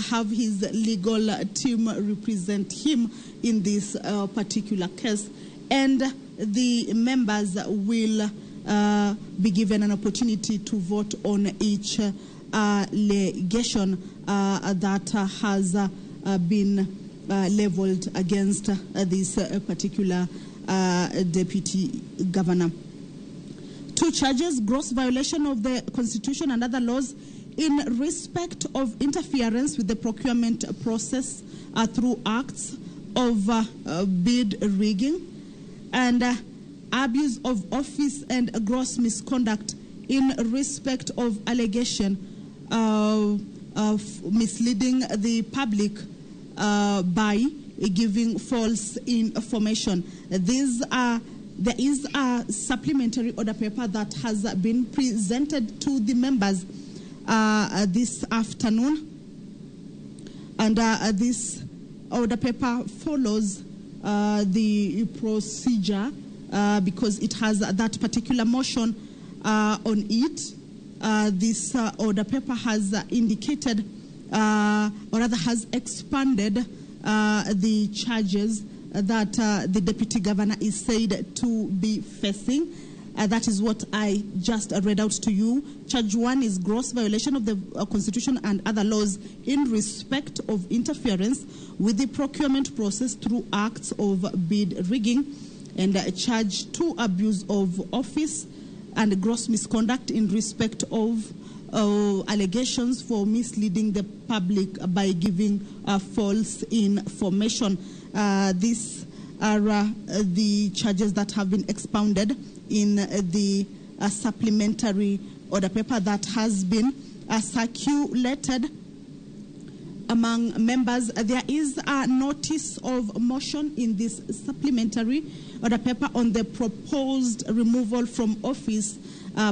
have his legal team represent him in this particular case, and the members will be given an opportunity to vote on each allegation that has been leveled against this particular deputy governor. 2 charges: gross violation of the Constitution and other laws in respect of interference with the procurement process through acts of bid rigging, and abuse of office and gross misconduct in respect of allegation of misleading the public by giving false information. There is a supplementary order paper that has been presented to the members this afternoon, and this order paper follows the procedure because it has that particular motion on it. This order paper has indicated, or rather has expanded the charges that the deputy governor is said to be facing. That is what I just read out to you. Charge 1 is gross violation of the Constitution and other laws in respect of interference with the procurement process through acts of bid rigging. And charge 2, abuse of office and gross misconduct in respect of allegations for misleading the public by giving false information. These are the charges that have been expounded in the supplementary order paper that has been circulated among members. There is a notice of motion in this supplementary order paper on the proposed removal from office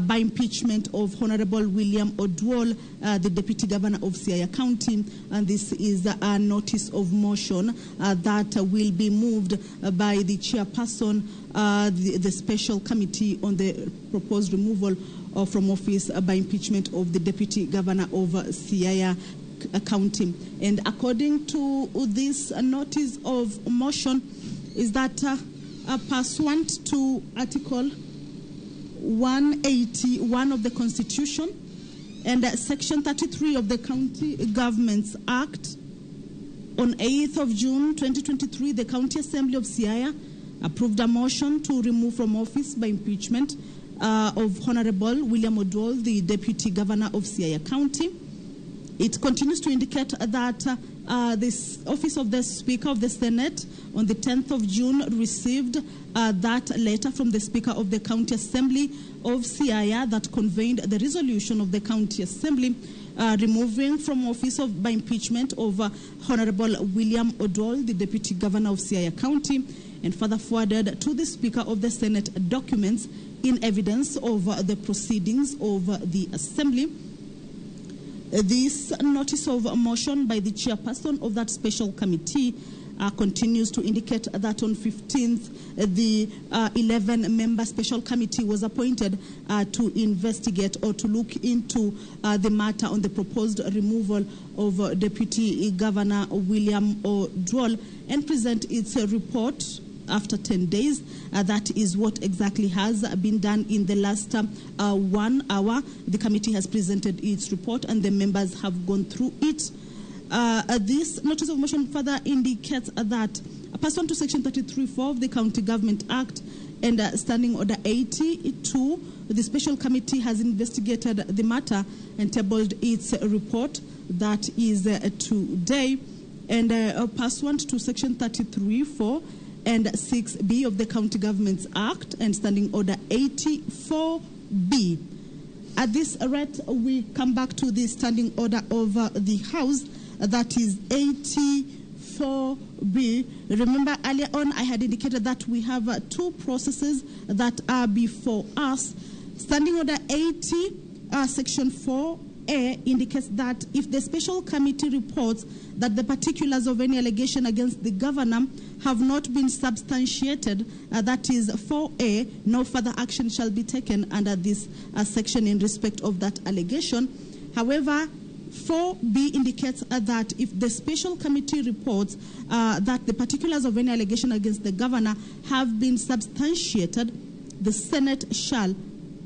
by impeachment of Honorable William Oduol, the Deputy Governor of Siaya County, and this is a notice of motion that will be moved by the chairperson, the special committee on the proposed removal from office by impeachment of the Deputy Governor of Siaya County. And according to this notice of motion, is that pursuant to Article 181 of the Constitution and Section 33 of the County Governments Act, on 8th of June 2023, the County Assembly of Siaya approved a motion to remove from office by impeachment of Honorable William Oduol, the Deputy Governor of Siaya County. It continues to indicate that this office of the Speaker of the Senate on the 10th of June received that letter from the Speaker of the County Assembly of Siaya that conveyed the resolution of the County Assembly removing from office by impeachment of Honorable William Oduol, the Deputy Governor of Siaya County, and further forwarded to the Speaker of the Senate documents in evidence of the proceedings of the Assembly. This notice of motion by the chairperson of that special committee continues to indicate that on 15th, the 11-member special committee was appointed to investigate or to look into the matter on the proposed removal of Deputy Governor William Oduol and present its report after 10 days. That is what exactly has been done in the last 1 hour. The committee has presented its report and the members have gone through it. This notice of motion further indicates that pursuant to Section 33(4) of the County Government Act and Standing Order 82, the special committee has investigated the matter and tabled its report that is today. And pursuant to Section 33(4) and 6B of the County Governments Act and Standing Order 84B. At this rate, we come back to the standing order of the House, that is 84B. Remember, earlier on, I had indicated that we have 2 processes that are before us. Standing Order 80, Section 4A indicates that if the special committee reports that the particulars of any allegation against the governor have not been substantiated, that is 4A, no further action shall be taken under this section in respect of that allegation. However, 4B indicates that if the special committee reports that the particulars of any allegation against the governor have been substantiated, the Senate shall,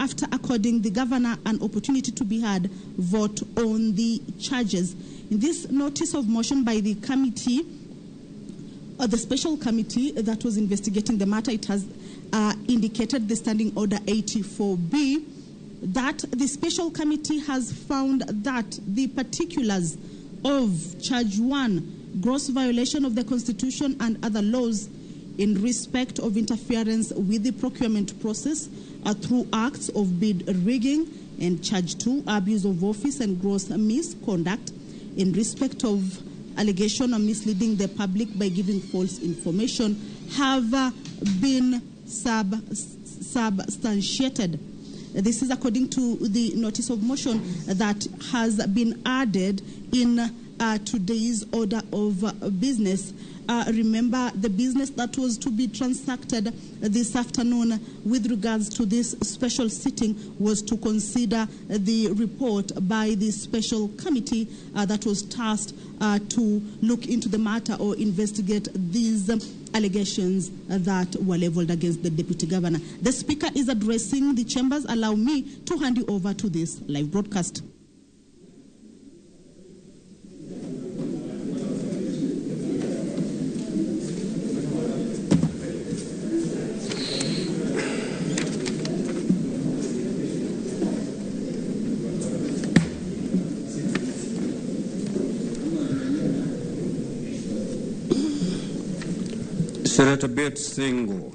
after according the governor an opportunity to be heard, vote on the charges. In this notice of motion by the committee, the special committee that was investigating the matter, it has indicated the Standing Order 84B that the special committee has found that the particulars of Charge 1, gross violation of the Constitution and other laws in respect of interference with the procurement process through acts of bid rigging, and Charge 2, abuse of office and gross misconduct in respect of allegation of misleading the public by giving false information, have been substantiated. This is according to the notice of motion that has been added in today's order of business. Remember, the business that was to be transacted this afternoon with regards to this special sitting was to consider the report by the special committee that was tasked to look into the matter or investigate these allegations that were leveled against the deputy governor. The speaker is addressing the chambers. Allow me to hand you over to this live broadcast. Senator Bates Singo.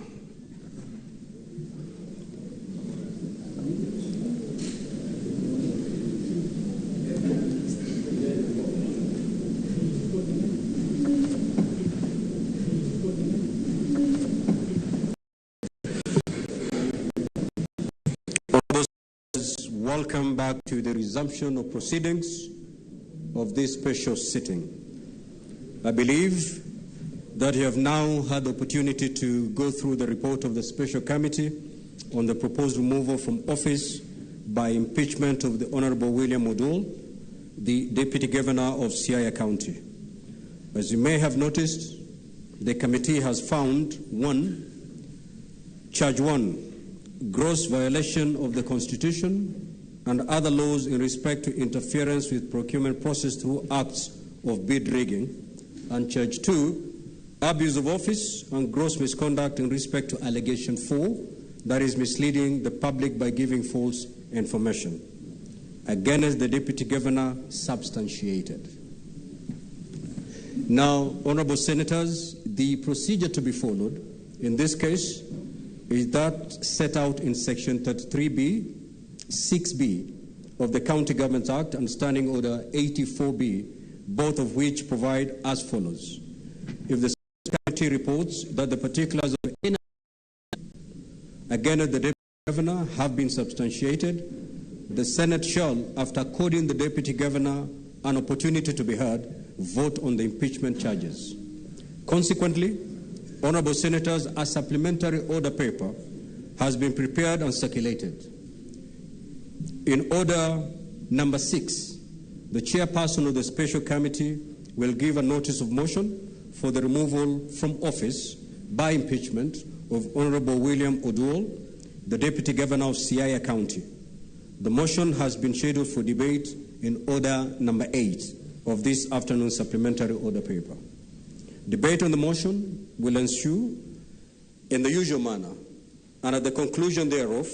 Welcome back to the resumption of proceedings of this special sitting. I believe that you have now had the opportunity to go through the report of the special committee on the proposed removal from office by impeachment of the Honorable William Oduol, the Deputy Governor of Siaya County. As you may have noticed, the committee has found Charge 1, gross violation of the Constitution and other laws in respect to interference with procurement process through acts of bid rigging, and Charge 2, abuse of office and gross misconduct in respect to allegation 4, that is misleading the public by giving false information, against the Deputy Governor, substantiated. Now, Honorable Senators, the procedure to be followed in this case is that set out in Section 33B, 6B of the County Government Act and Standing Order 84B, both of which provide as follows. If the committee reports that the particulars of any against the Deputy Governor have been substantiated, the Senate shall, after according the Deputy Governor an opportunity to be heard, vote on the impeachment charges. Consequently, Honorable Senators, a supplementary order paper has been prepared and circulated. In order number 6, the chairperson of the special committee will give a notice of motion for the removal from office by impeachment of Honorable William Oduol, the Deputy Governor of Siaya County. The motion has been scheduled for debate in order number 8 of this afternoon's supplementary order paper. Debate on the motion will ensue in the usual manner, and at the conclusion thereof,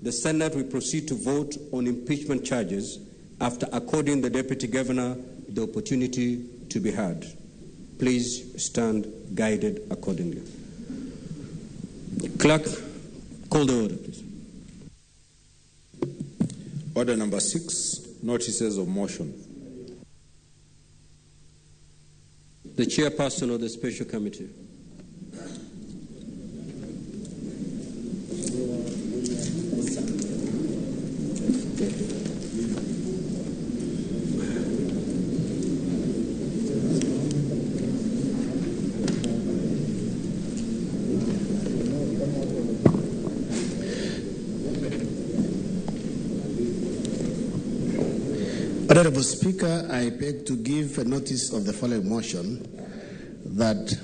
the Senate will proceed to vote on impeachment charges after according the Deputy Governor the opportunity to be heard. Please stand guided accordingly. Clerk, call the order, please. Order number 6, notices of motion. The chairperson of the special committee. Honorable Speaker, I beg to give a notice of the following motion that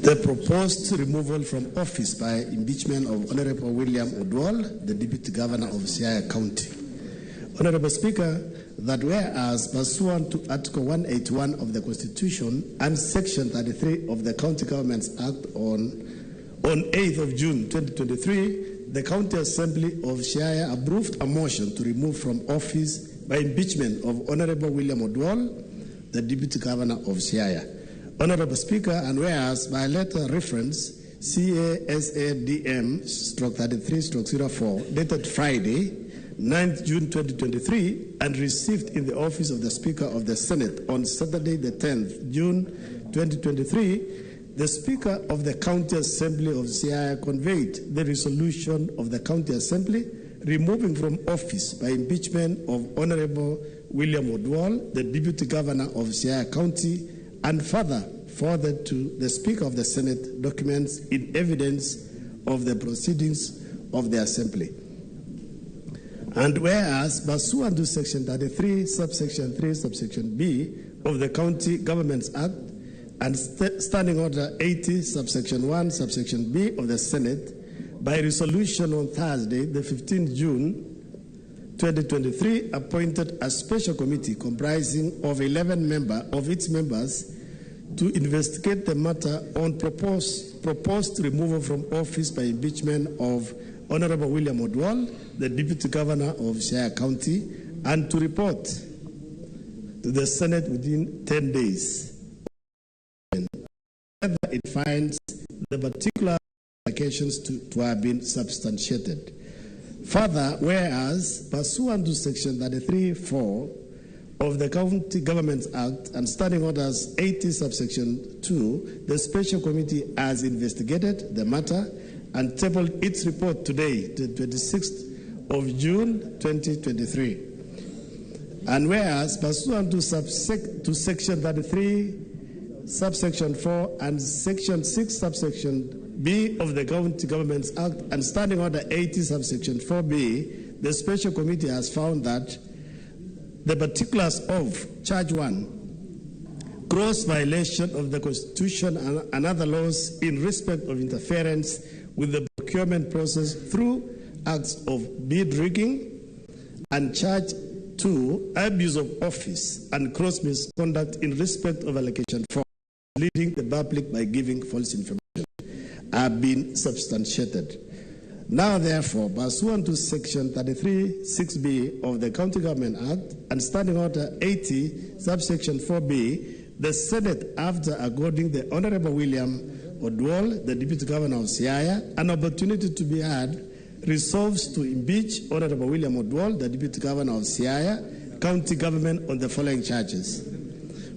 the proposed removal from office by impeachment of Honorable William Oduol, the Deputy Governor of Siaya County. Honorable Speaker, that whereas pursuant to Article 181 of the Constitution and Section 33 of the County Governments Act on 8th of June 2023, the County Assembly of Siaya approved a motion to remove from office by impeachment of Honorable William Oduol, the Deputy Governor of Siaya. Honorable Speaker, and whereas by letter reference CASADM/33/04 dated Friday, 9th June 2023, and received in the office of the Speaker of the Senate on Saturday, the 10th June 2023, the Speaker of the County Assembly of Siaya conveyed the resolution of the County Assembly removing from office by impeachment of Honorable William Oduol, the Deputy Governor of Siaya County, and further forwarded to the Speaker of the Senate documents in evidence of the proceedings of the Assembly. And whereas pursuant to Section 33, subsection 3, subsection B of the County Governments Act and Standing Order 80, subsection 1, subsection B of the Senate, by resolution on Thursday, the 15th June 2023, appointed a special committee comprising of 11 its members to investigate the matter on proposed removal from office by impeachment of Honorable William Oduol, the Deputy Governor of Siaya County, and to report to the Senate within 10 days. Whether it finds the particular allegations to have been substantiated. Further, whereas pursuant to Section 33(4) of the County Governments Act and Standing Orders 80, subsection 2, the special committee has investigated the matter and tabled its report today, the 26th of June 2023. And whereas pursuant to Section 33, subsection 4 and Section 6, subsection B of the County Governments Act and Standing Order 80, subsection 4B, the special committee has found that the particulars of Charge 1, gross violation of the Constitution and other laws in respect of interference with the procurement process through acts of bid rigging, and Charge 2, abuse of office and gross misconduct in respect of allocation 4, leading the public by giving false information, have been substantiated. Now, therefore, pursuant to Section 33(6)B of the County Government Act and Standing Order 80, subsection 4B, the Senate, after according the Honorable William Oduol, the Deputy Governor of Siaya, an opportunity to be heard, resolves to impeach Honorable William Oduol, the Deputy Governor of Siaya County Government, on the following charges.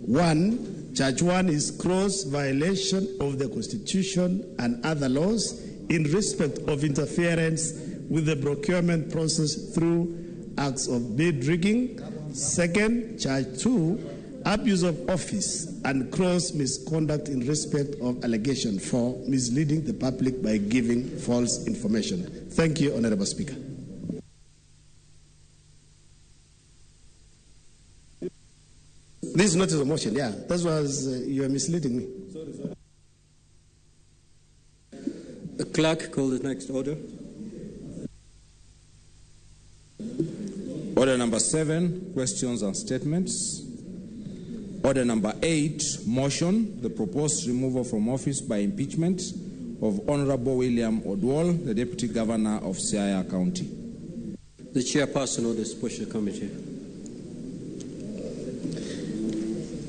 1. Charge 1 is gross violation of the Constitution and other laws in respect of interference with the procurement process through acts of bid rigging. Second, Charge 2, abuse of office and gross misconduct in respect of allegation 4, misleading the public by giving false information. Thank you, Honorable Speaker. This is not a motion, yeah. That was, you are misleading me. Sorry. The clerk, call the next order. Order number 7, questions and statements. Order number 8, motion, the proposed removal from office by impeachment of Honorable William Oduol, the Deputy Governor of Siaya County. The chairperson of the special committee.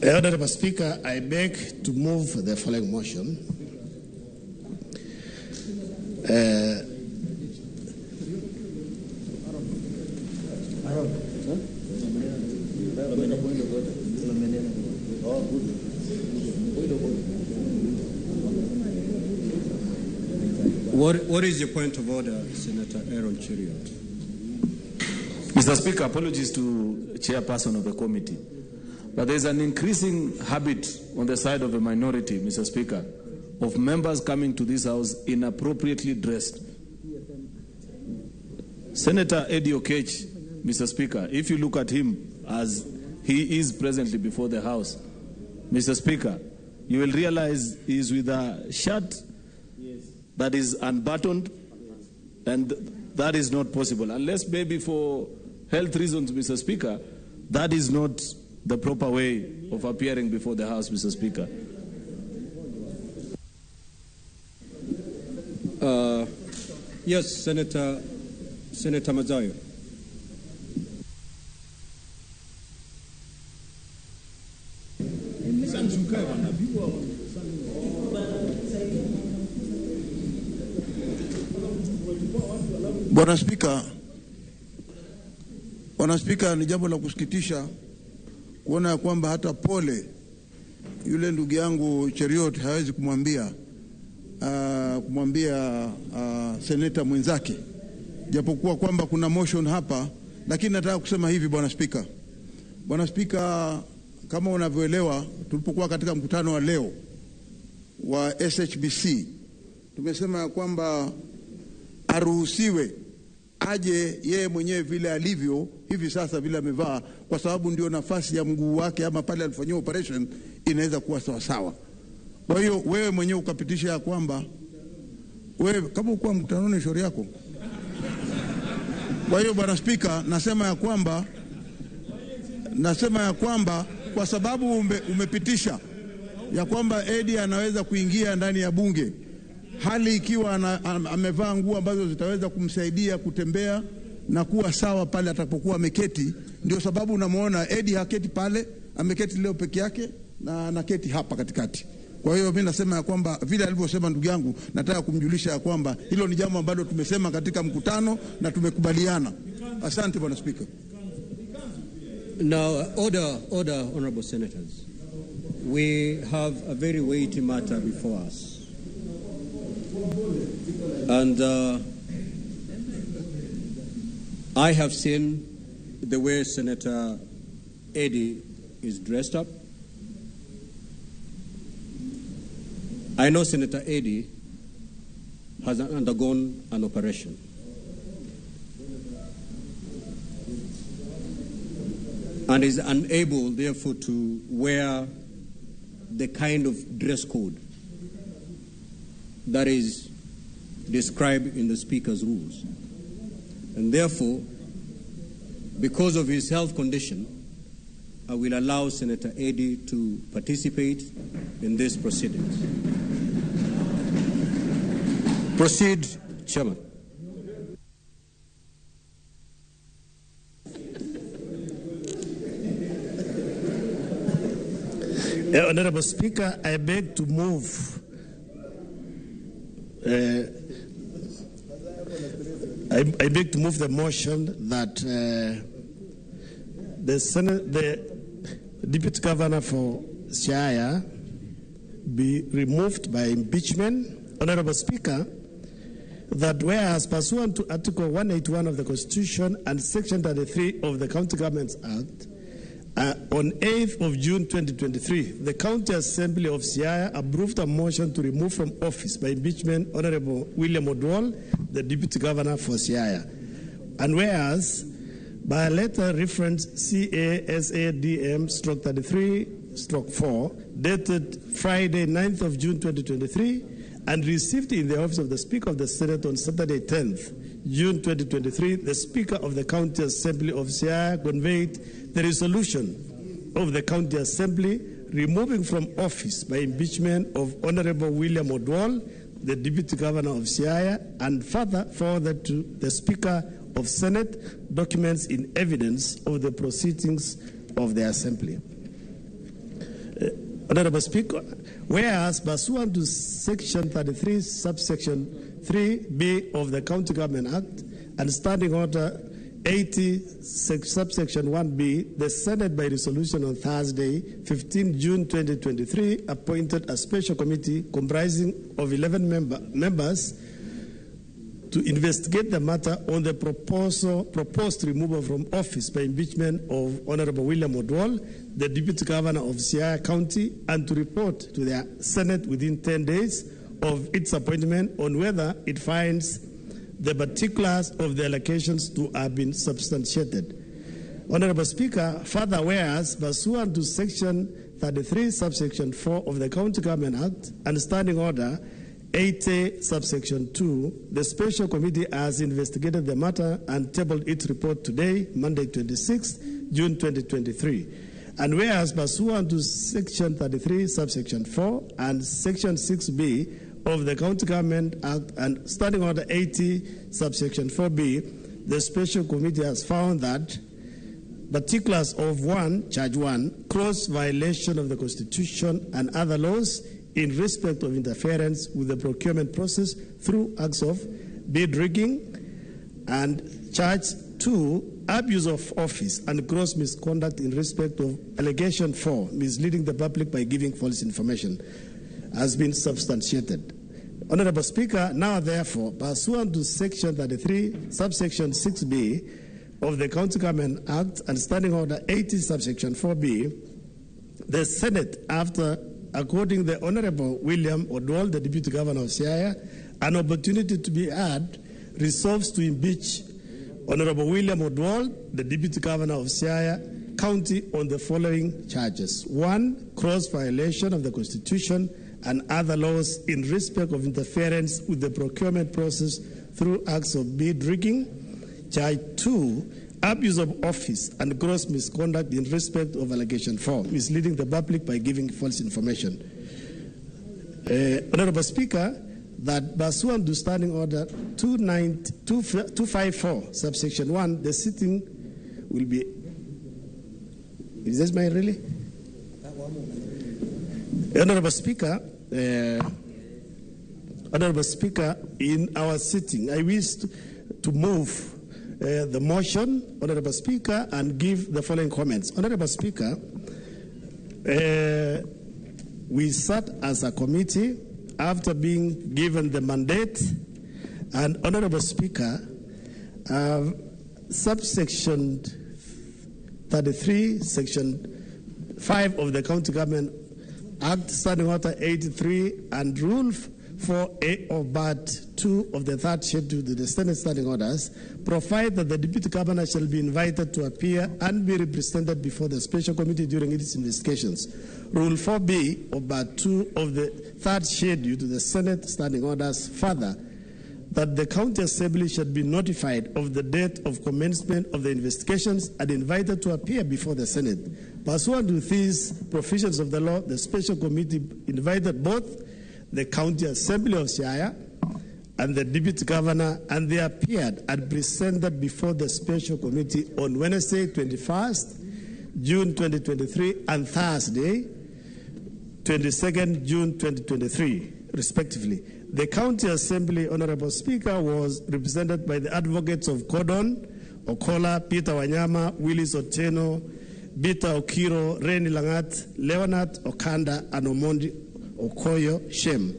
Honorable Speaker, I beg to move the following motion. What is your point of order, Senator Aaron Cheriot? Mr. Speaker, apologies to chairperson of the committee. But there is an increasing habit on the side of the minority, Mr. Speaker, of members coming to this house inappropriately dressed. Senator Eddie Okech, Mr. Speaker, if you look at him as he is presently before the House, Mr. Speaker, you will realize he is with a shirt that is unbuttoned, and that is not possible. Unless maybe for health reasons, Mr. Speaker, that is not the proper way of appearing before the House, Mr. Speaker. Yes, Senator Mazayo. Bwana Spika, ni jambo la kusikitisha kuona ya kwamba hata pole yule ndugu yangu Cheriot hawezi kumwambia seneta mwenzake, japokuwa kwamba kuna motion hapa, lakini nataka kusema hivi Bwana Spika, kama unavyoelewa, tulipokuwa katika mkutano wa leo wa SHBC, tumesema ya kwamba aruhusiwe aje yeye mwenyewe vile alivyo hivi sasa vile amevaa, kwa sababu ndio nafasi ya mguu wake, ama pale alifanyia operation inaweza kuwa sawa sawa. Kwa hiyo wewe mwenyewe ukapitisha ya kwamba wewe kama uko mkutanoni shauri yako. Kwa hiyo Bwana Spika, nasema ya kwamba kwa sababu umepitisha ya kwamba Eddie anaweza kuingia ndani ya bunge, hali ikiwa amevaa nguo ambazo zitaweza kumsaidia kutembea na kuwa sawa pale atakapokuwa ameketi, ndio sababu unamuona Eddie haketi pale, ameketi leo peke yake na anaketi hapa katikati. Kwa hiyo mimi nasema ya kwamba vile alivyosema ndugu yangu, nataka kumjulisha ya kwamba hilo ni jambo ambalo tumesema katika mkutano na tumekubaliana. Asante Bwana Speaker. Now, order, honorable senators. We have a very weighty matter before us. And I have seen the way Senator Eddie is dressed up. I know Senator Eddie has undergone an operation. And is unable, therefore, to wear the kind of dress code that is described in the Speaker's rules. And therefore, because of his health condition, I will allow Senator Eddie to participate in these proceedings. Proceed, Chairman. Honorable Speaker, I beg to move I beg to move the motion that the Deputy Governor for Siaya be removed by impeachment. Honorable Speaker, that whereas pursuant to Article 181 of the Constitution and Section 33 of the County Governments Act, on 8th of June 2023, the County Assembly of Siaya approved a motion to remove from office by impeachment Honorable William Oduol, the Deputy Governor for Siaya. And whereas, by a letter reference CASADM/33/4, dated Friday, 9th of June 2023, and received in the office of the Speaker of the Senate on Saturday, 10th June 2023, the Speaker of the County Assembly of Siaya conveyed the resolution of the County Assembly removing from office by impeachment of Honorable William Oduol, the Deputy Governor of Siaya, and further forwarded to the Speaker of Senate documents in evidence of the proceedings of the Assembly. Honorable Speaker, whereas pursuant to Section 33, subsection 3B of the County Government Act and Standing Order 80, subsection 1B, the Senate by resolution on Thursday, 15 June 2023, appointed a special committee comprising of 11 members to investigate the matter on the proposed removal from office by impeachment of Honorable William Oduol, the Deputy Governor of Siaya County, and to report to the Senate within 10 days of its appointment on whether it finds the particulars of the allocations to have been substantiated. Honorable Speaker, further whereas, pursuant to Section 33, subsection 4 of the County Government Act and Standing Order 80, subsection 2, the Special Committee has investigated the matter and tabled its report today, Monday, 26 June 2023. And whereas, pursuant to Section 33, subsection 4 and Section 6B of the County Government Act and Standing Order 80, subsection 4B, the Special Committee has found that particulars of charge 1, gross violation of the Constitution and other laws in respect of interference with the procurement process through acts of bid rigging, and charge 2, abuse of office and gross misconduct in respect of allegation 4, misleading the public by giving false information, has been substantiated. Honorable Speaker, now therefore, pursuant to Section 33, subsection 6B of the County Government Act and Standing Order 80, subsection 4B, the Senate, after according the Honorable William Oduol, the Deputy Governor of Siaya, an opportunity to be heard, resolves to impeach Honorable William Oduol, the Deputy Governor of Siaya County, on the following charges. 1, gross violation of the Constitution and other laws in respect of interference with the procurement process through acts of bid rigging. Charge 2, abuse of office and gross misconduct in respect of allegation 4, misleading the public by giving false information. Honorable Speaker, that pursuant to Standing Order 254, subsection 1, the sitting will be... Is this mine really? Honorable Speaker, in our sitting, I wish to move the motion, Honorable Speaker, and give the following comments. Honorable Speaker, we sat as a committee after being given the mandate, and Honorable Speaker, subsection 33, section 5 of the County Government Act, Standing Order 83, and Rule 4A of Part 2 of the third schedule to the Senate Standing Orders provide that the Deputy Governor shall be invited to appear and be represented before the Special Committee during its investigations. Rule 4B of Part 2 of the third schedule to the Senate Standing Orders further that the County Assembly should be notified of the date of commencement of the investigations and invited to appear before the Senate. Pursuant to these provisions of the law, the Special Committee invited both the County Assembly of Siaya and the Deputy Governor, and they appeared and presented before the Special Committee on Wednesday, 21st June 2023, and Thursday, 22nd June 2023, respectively. The County Assembly, Honorable Speaker, was represented by the advocates of Cordon, Okola, Peter Wanyama, Willis Otieno, Bita Okiro, Reni Langat, Leonard Okanda, and Omondi Okoyo Shem.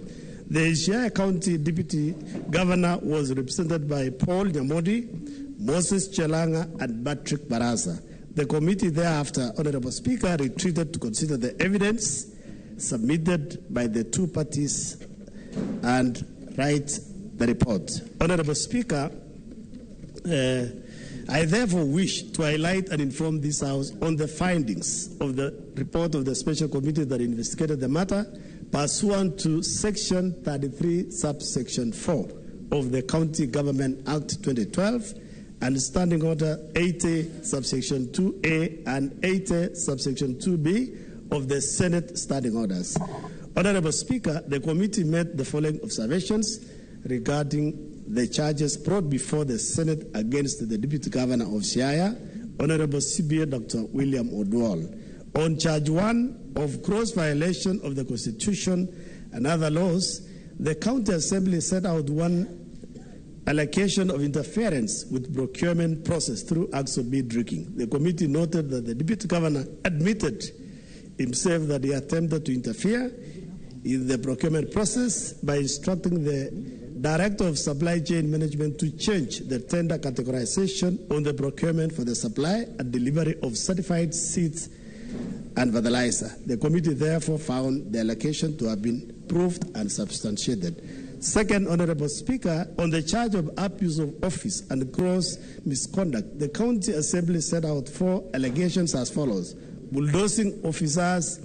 The Siaya County Deputy Governor was represented by Paul Nyamodi, Moses Chelanga, and Patrick Baraza. The committee thereafter, Honorable Speaker, retreated to consider the evidence submitted by the two parties and write the report. Honorable Speaker, I therefore wish to highlight and inform this House on the findings of the report of the Special Committee that investigated the matter pursuant to Section 33, subsection 4 of the County Government Act 2012 and Standing Order 80, subsection 2A and 80, subsection 2B of the Senate Standing Orders. Honorable Speaker, the committee made the following observations regarding the charges brought before the Senate against the Deputy Governor of Siaya, Honorable CBA Dr. William Oduol. On charge 1 of gross violation of the Constitution and other laws, the County Assembly set out one allegation of interference with procurement process through acts of bid rigging. The committee noted that the Deputy Governor admitted himself that he attempted to interfere in the procurement process by instructing the Director of Supply Chain Management to change the tender categorization on the procurement for the supply and delivery of certified seeds and fertilizer. The committee therefore found the allegation to have been proved and substantiated. Second, Honorable Speaker, on the charge of abuse of office and gross misconduct, the County Assembly set out 4 allegations as follows: bulldozing officers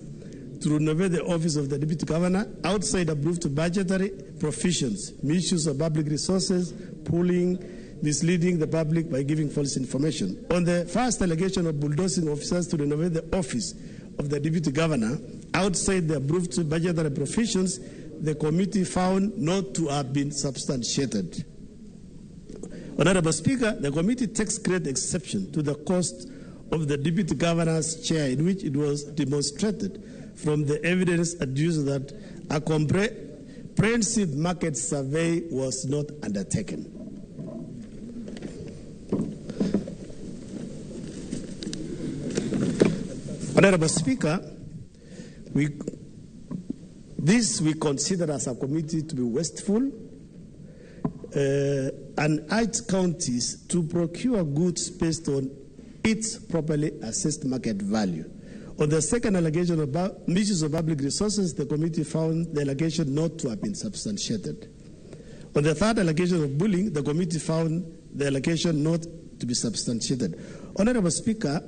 to renovate the office of the Deputy Governor outside approved budgetary provisions, misuse of public resources, pooling, misleading the public by giving false information. On the first allegation of bulldozing officers to renovate the office of the Deputy Governor outside the approved budgetary provisions, the committee found not to have been substantiated. Honorable Speaker, the committee takes great exception to the cost of the Deputy Governor's chair, in which it was demonstrated from the evidence adduced that a comprehensive market survey was not undertaken. Honorable Speaker, we consider as a committee to be wasteful and urge counties to procure goods based on its properly assessed market value. On the second allegation about misuse of public resources, the committee found the allegation not to have been substantiated. On the third allegation of bullying, the committee found the allegation not to be substantiated. Honorable Speaker,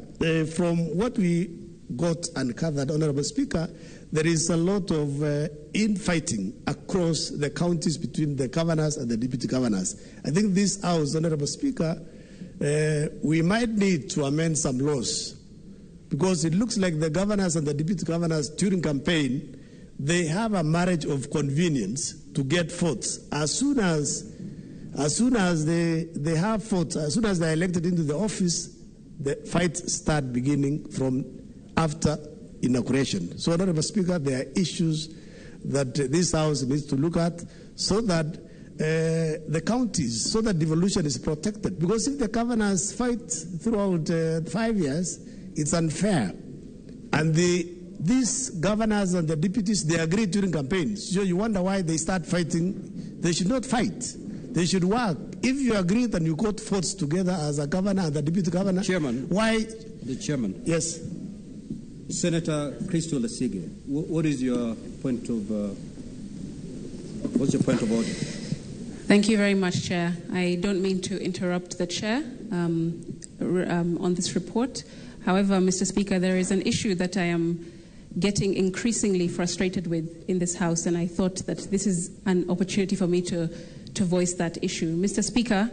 from what we got uncovered, Honorable Speaker, there is a lot of infighting across the counties between the governors and the deputy governors. I think this House, Honorable Speaker, we might need to amend some laws, because it looks like the governors and the deputy governors during campaign, they have a marriage of convenience to get votes. As soon as they have votes, as soon as they're elected into the office, the fights start beginning from after inauguration. So, Honorable Speaker, there are issues that this House needs to look at so that the counties, so that devolution is protected. Because if the governors fight throughout 5 years, it's unfair. And these governors and the deputies, they agree during campaigns. So you wonder why they start fighting. They should not fight. They should work. If you agree and you got votes together as a governor and the deputy governor, Chairman, why? The Chairman. Yes. Senator Crystal Asige, what is your point of what's your point of order? Thank you very much, Chair. I don't mean to interrupt the Chair on this report. However, Mr. Speaker, there is an issue that I am getting increasingly frustrated with in this House, and I thought that this is an opportunity for me to voice that issue. Mr. Speaker,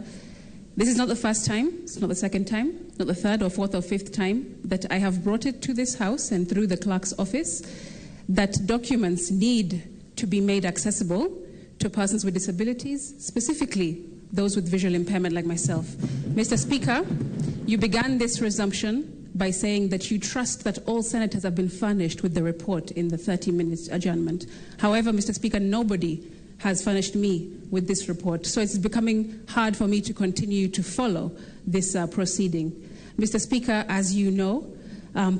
this is not the first time, it's not the second time, not the third or fourth or fifth time that I have brought it to this House and through the clerk's office that documents need to be made accessible to persons with disabilities, specifically those with visual impairment like myself. Mr. Speaker, you began this resumption by saying that you trust that all senators have been furnished with the report in the 30-minute adjournment. However, Mr. Speaker, nobody has furnished me with this report, so it's becoming hard for me to continue to follow this proceeding. Mr. Speaker, as you know,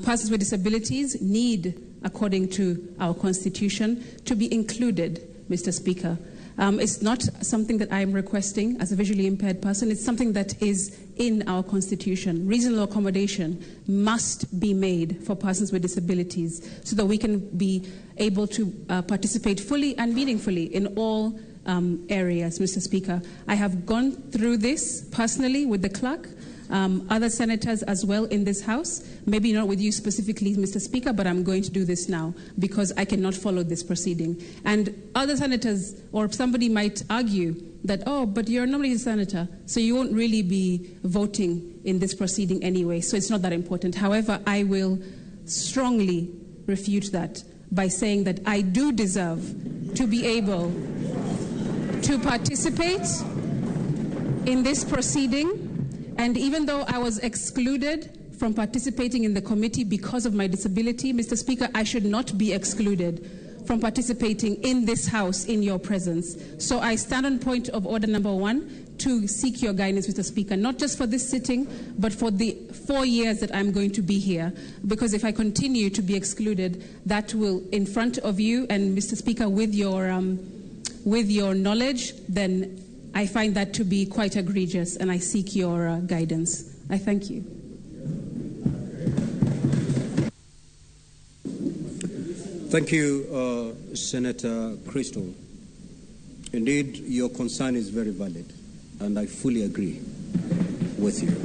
persons with disabilities need, according to our Constitution, to be included, Mr. Speaker. It's not something that I'm requesting as a visually impaired person. It's something that is in our Constitution. Reasonable accommodation must be made for persons with disabilities so that we can be able to participate fully and meaningfully in all areas, Mr. Speaker. I have gone through this personally with the clerk, other senators as well in this House, maybe not with you specifically, Mr. Speaker, but I'm going to do this now because I cannot follow this proceeding. And other senators, or somebody might argue that, oh, but you're not a senator, so you won't really be voting in this proceeding anyway, so it's not that important. However, I will strongly refute that by saying that I do deserve to be able to participate in this proceeding. And even though I was excluded from participating in the committee because of my disability, Mr. Speaker, I should not be excluded from participating in this House in your presence. So I stand on point of order number 1 to seek your guidance, Mr. Speaker, not just for this sitting, but for the 4 years that I'm going to be here. Because if I continue to be excluded, that will, in front of you and Mr. Speaker, with your knowledge, then I find that to be quite egregious, and I seek your guidance. I thank you. Thank you, Senator Crystal. Indeed, your concern is very valid, and I fully agree with you.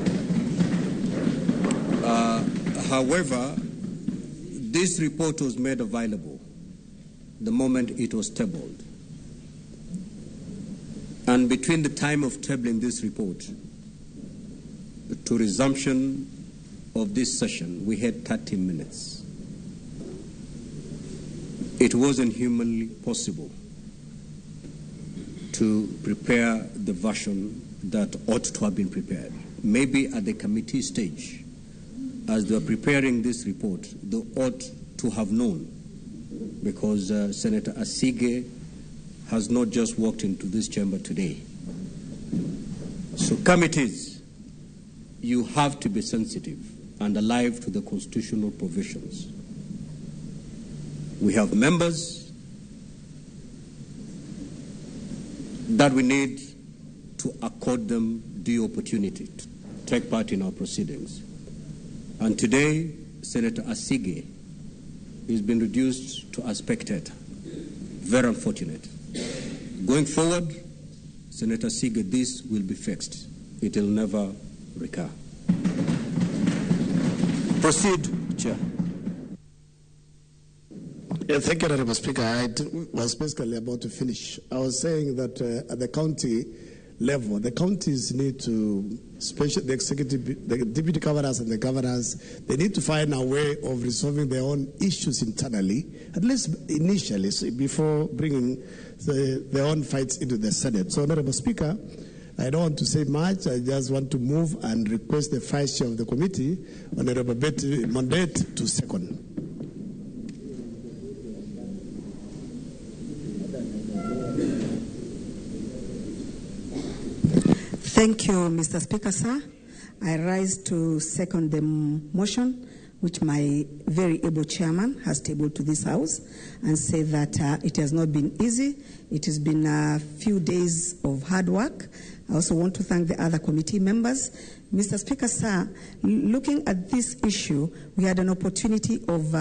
However, this report was made available the moment it was tabled. And between the time of tabling this report to resumption of this session, we had 30 minutes. It wasn't humanly possible to prepare the version that ought to have been prepared. Maybe at the committee stage, as they were preparing this report, they ought to have known, because Senator Asige has not just walked into this chamber today. So committees, you have to be sensitive and alive to the constitutional provisions. We have members that we need to accord them due opportunity to take part in our proceedings. And today, Senator Asige has been reduced to a spectator. Very unfortunate. Going forward, Senator Asige, this will be fixed. It will never recur. Proceed, Chair. Yeah, thank you, Honorable Speaker. I was basically about to finish. I was saying that at the county level, the counties need to, especially the executive, the deputy governors and the governors, they need to find a way of resolving their own issues internally, at least initially, so before bringing their own fights into the Senate. So, Honorable Speaker, I don't want to say much. I just want to move and request the Vice Chair of the committee, Honorable Betty Mondet, to second. Thank you, Mr. Speaker, sir. I rise to second the motion which my very able chairman has tabled to this House, and say that it has not been easy. It has been a few days of hard work. I also want to thank the other committee members. Mr. Speaker, sir, looking at this issue, we had an opportunity of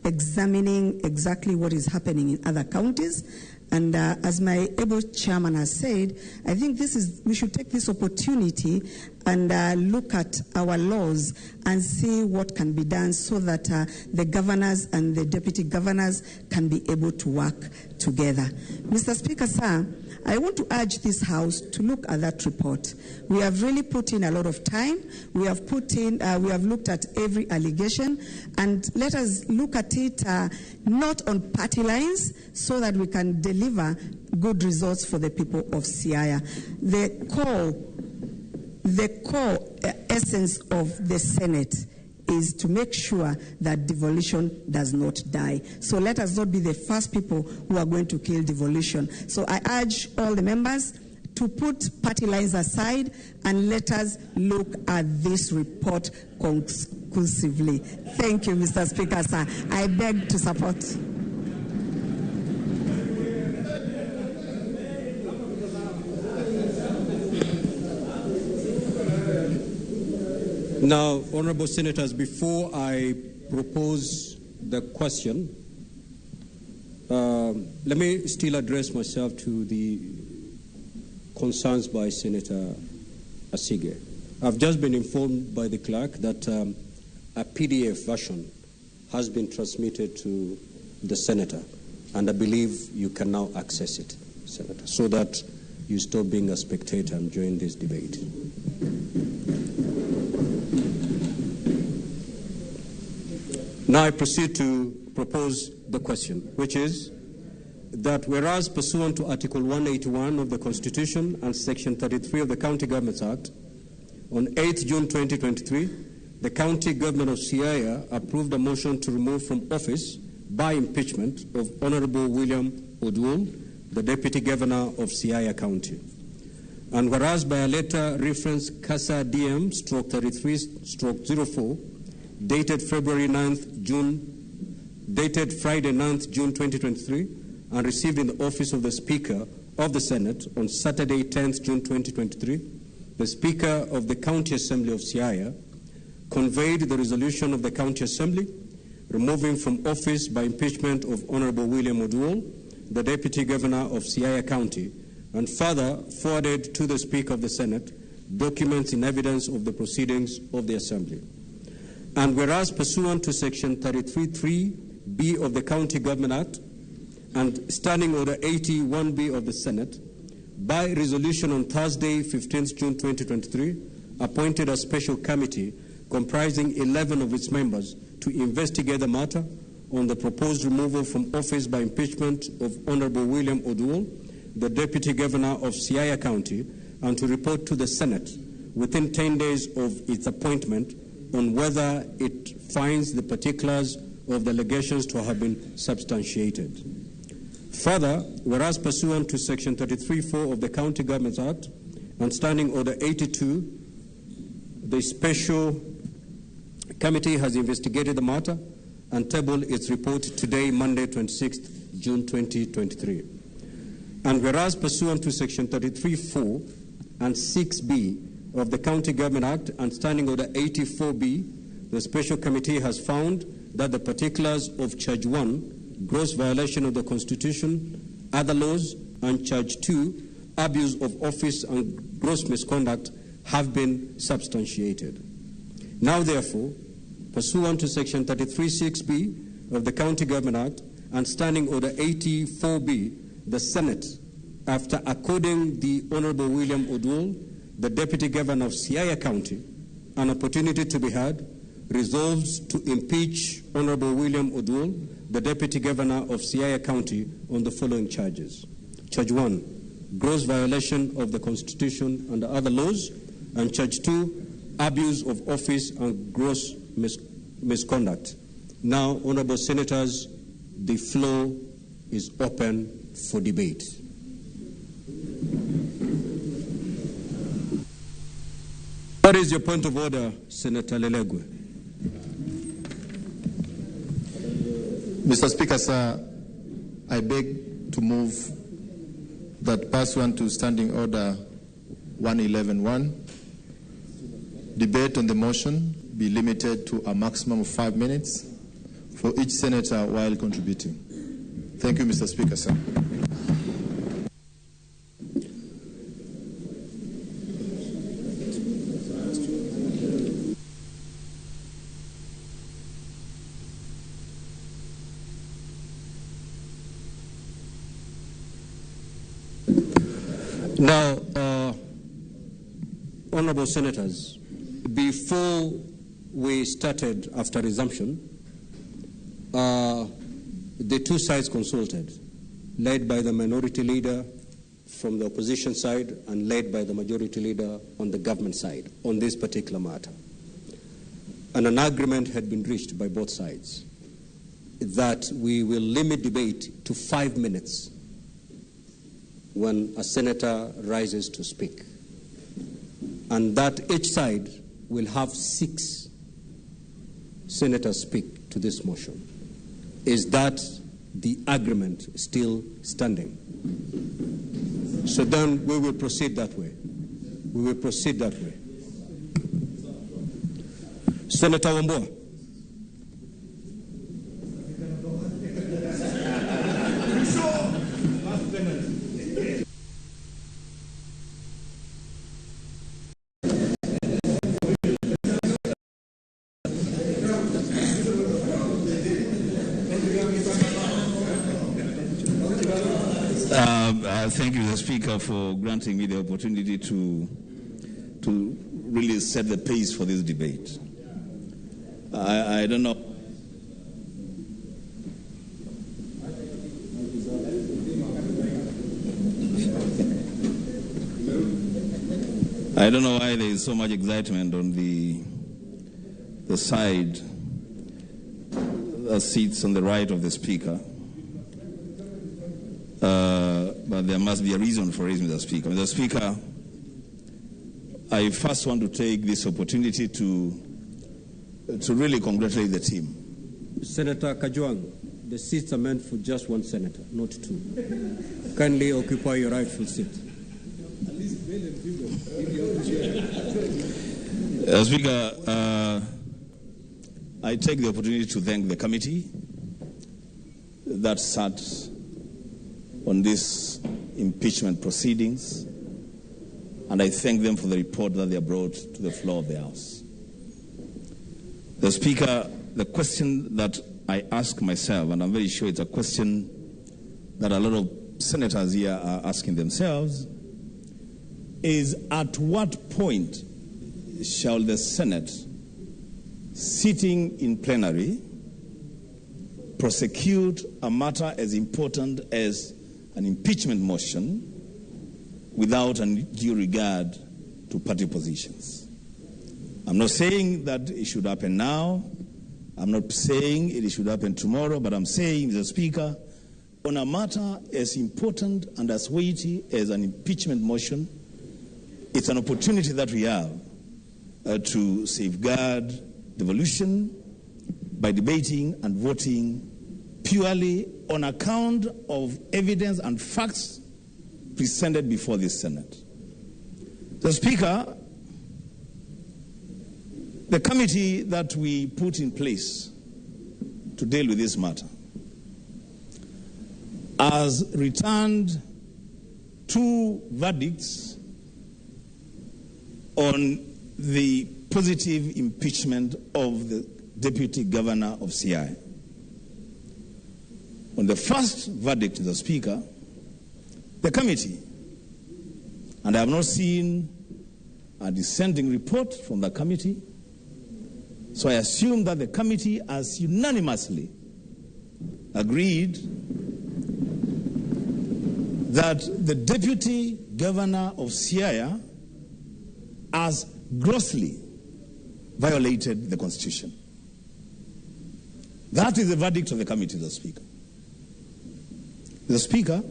examining exactly what is happening in other counties. And as my able chairman has said, I think we should take this opportunity and look at our laws and see what can be done so that the governors and the deputy governors can be able to work together. Mr. Speaker, sir, I want to urge this House to look at that report. We have really put in a lot of time. We have looked at every allegation, and let us look at it not on party lines, so that we can deliver good results for the people of Siaya. The core essence of the Senate is to make sure that devolution does not die. So let us not be the first people who are going to kill devolution. So I urge all the members to put party lines aside and let us look at this report conclusively. Thank you, Mr. Speaker, sir. I beg to support. Now, honorable senators, before I propose the question, let me still address myself to the concerns by Senator Asige. I've just been informed by the clerk that a PDF version has been transmitted to the senator, and I believe you can now access it, Senator, so that you stop being a spectator and join this debate. Now I proceed to propose the question, which is that whereas pursuant to Article 181 of the Constitution and Section 33 of the County Governments Act, on 8th June 2023, the County Government of Siaya approved a motion to remove from office by impeachment of Honorable William Oduol, the Deputy Governor of Siaya County. And whereas by a letter reference CASA DM/33/04, dated Friday 9th June 2023, and received in the office of the Speaker of the Senate on Saturday 10th June 2023, the Speaker of the County Assembly of Siaya conveyed the resolution of the County Assembly removing from office by impeachment of Honorable William Oduol, the Deputy Governor of Siaya County, and further forwarded to the Speaker of the Senate documents in evidence of the proceedings of the Assembly. And whereas pursuant to Section 33(3)(b) of the County Government Act and Standing Order 81(b) of the Senate, by resolution on Thursday, 15th June 2023, appointed a special committee comprising 11 of its members to investigate the matter on the proposed removal from office by impeachment of Honorable William Oduol, the Deputy Governor of Siaya County, and to report to the Senate within 10 days of its appointment on whether it finds the particulars of the allegations to have been substantiated. Further, whereas pursuant to Section 33(4) of the County Government Act and Standing Order 82, the special committee has investigated the matter and tabled its report today, Monday, 26th June 2023. And whereas pursuant to Section 33(4) and 6(b) of the County Government Act and Standing Order 84(b), the special committee has found that the particulars of Charge 1, gross violation of the Constitution, other laws, and Charge 2, abuse of office and gross misconduct, have been substantiated. Now, therefore, pursuant to Section 33(6)(b) of the County Government Act and Standing Order 84(b), the Senate, after according the Honorable William Oduol, the Deputy Governor of Siaya County, an opportunity to be heard, resolves to impeach Honorable William Oduol, the Deputy Governor of Siaya County, on the following charges. Charge 1, gross violation of the Constitution and other laws, and Charge 2, abuse of office and gross misconduct. Now, Honorable Senators, the floor is open for debate. What is your point of order, Senator Lelegwe? Mr. Speaker, sir, I beg to move that pursuant to Standing Order 111(1), debate on the motion be limited to a maximum of 5 minutes for each senator while contributing. Thank you, Mr. Speaker, sir. Now, honorable senators, before we started after resumption, the two sides consulted, led by the minority leader from the opposition side and led by the majority leader on the government side on this particular matter. And an agreement had been reached by both sides that we will limit debate to 5 minutes when a senator rises to speak, and that each side will have 6 senators speak to this motion. Is that the agreement still standing? So then we will proceed that way. We will proceed that way. Senator Wambua. Thank you, Mr. Speaker, for granting me the opportunity to really set the pace for this debate. I don't know. I don't know why there is so much excitement on the side that sits on the right of the Speaker. But there must be a reason for it, Mr. Speaker. Mr. Speaker, I first want to take this opportunity to really congratulate the team. Senator Kajwang, the seats are meant for just one senator, not 2. Kindly occupy your rightful seat. Speaker, I take the opportunity to thank the committee that sat on this impeachment proceedings, and I thank them for the report that they brought to the floor of the House. The Speaker, the question that I ask myself, and I'm very sure it's a question that a lot of senators here are asking themselves, is at what point shall the Senate, sitting in plenary, prosecute a matter as important as an impeachment motion without undue regard to party positions? I'm not saying that it should happen now. I'm not saying it should happen tomorrow, but I'm saying, Mr. Speaker, on a matter as important and as weighty as an impeachment motion, it's an opportunity that we have to safeguard devolution by debating and voting purely on account of evidence and facts presented before the Senate. The Speaker, the committee that we put in place to deal with this matter has returned 2 verdicts on the positive impeachment of the Deputy Governor of CI. On the first verdict, Mr. Speaker, the committee, and I have not seen a dissenting report from the committee, so I assume that the committee has unanimously agreed that the Deputy Governor of Siaya has grossly violated the Constitution. That is the verdict of the committee, the Speaker. The Speaker,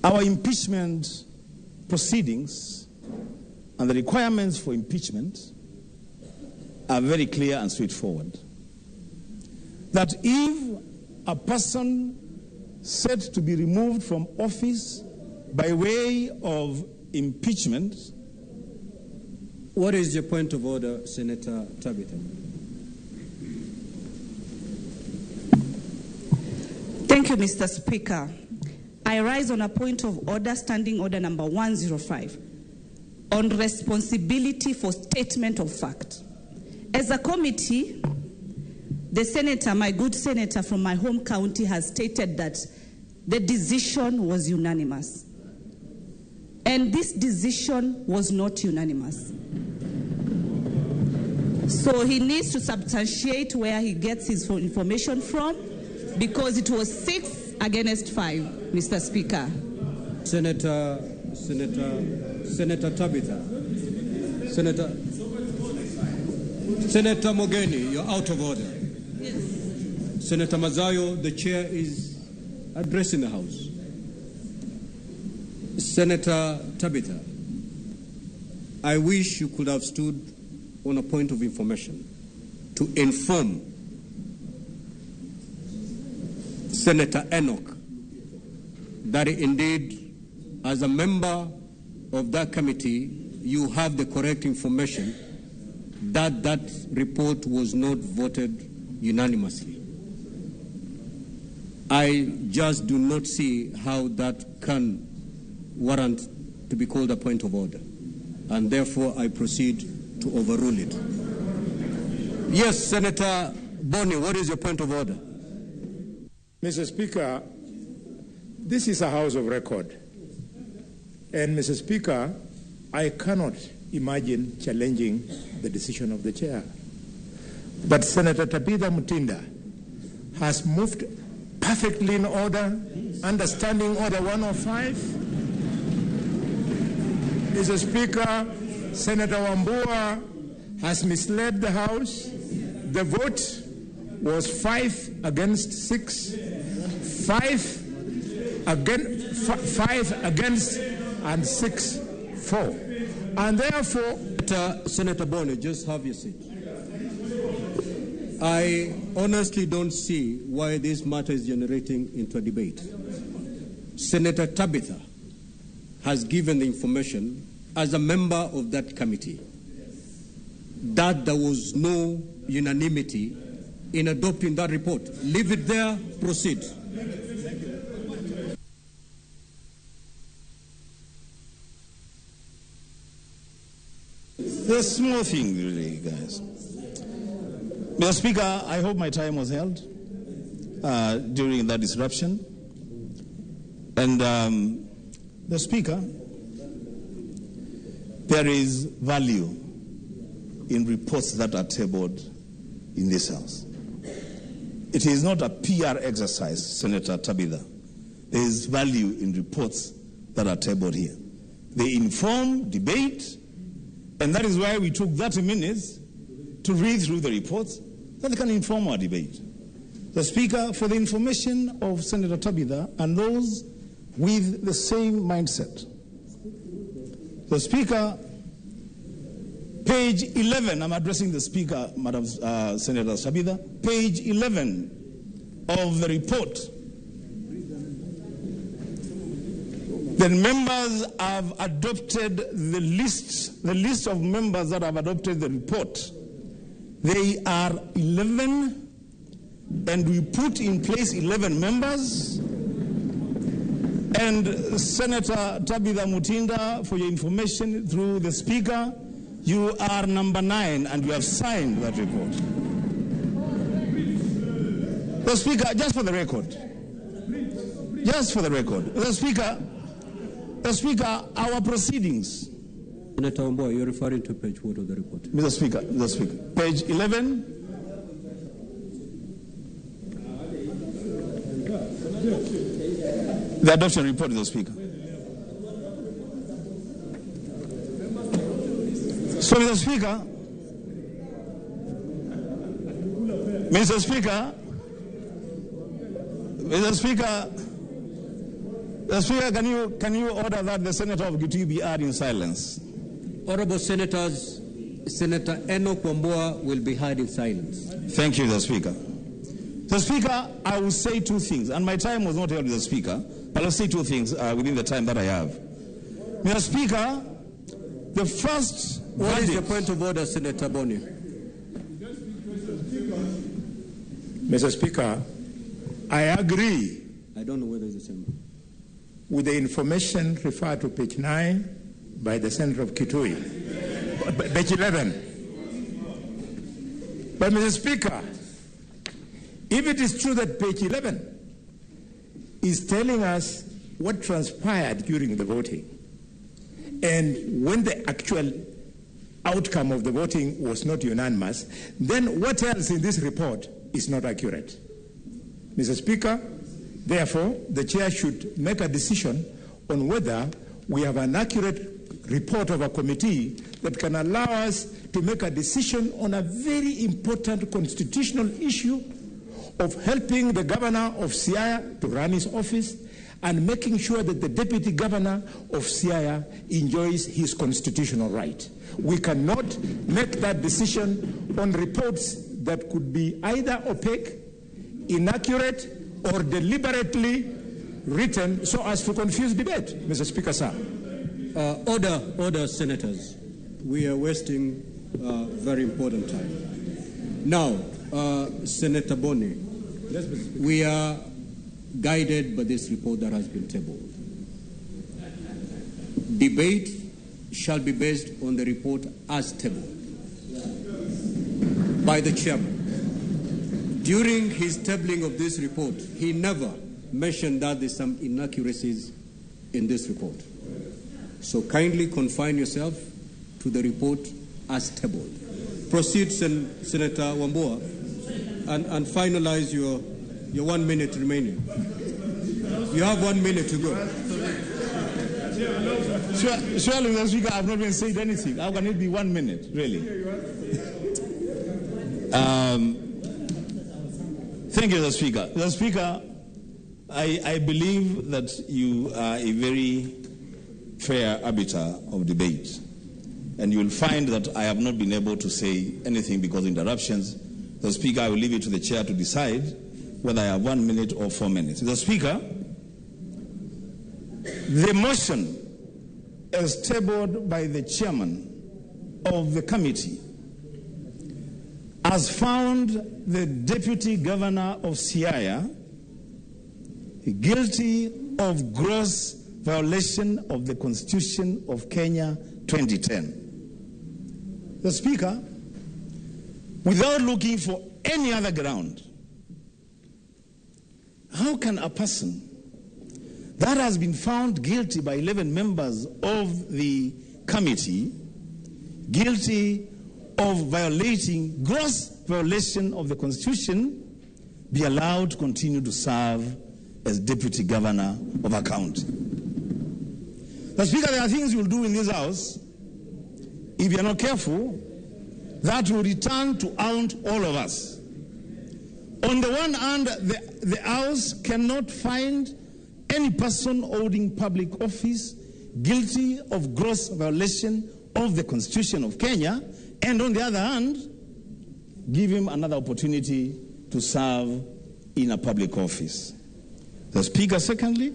our impeachment proceedings and the requirements for impeachment are very clear and straightforward. That if a person set to be removed from office by way of impeachment. What is your point of order, Senator Tabitha? Thank you, Mr. Speaker. I rise on a point of order, standing order number 105, on responsibility for statement of fact. As a committee, the senator, my good senator from my home county, has stated that the decision was unanimous. And this decision was not unanimous. So he needs to substantiate where he gets his information from, because it was 6 against 5, Mr. Speaker. Senator Tabitha. Senator Mogeni, you're out of order. Yes. Senator Mazayo, the chair is addressing the House. Senator Tabitha, I wish you could have stood on a point of information to inform Senator Enoch that indeed, as a member of that committee, you have the correct information that that report was not voted unanimously. I just do not see how that can warrant to be called a point of order, and therefore I proceed to overrule it. Yes, Senator Boni, what is your point of order? Mr. Speaker, this is a House of record. And Mr. Speaker, I cannot imagine challenging the decision of the chair. But Senator Tabitha Mutinda has moved perfectly in order, understanding Order 105. Mr. Speaker, Senator Wambua has misled the House. The vote was 5 against 6, 5 against, and 6 for. And therefore, Senator Boni, just have your seat. I honestly don't see why this matter is generating into a debate. Senator Tabitha has given the information as a member of that committee that there was no unanimity in adopting that report. Leave it there, proceed. a small thing, really, guys. Mr. Speaker, I hope my time was held during that disruption. And the Speaker, there is value in reports that are tabled in this House. It is not a PR exercise, Senator Tabitha. There is value in reports that are tabled here. They inform, debate, and that is why we took 30 minutes to read through the reports that they can inform our debate. The Speaker, for the information of Senator Tabitha and those with the same mindset, the Speaker, page 11, I'm addressing the Speaker, Madam Senator Tabitha, page 11 of the report. The members have adopted the list of members that have adopted the report. They are 11, and we put in place 11 members. And Senator Tabitha Mutinda, for your information through the Speaker, you are number 9, and you have signed that report. The Speaker, just for the record, the Speaker, our proceedings. Senator Wambua, you're referring to page what of the report? Mr. Speaker, page 11. The adoption report, Mr. Speaker. So, Mr. Speaker, can you order that the Senator of Gitui be heard in silence? Honorable Senators, Senator Enoch Wambua will be heard in silence. Thank you, Mr. Speaker. Mr. Speaker, I will say two things, and my time was not held with the Speaker, but I'll say two things within the time that I have. Mr. Speaker, the first... What is your point of order, Senator Boni? Mr. Speaker, I agree. I don't know whether it's the same. With the information referred to page 9 by the Senator of Kitui, page 11. But Mr. Speaker, if it is true that page 11 is telling us what transpired during the voting and when the actual outcome of the voting was not unanimous, then what else in this report is not accurate? Mr. Speaker, therefore, the chair should make a decision on whether we have an accurate report of a committee that can allow us to make a decision on a very important constitutional issue of helping the governor of Siaya to run his office and making sure that the deputy governor of Siaya enjoys his constitutional right. We cannot make that decision on reports that could be either opaque, inaccurate, or deliberately written so as to confuse debate. Mr. Speaker, sir. Order, Senators. We are wasting very important time. Now, Senator Boni, we are guided by this report that has been tabled. Debate shall be based on the report as tabled by the chairman. During his tabling of this report, he never mentioned that there's some inaccuracies in this report. So kindly confine yourself to the report as tabled. Proceed, Senator Wambua, and finalize your 1 minute remaining. You have 1 minute to go. Surely, Mr. Speaker, I have not been saying anything. How can it be 1 minute, really? Thank you, Mr. Speaker. Mr. Speaker, I believe that you are a very fair arbiter of debate. And you will find that I have not been able to say anything because of interruptions. The Speaker, I will leave it to the chair to decide whether I have 1 minute or 4 minutes. The Speaker, the motion as tabled by the chairman of the committee has found the deputy governor of Siaya guilty of gross violation of the Constitution of Kenya 2010. The Speaker, without looking for any other ground, how can a person that has been found guilty by 11 members of the committee, guilty of violating gross violation of the Constitution, be allowed to continue to serve as Deputy Governor of a county? The Speaker, there are things you will do in this House, if you are not careful, that will return to haunt all of us. On the one hand, the House cannot find any person holding public office guilty of gross violation of the Constitution of Kenya, and on the other hand, give him another opportunity to serve in a public office. The Speaker, secondly,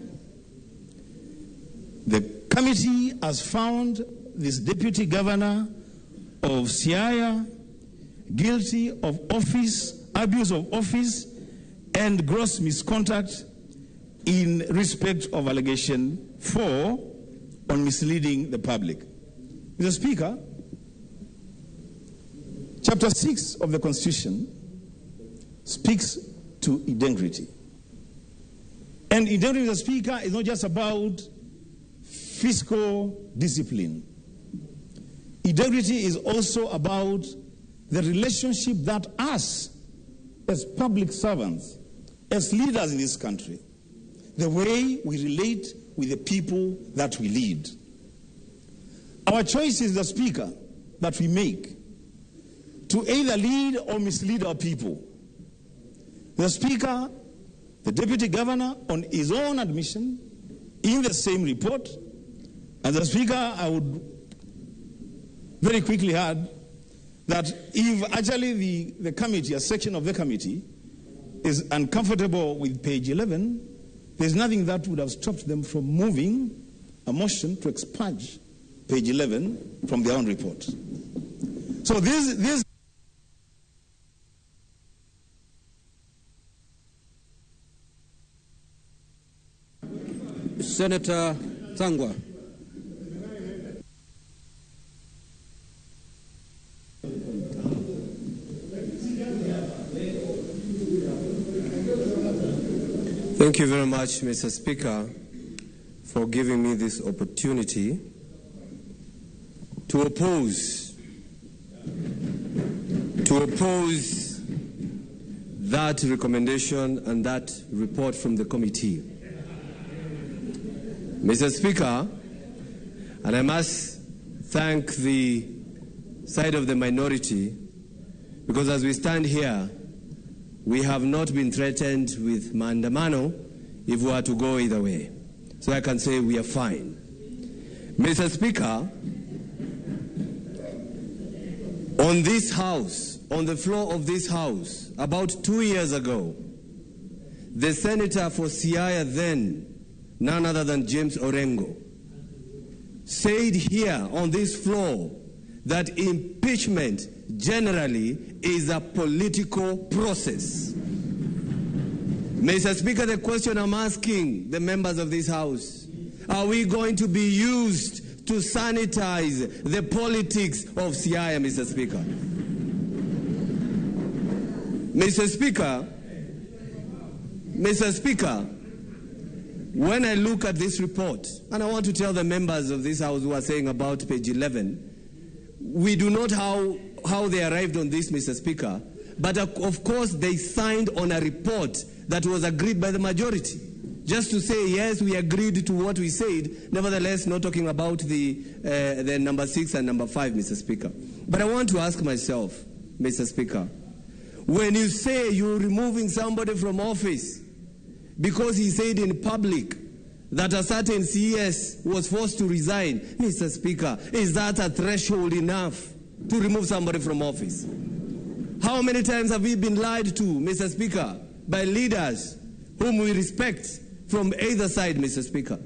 the committee has found this Deputy Governor of Siaya guilty of abuse of office and gross misconduct in respect of allegation 4 on misleading the public. Mr. Speaker, Chapter 6 of the Constitution speaks to integrity. And integrity, Mr. Speaker, is not just about fiscal discipline. Integrity is also about the relationship that us, as public servants, as leaders in this country, the way we relate with the people that we lead. Our choices, the Speaker, that we make to either lead or mislead our people. The Speaker, the Deputy Governor, on his own admission, in the same report, and the Speaker, I would very quickly add that if actually the committee, a section of the committee, is uncomfortable with page 11, there's nothing that would have stopped them from moving a motion to expurge page 11 from their own report. So this Senator Thangwa. Thank you very much, Mr. Speaker, for giving me this opportunity to oppose that recommendation and that report from the committee. Mr. Speaker, and I must thank the side of the minority, because as we stand here, we have not been threatened with maandamano if we are to go either way. So I can say we are fine. Mr. Speaker, on this House, on the floor of this House, about 2 years ago, the senator for Siaya then, none other than James Orengo, said here on this floor that impeachment generally is a political process. Mr. Speaker, the question I'm asking the members of this House, are we going to be used to sanitize the politics of Siaya, Mr. Speaker? Mr. Speaker, when I look at this report, and I want to tell the members of this House who are saying about page 11, we do not know how they arrived on this, Mr. Speaker, but of course they signed on a report that was agreed by the majority. Just to say, yes, we agreed to what we said, nevertheless not talking about the number 6 and number 5, Mr. Speaker. But I want to ask myself, Mr. Speaker, when you say you're removing somebody from office because he said in public that a certain CS was forced to resign, Mr. Speaker, is that a threshold enough to remove somebody from office? How many times have we been lied to, Mr. Speaker, by leaders whom we respect from either side, Mr. Speaker?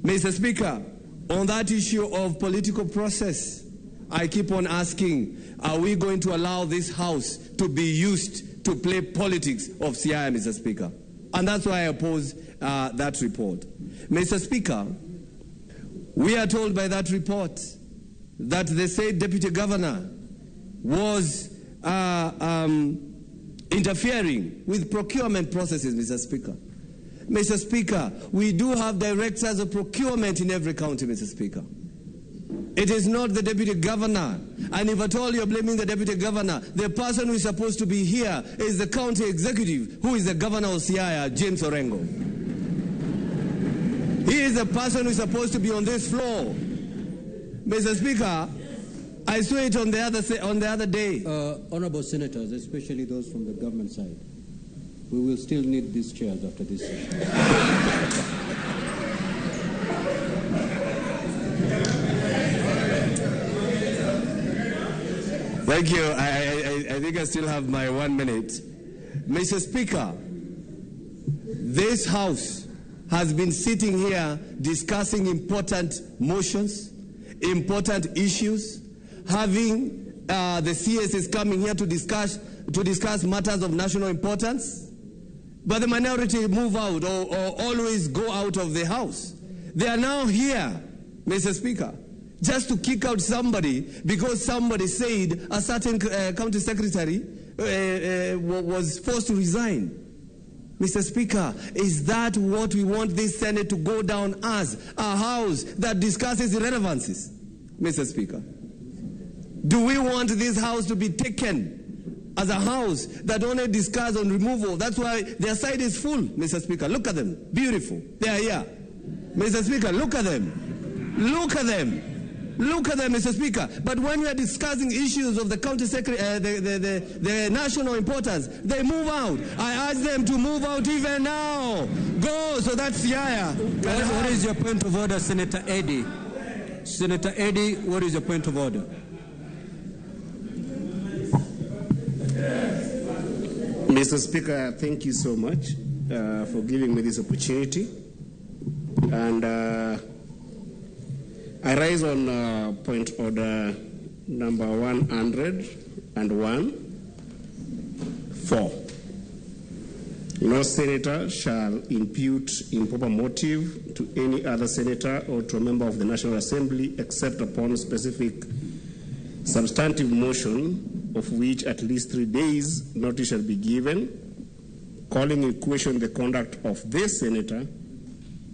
Mr. Speaker, on that issue of political process, I keep on asking, are we going to allow this House to be used to play politics of Siaya, Mr. Speaker? And that's why I oppose that report. Mr. Speaker, we are told by that report that the said Deputy Governor was interfering with procurement processes, Mr. Speaker. Mr. Speaker, we do have directors of procurement in every county, Mr. Speaker. It is not the deputy governor. And if at all you're blaming the deputy governor, the person who is supposed to be here is the county executive, who is the governor of Siaya, James Orengo. He is the person who is supposed to be on this floor. Mr. Speaker, I saw it on the other day. Honorable senators, especially those from the government side, we will still need these chairs after this session. Thank you. I think I still have my 1 minute. Mr. Speaker, this House has been sitting here discussing important motions, important issues, having the CSs coming here to discuss matters of national importance, but the minority move out or always go out of the House. They are now here, Mr. Speaker, just to kick out somebody because somebody said a certain county secretary was forced to resign. Mr. Speaker, is that what we want this Senate to go down as? A House that discusses irrelevancies? Mr. Speaker, do we want this House to be taken as a House that only discusses on removal? That's why their side is full, Mr. Speaker. Look at them. Beautiful. They are here. Mr. Speaker, look at them. Look at them. Look at them, Mr. Speaker. But when we are discussing issues of the county the national importance, they move out. I urge them to move out even now. Go. So that's Yaya. What is your point of order, Senator Eddy? Senator Eddy, what is your point of order? Mr. Speaker, thank you so much for giving me this opportunity. And I rise on point order number 101(4). No senator shall impute improper motive to any other senator or to a member of the National Assembly except upon specific substantive motion of which at least 3 days notice shall be given, calling in question the conduct of this senator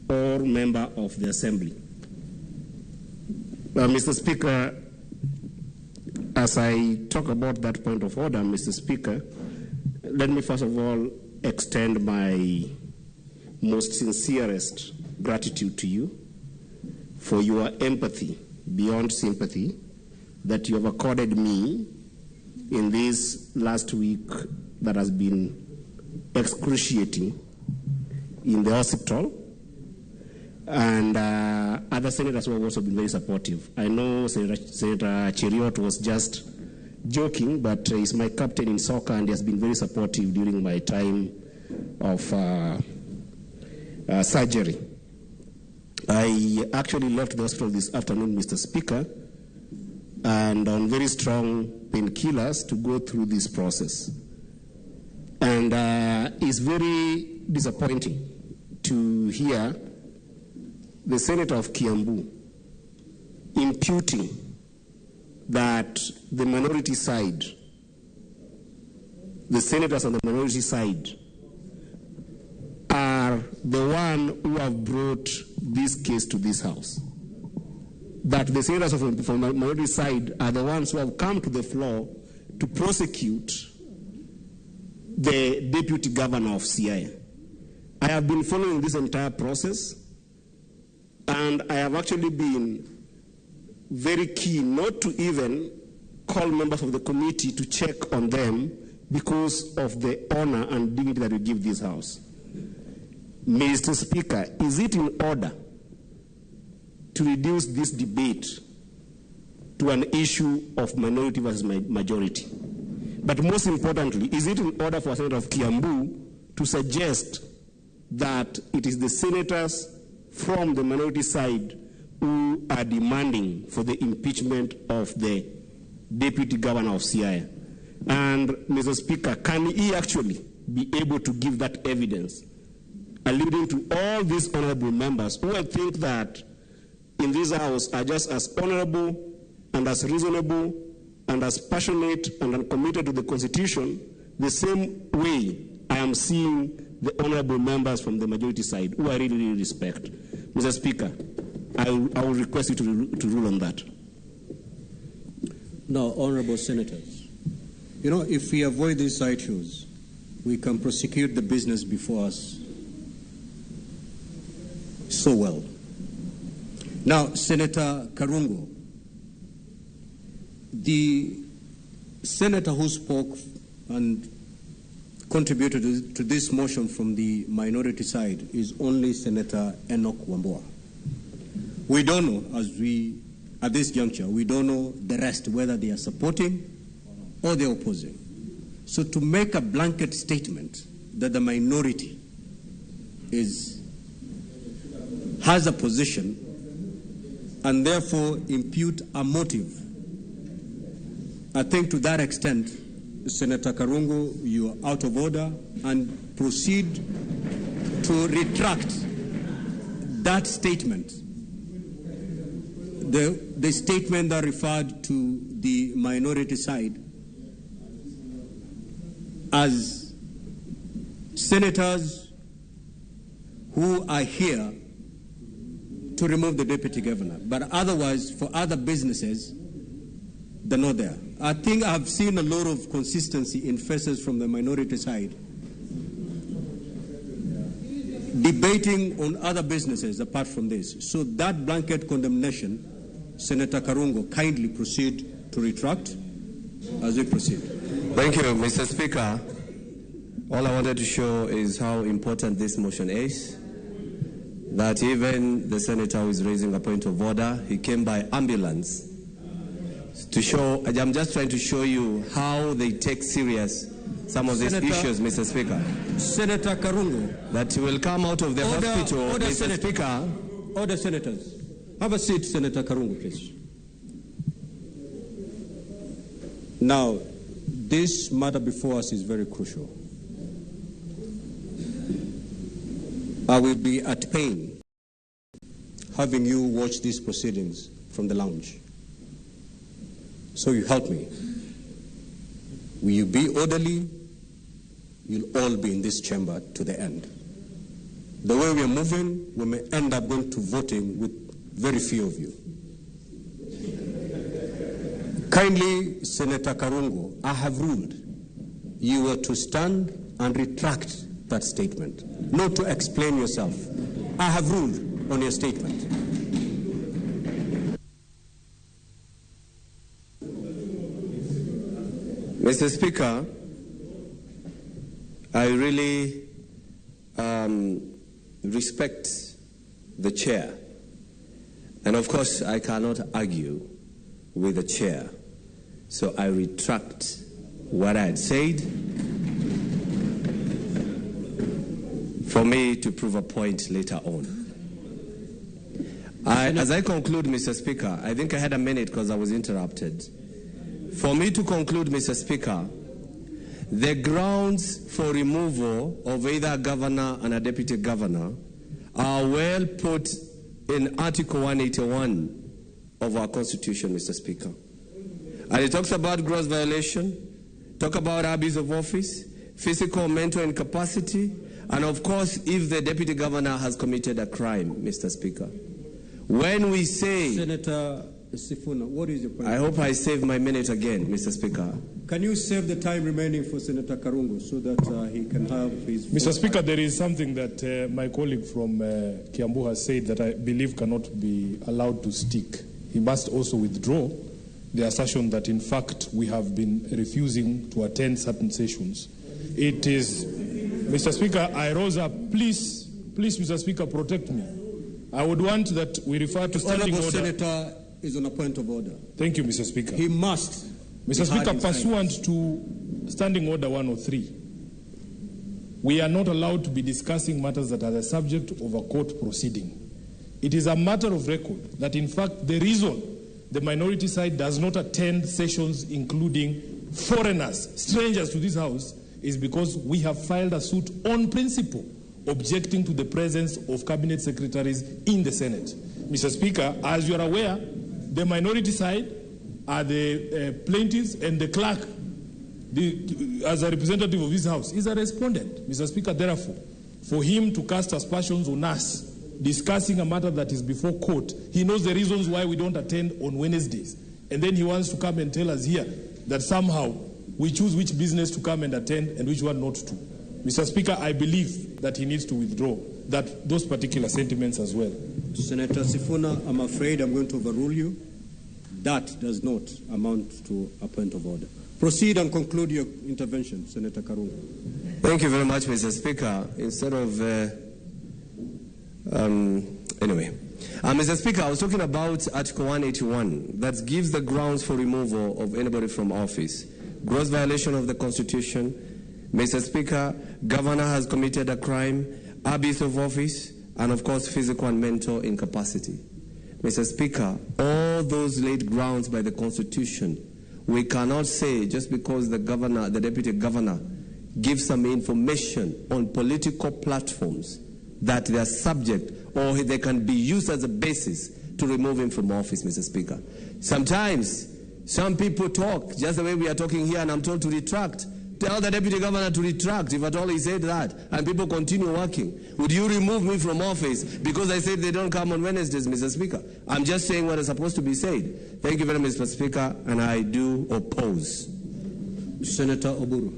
or member of the Assembly. Mr. Speaker, as I talk about that point of order, Mr. Speaker, let me first of all extend my most sincerest gratitude to you for your empathy beyond sympathy that you have accorded me in this last week that has been excruciating in the hospital. And other senators who have also been very supportive. I know Senator Cheriot was just joking, but he's my captain in soccer and he has been very supportive during my time of surgery. I actually left the hospital this afternoon, Mr. Speaker, and on very strong painkillers to go through this process. And it's very disappointing to hear the Senator of Kiambu imputing that the minority side, the senators on the minority side, are the one who have brought this case to this House. That the senators from the minority side are the ones who have come to the floor to prosecute the deputy governor of Siaya. I have been following this entire process, and I have actually been very keen not to even call members of the committee to check on them because of the honor and dignity that we give this House. Mr. Speaker, is it in order to reduce this debate to an issue of minority versus majority? But most importantly, is it in order for a senator of Kiambu to suggest that it is the senators from the minority side who are demanding for the impeachment of the deputy governor of Siaya? And Mr. Speaker, can he actually be able to give that evidence, alluding to all these honorable members who I think that in this House are just as honorable and as reasonable and as passionate and committed to the Constitution the same way I am seeing the honorable members from the majority side, who I really respect. Mr. Speaker, I will request you to rule on that. Now, honorable senators, you know, if we avoid these side shows, we can prosecute the business before us so well. Now, Senator Karungo, the senator who spoke and contributed to this motion from the minority side is only Senator Enoch Wambua. We don't know, at this juncture, we don't know the rest, whether they are supporting or they are opposing. So to make a blanket statement that the minority has a position and therefore impute a motive, I think to that extent, Senator Karungo, you are out of order, and proceed to retract that statement. The statement that referred to the minority side as senators who are here to remove the deputy governor, but otherwise for other businesses, they're not there. I think I've seen a lot of consistency in faces from the minority side debating on other businesses apart from this. So that blanket condemnation, Senator Karungo, kindly proceed to retract as we proceed. Thank you, Mr. Speaker. All I wanted to show is how important this motion is, that even the senator who is raising a point of order, he came by ambulance to show. I'm just trying to show you how they take serious some of these issues, Mr. Speaker. Senator Karungo. That will come out of the hospital, order, Mr. Senator. Speaker. Order, senators. Have a seat, Senator Karungo, please. Now, this matter before us is very crucial. I will be at pain having you watch these proceedings from the lounge. So you help me. Will you be orderly? You'll all be in this chamber to the end. The way we are moving, we may end up going to voting with very few of you. Kindly, Senator Karungo, I have ruled you were to stand and retract that statement, not to explain yourself. I have ruled on your statement. Mr. Speaker, I really respect the chair. And of course, I cannot argue with the chair. So I retract what I had said for me to prove a point later on. As I conclude, Mr. Speaker, I think I had a minute because I was interrupted. For me to conclude, Mr. Speaker, the grounds for removal of either a governor and a deputy governor are well put in Article 181 of our Constitution, Mr. Speaker. And it talks about gross violation, talk about abuse of office, physical or mental incapacity, and of course, if the deputy governor has committed a crime, Mr. Speaker. When we say... Senator Sifuna, what is your point? I hope I save my minute again, Mr. Speaker. Can you save the time remaining for Senator Karungo so that he can have his... Mr. Speaker, there is something that my colleague from Kiambu has said that I believe cannot be allowed to stick. He must also withdraw the assertion that, in fact, we have been refusing to attend certain sessions. It is... Mr. Speaker, I rose up. Please, Mr. Speaker, protect me. I would want that we refer to standing order. Senator is on a point of order. Thank you, Mr. Speaker. He must. Mr. Speaker, pursuant to Standing Order 103, we are not allowed to be discussing matters that are the subject of a court proceeding. It is a matter of record that, in fact, the reason the minority side does not attend sessions including foreigners, strangers to this House, is because we have filed a suit on principle objecting to the presence of cabinet secretaries in the Senate. Mr. Speaker, as you are aware, the minority side are the plaintiffs, and the clerk, as a representative of his house, is a respondent, Mr. Speaker. Therefore, for him to cast aspersions on us, discussing a matter that is before court, he knows the reasons why we don't attend on Wednesdays. And then he wants to come and tell us here that somehow we choose which business to come and attend and which one not to. Mr. Speaker, I believe that he needs to withdraw those particular sentiments as well. Senator Sifuna, I'm afraid I'm going to overrule you. That does not amount to a point of order. Proceed and conclude your intervention, Senator Karungu. Thank you very much, Mr. Speaker. Instead of, Mr. Speaker, I was talking about Article 181 that gives the grounds for removal of anybody from office. Gross violation of the Constitution. Mr. Speaker, governor has committed a crime, abuse of office, and of course physical and mental incapacity. Mr. Speaker, all those laid grounds by the Constitution, we cannot say just because the governor, the deputy governor, gives some information on political platforms that they are subject or they can be used as a basis to remove him from office, Mr. Speaker. Sometimes some people talk just the way we are talking here, and I'm told to retract. Tell the deputy governor to retract if at all he said that, and people continue working. Would you remove me from office because I said they don't come on Wednesdays, Mr. Speaker? I'm just saying what is supposed to be said. Thank you very much, Mr. Speaker, and I do oppose. Senator Oburu.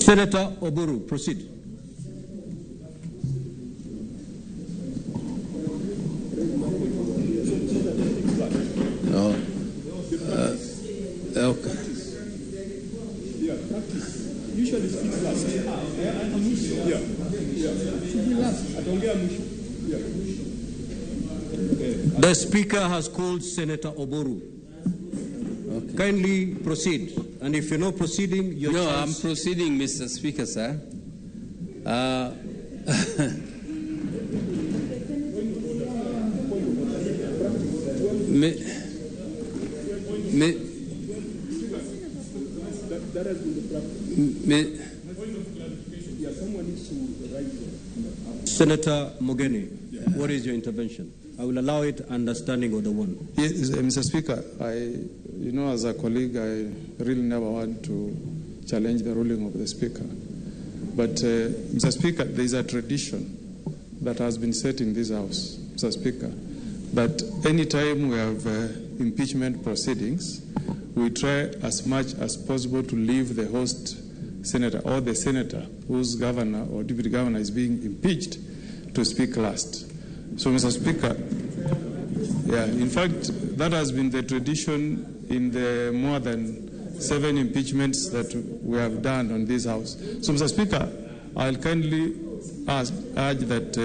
Senator Oburu, proceed. Okay. Usually speak last. The Speaker has called Senator Oburu. Okay. Kindly proceed. And if you're not proceeding, you're No, I'm proceeding, Mr. Speaker, sir. Senator Mogeni, what is your intervention? I will allow it, understanding of the one. Yes, Mr. Speaker, as a colleague, I really never want to challenge the ruling of the Speaker. But, Mr. Speaker, there is a tradition that has been set in this House, Mr. Speaker, that any time we have impeachment proceedings, we try as much as possible to leave the host senator or the senator whose governor or deputy governor is being impeached to speak last. So, Mr. Speaker, in fact, that has been the tradition in the more than 7 impeachments that we have done on this House. So, Mr. Speaker, I'll kindly urge that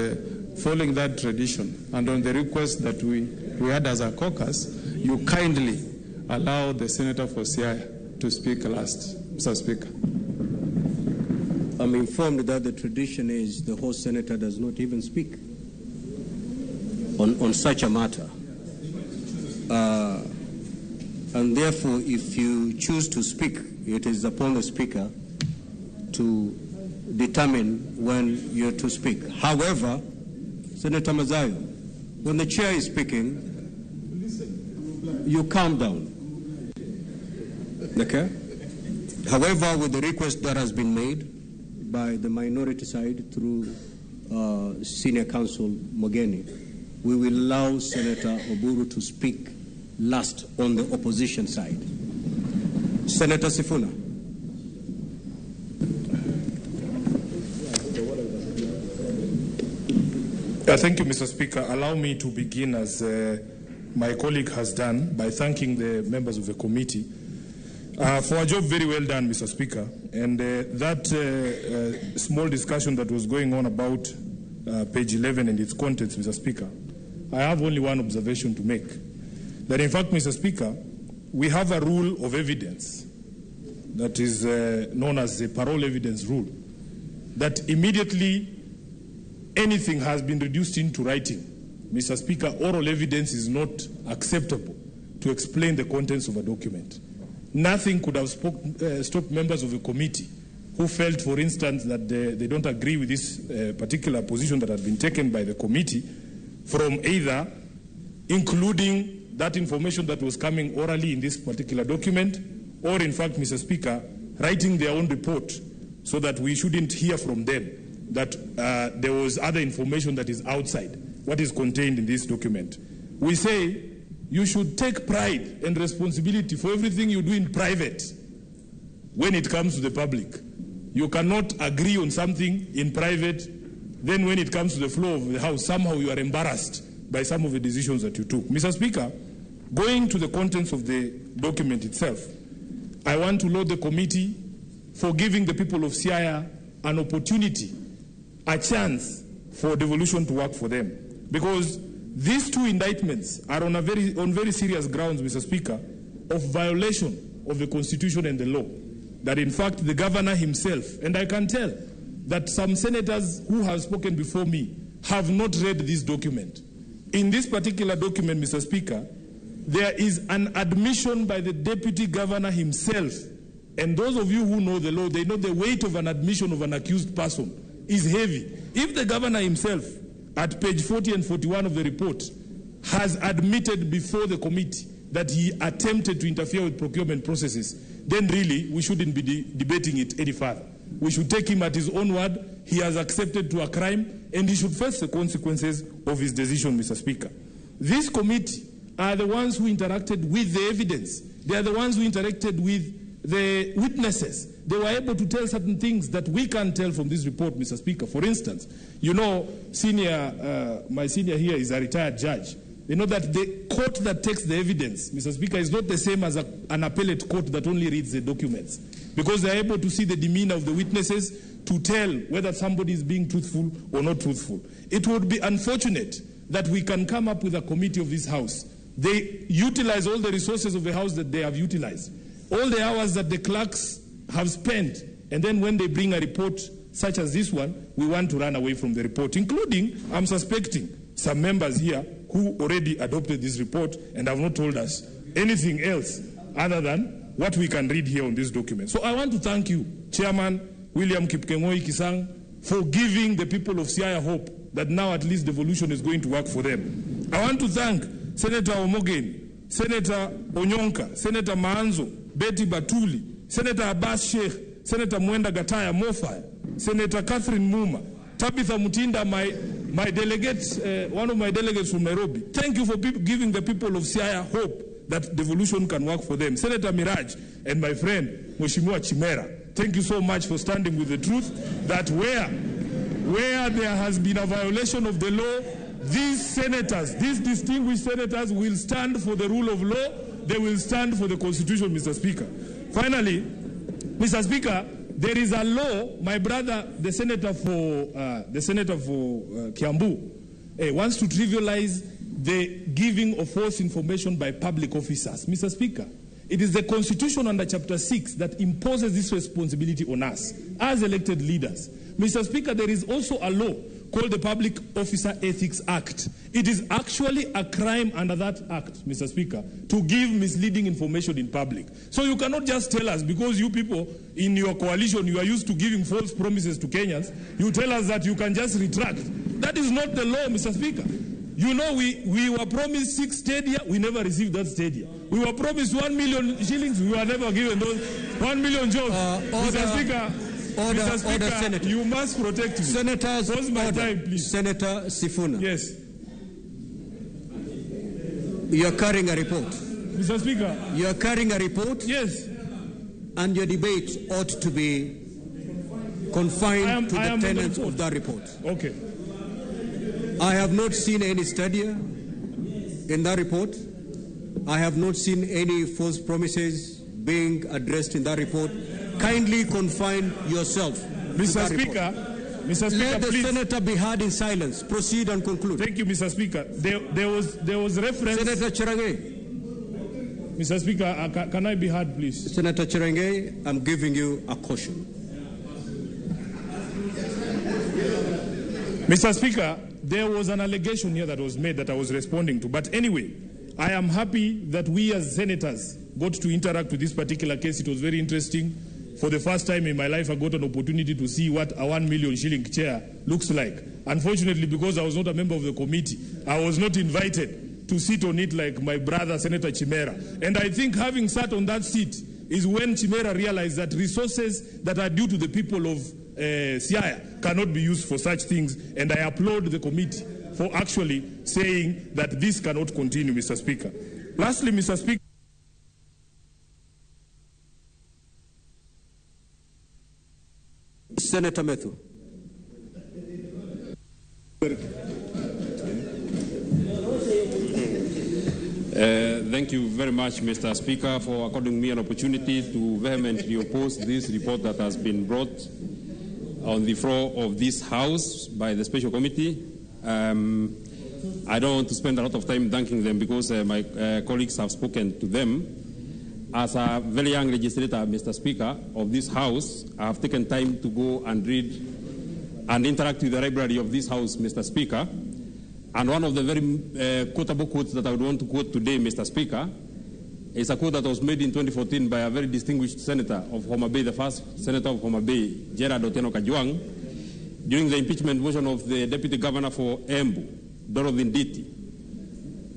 following that tradition and on the request that we had as a caucus, you kindly allow the Senator for Siaya to speak last, Mr. Speaker. I'm informed that the tradition is the host senator does not even speak on such a matter. And therefore, if you choose to speak, it is upon the Speaker to determine when you're to speak. However, Senator Mazayo, when the chair is speaking, you calm down. Okay? However, with the request that has been made by the minority side through Senior Counsel Mogeni, we will allow Senator Oburu to speak last on the opposition side. Senator Sifuna. Thank you, Mr. Speaker. Allow me to begin as my colleague has done by thanking the members of the committee for a job very well done, Mr. Speaker. And that small discussion that was going on about page 11 and its contents, Mr. Speaker, I have only one observation to make. That in fact, Mr. Speaker, we have a rule of evidence that is known as the parole evidence rule, that immediately anything has been reduced into writing, Mr. Speaker, oral evidence is not acceptable to explain the contents of a document. Nothing could have stopped members of the committee who felt, for instance, that they don't agree with this particular position that had been taken by the committee, from either including that information that was coming orally in this particular document, or in fact, Mr. Speaker, writing their own report so that we shouldn't hear from them that there was other information that is outside what is contained in this document. We say you should take pride and responsibility for everything you do in private when it comes to the public. You cannot agree on something in private, then when it comes to the floor of the House, somehow you are embarrassed by some of the decisions that you took. Mr. Speaker, going to the contents of the document itself, I want to laud the committee for giving the people of Siaya an opportunity, a chance for devolution to work for them. Because these two indictments are on very serious grounds, Mr. Speaker, of violation of the Constitution and the law. That in fact the governor himself, and I can tell that some senators who have spoken before me have not read this document. In this particular document, Mr. Speaker, there is an admission by the deputy governor himself, and those of you who know the law, they know the weight of an admission of an accused person is heavy. If the governor himself, at page 40 and 41 of the report, has admitted before the committee that he attempted to interfere with procurement processes, then really we shouldn't be debating it any further. We should take him at his own word. He has accepted to a crime, and he should face the consequences of his decision, Mr. Speaker. This committee are the ones who interacted with the evidence. They are the ones who interacted with the witnesses. They were able to tell certain things that we can't tell from this report, Mr. Speaker. For instance, you know, my senior here is a retired judge. You know that the court that takes the evidence, Mr. Speaker, is not the same as an appellate court that only reads the documents. Because they are able to see the demeanor of the witnesses to tell whether somebody is being truthful or not truthful. It would be unfortunate that we can come up with a committee of this House. They utilize all the resources of the House that they have utilized, all the hours that the clerks have spent, and then when they bring a report such as this one, we want to run away from the report, including, I'm suspecting, some members here who already adopted this report and have not told us anything else other than what we can read here on this document. So I want to thank you, Chairman William Kipkemoi Kisang, for giving the people of Siaya hope that now at least devolution is going to work for them. I want to thank Senator Omogen, Senator Onyonka, Senator Maanzo, Betty Batuli, Senator Abbas Sheikh, Senator Mwenda Gataya Mofaya, Senator Catherine Muma, Tabitha Mutinda, my delegate, one of my delegates from Nairobi. Thank you for giving the people of Siaya hope that devolution can work for them. Senator Miraj and my friend Mheshimiwa Chimera, thank you so much for standing with the truth that where there has been a violation of the law, these senators, these distinguished senators will stand for the rule of law. They will stand for the Constitution, Mr. Speaker. Finally, Mr. Speaker, there is a law. My brother, the senator for Kiambu, wants to trivialize the giving of false information by public officers. Mr. Speaker, it is the Constitution under Chapter 6 that imposes this responsibility on us as elected leaders. Mr. Speaker, there is also a law called the Public Officer Ethics Act. It is actually a crime under that act, Mr. Speaker, to give misleading information in public. So you cannot just tell us, because you people in your coalition, you are used to giving false promises to Kenyans, you tell us that you can just retract. That is not the law, Mr. Speaker. You know, we were promised 6 stadia, we never received that stadia. We were promised 1 million shillings, we were never given those 1 million jobs. Mr. Speaker, Mr. Speaker, Senator, you must protect me. Senators, pause my time, please. Senator Sifuna. Yes. You are carrying a report. Mr. Speaker. You are carrying a report. Yes. And your debate ought to be confined to the tenets of that report. Okay. I have not seen any study in that report. I have not seen any false promises being addressed in that report. Kindly confine yourself. Mr. Speaker, Mr. Speaker, let the please. senator be heard in silence. Proceed and conclude. Thank you, Mr. Speaker. There was reference. Senator Chirange. Mr. Speaker, can I be heard, please? Senator Chirange, I'm giving you a caution. Mr. Speaker, there was an allegation here that was made that I was responding to. But anyway, I am happy that we as senators got to interact with this particular case. It was very interesting. for the first time in my life, I got an opportunity to see what a 1 million shilling chair looks like. Unfortunately, because I was not a member of the committee, I was not invited to sit on it like my brother, Senator Chimera. And I think having sat on that seat is when Chimera realized that resources that are due to the people of Siaya cannot be used for such things. And I applaud the committee for actually saying that this cannot continue, Mr. Speaker. Lastly, Mr. Speaker, Senator Methu. Thank you very much, Mr. Speaker, for according me an opportunity to vehemently oppose this report that has been brought on the floor of this House by the Special Committee. I don't want to spend a lot of time thanking them because my colleagues have spoken to them. As a very young legislator, Mr. Speaker, of this House, I have taken time to go and read and interact with the library of this House, Mr. Speaker. And one of the very quotable quotes that I would want to quote today, Mr. Speaker, is a quote that was made in 2014 by a very distinguished senator of Homa Bay, the first senator of Homa Bay, Gerard Otieno Kajwang, during the impeachment motion of the deputy governor for Embu, Dorothy Nditi.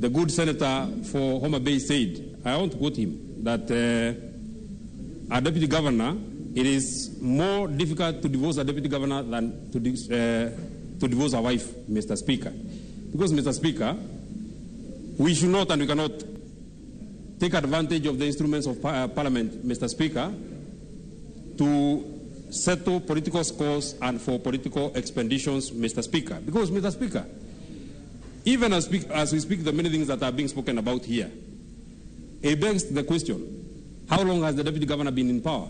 The good senator for Homa Bay said, I want to quote him, that a deputy governor, it is more difficult to divorce a deputy governor than to divorce a wife, Mr. Speaker. Because, Mr. Speaker, we should not and we cannot take advantage of the instruments of Parliament, Mr. Speaker, to settle political scores and for political expeditions, Mr. Speaker. Because, Mr. Speaker, even as we speak the many things that are being spoken about here, it begs the question, how long has the deputy governor been in power?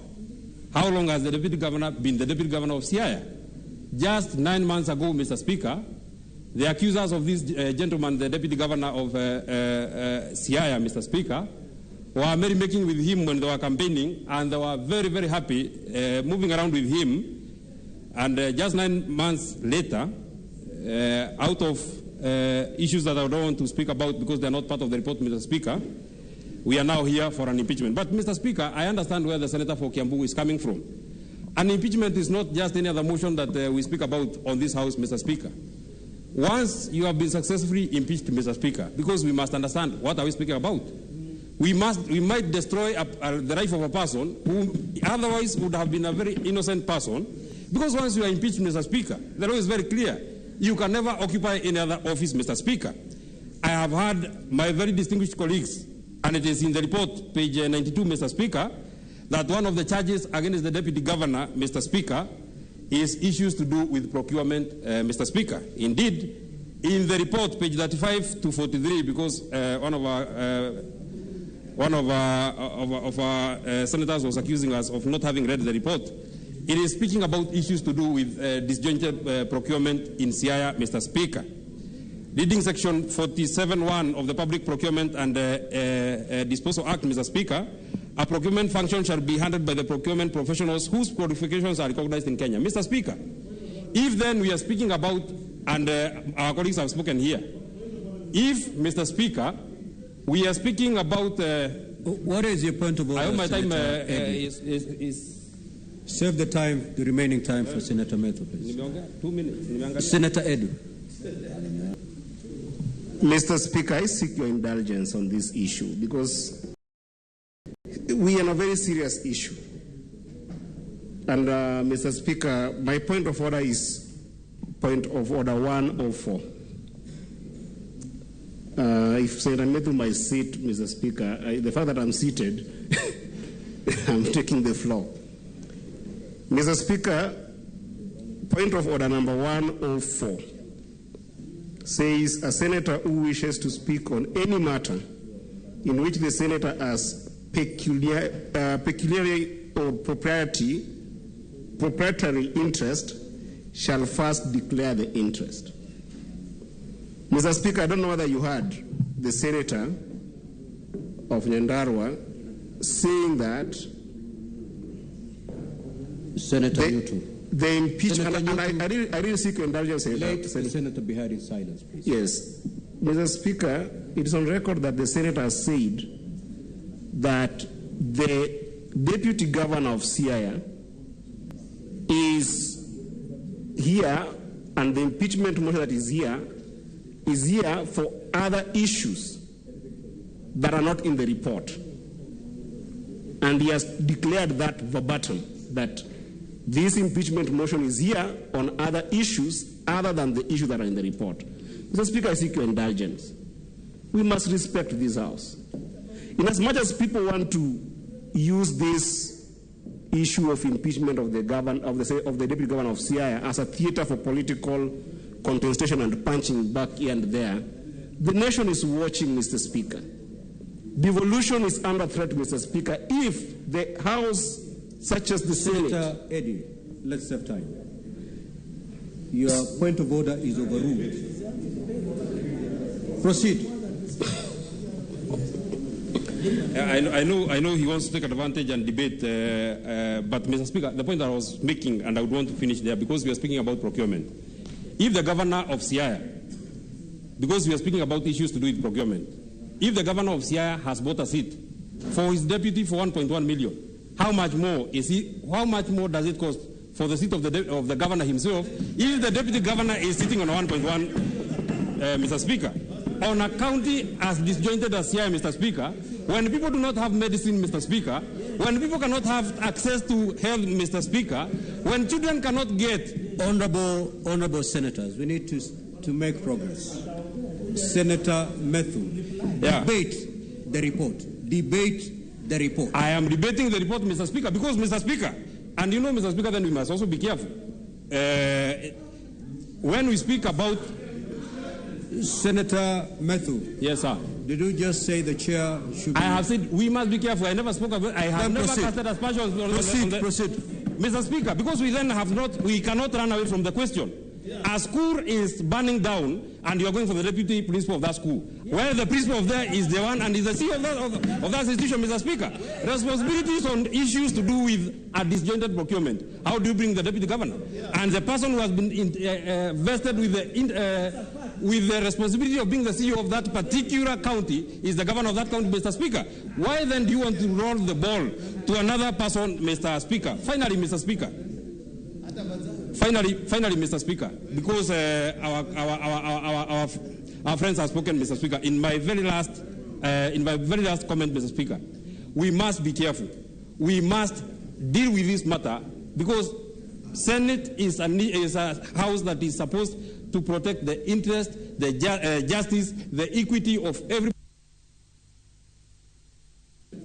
How long has the deputy governor been the deputy governor of Siaya? Just 9 months ago, Mr. Speaker, the accusers of this gentleman, the deputy governor of Siaya, Mr. Speaker, were merrymaking with him when they were campaigning, and they were very, very happy moving around with him. And just 9 months later, out of issues that I don't want to speak about because they are not part of the report, Mr. Speaker, we are now here for an impeachment. But, Mr. Speaker, I understand where the senator for Kiambu is coming from. An impeachment is not just any other motion that we speak about on this House, Mr. Speaker. Once you have been successfully impeached, Mr. Speaker, because we must understand what are we speaking about. We might destroy the life of a person who otherwise would have been a very innocent person, because once you are impeached, Mr. Speaker, the law is very clear. You can never occupy any other office, Mr. Speaker. I have heard my very distinguished colleagues, and it is in the report, page 92, Mr. Speaker, that one of the charges against the deputy governor, Mr. Speaker, is issues to do with procurement, Mr. Speaker. Indeed, in the report, page 35 to 43, because one of our senators was accusing us of not having read the report, it is speaking about issues to do with disjointed procurement in Siaya, Mr. Speaker. Reading section 47(1) of the Public Procurement and Disposal Act, Mr. Speaker, a procurement function shall be handled by the procurement professionals whose qualifications are recognized in Kenya. Mr. Speaker, if then we are speaking about, and our colleagues have spoken here, if, Mr. Speaker, we are speaking about... what is your point of order, I hope my time is... Save the time, the remaining time for Senator Methu, please. 2 minutes. Senator Edu. Mr. Speaker, I seek your indulgence on this issue because we are in a very serious issue. And Mr. Speaker, my point of order is point of order 104. If Senator Methu might sit, Mr. Speaker, the fact that I'm seated, I'm taking the floor. Mr. Speaker, point of order number 104 says a senator who wishes to speak on any matter in which the senator has peculiarity or proprietary interest shall first declare the interest. Mr. Speaker, I don't know whether you heard the senator of Nyandarua saying that Senator Newton. The impeachment, and I didn't seek your indulgence. Let the senator be heard in silence, please. Yes. Mr. Speaker, it is on record that the senator said that the deputy governor of Siaya is here, and the impeachment motion that is here for other issues that are not in the report. And he has declared that verbatim, that this impeachment motion is here on other issues other than the issues that are in the report. Mr. Speaker, I seek your indulgence. We must respect this House. In as much as people want to use this issue of impeachment of the deputy governor of Siaya as a theater for political contestation and punching back here and there, the nation is watching, Mr. Speaker. Devolution is under threat, Mr. Speaker, if the House, such as the Senate... Senator Eddie, let's have time. Your point of order is overruled. Proceed. I know he wants to take advantage and debate, but Mr. Speaker, the point that I was making, and I would want to finish there, because we are speaking about procurement. If the governor of Siaya, because we are speaking about issues to do with procurement, if the governor of Siaya has bought a seat for his deputy for 1.1 million, how much more does it cost for the seat of the governor himself if the deputy governor is sitting on 1.1, Mr. Speaker? On a county as disjointed as Siaya, Mr. Speaker, when people do not have medicine, Mr. Speaker, when people cannot have access to health, Mr. Speaker, when children cannot get... Honorable senators, we need to make progress. Senator Methu, debate the report. Debate the report. I am debating the report, Mr. Speaker, because, Mr. Speaker, and you know, Mr. Speaker, then we must also be careful. When we speak about... Senator Methu. Yes, sir. Did you just say the chair should be... I have said we must be careful. I never spoke about... I have never casted aspersions on the... Proceed. Mr. Speaker, because we then we cannot run away from the question. A school is burning down, and you are going for the deputy principal of that school. Where the principal of there is the one and is the CEO of that institution, Mr. Speaker. Responsibilities on issues to do with a disjointed procurement. How do you bring the deputy governor? And the person who has been vested with the responsibility of being the CEO of that particular county is the governor of that county, Mr. Speaker. Why then do you want to roll the ball to another person, Mr. Speaker? Finally, Mr. Speaker. Finally, Mr. Speaker, because our friends have spoken, Mr. Speaker. In my very last comment, Mr. Speaker, we must be careful. We must deal with this matter because Senate is a house that is supposed to protect the interest, the justice, the equity of every.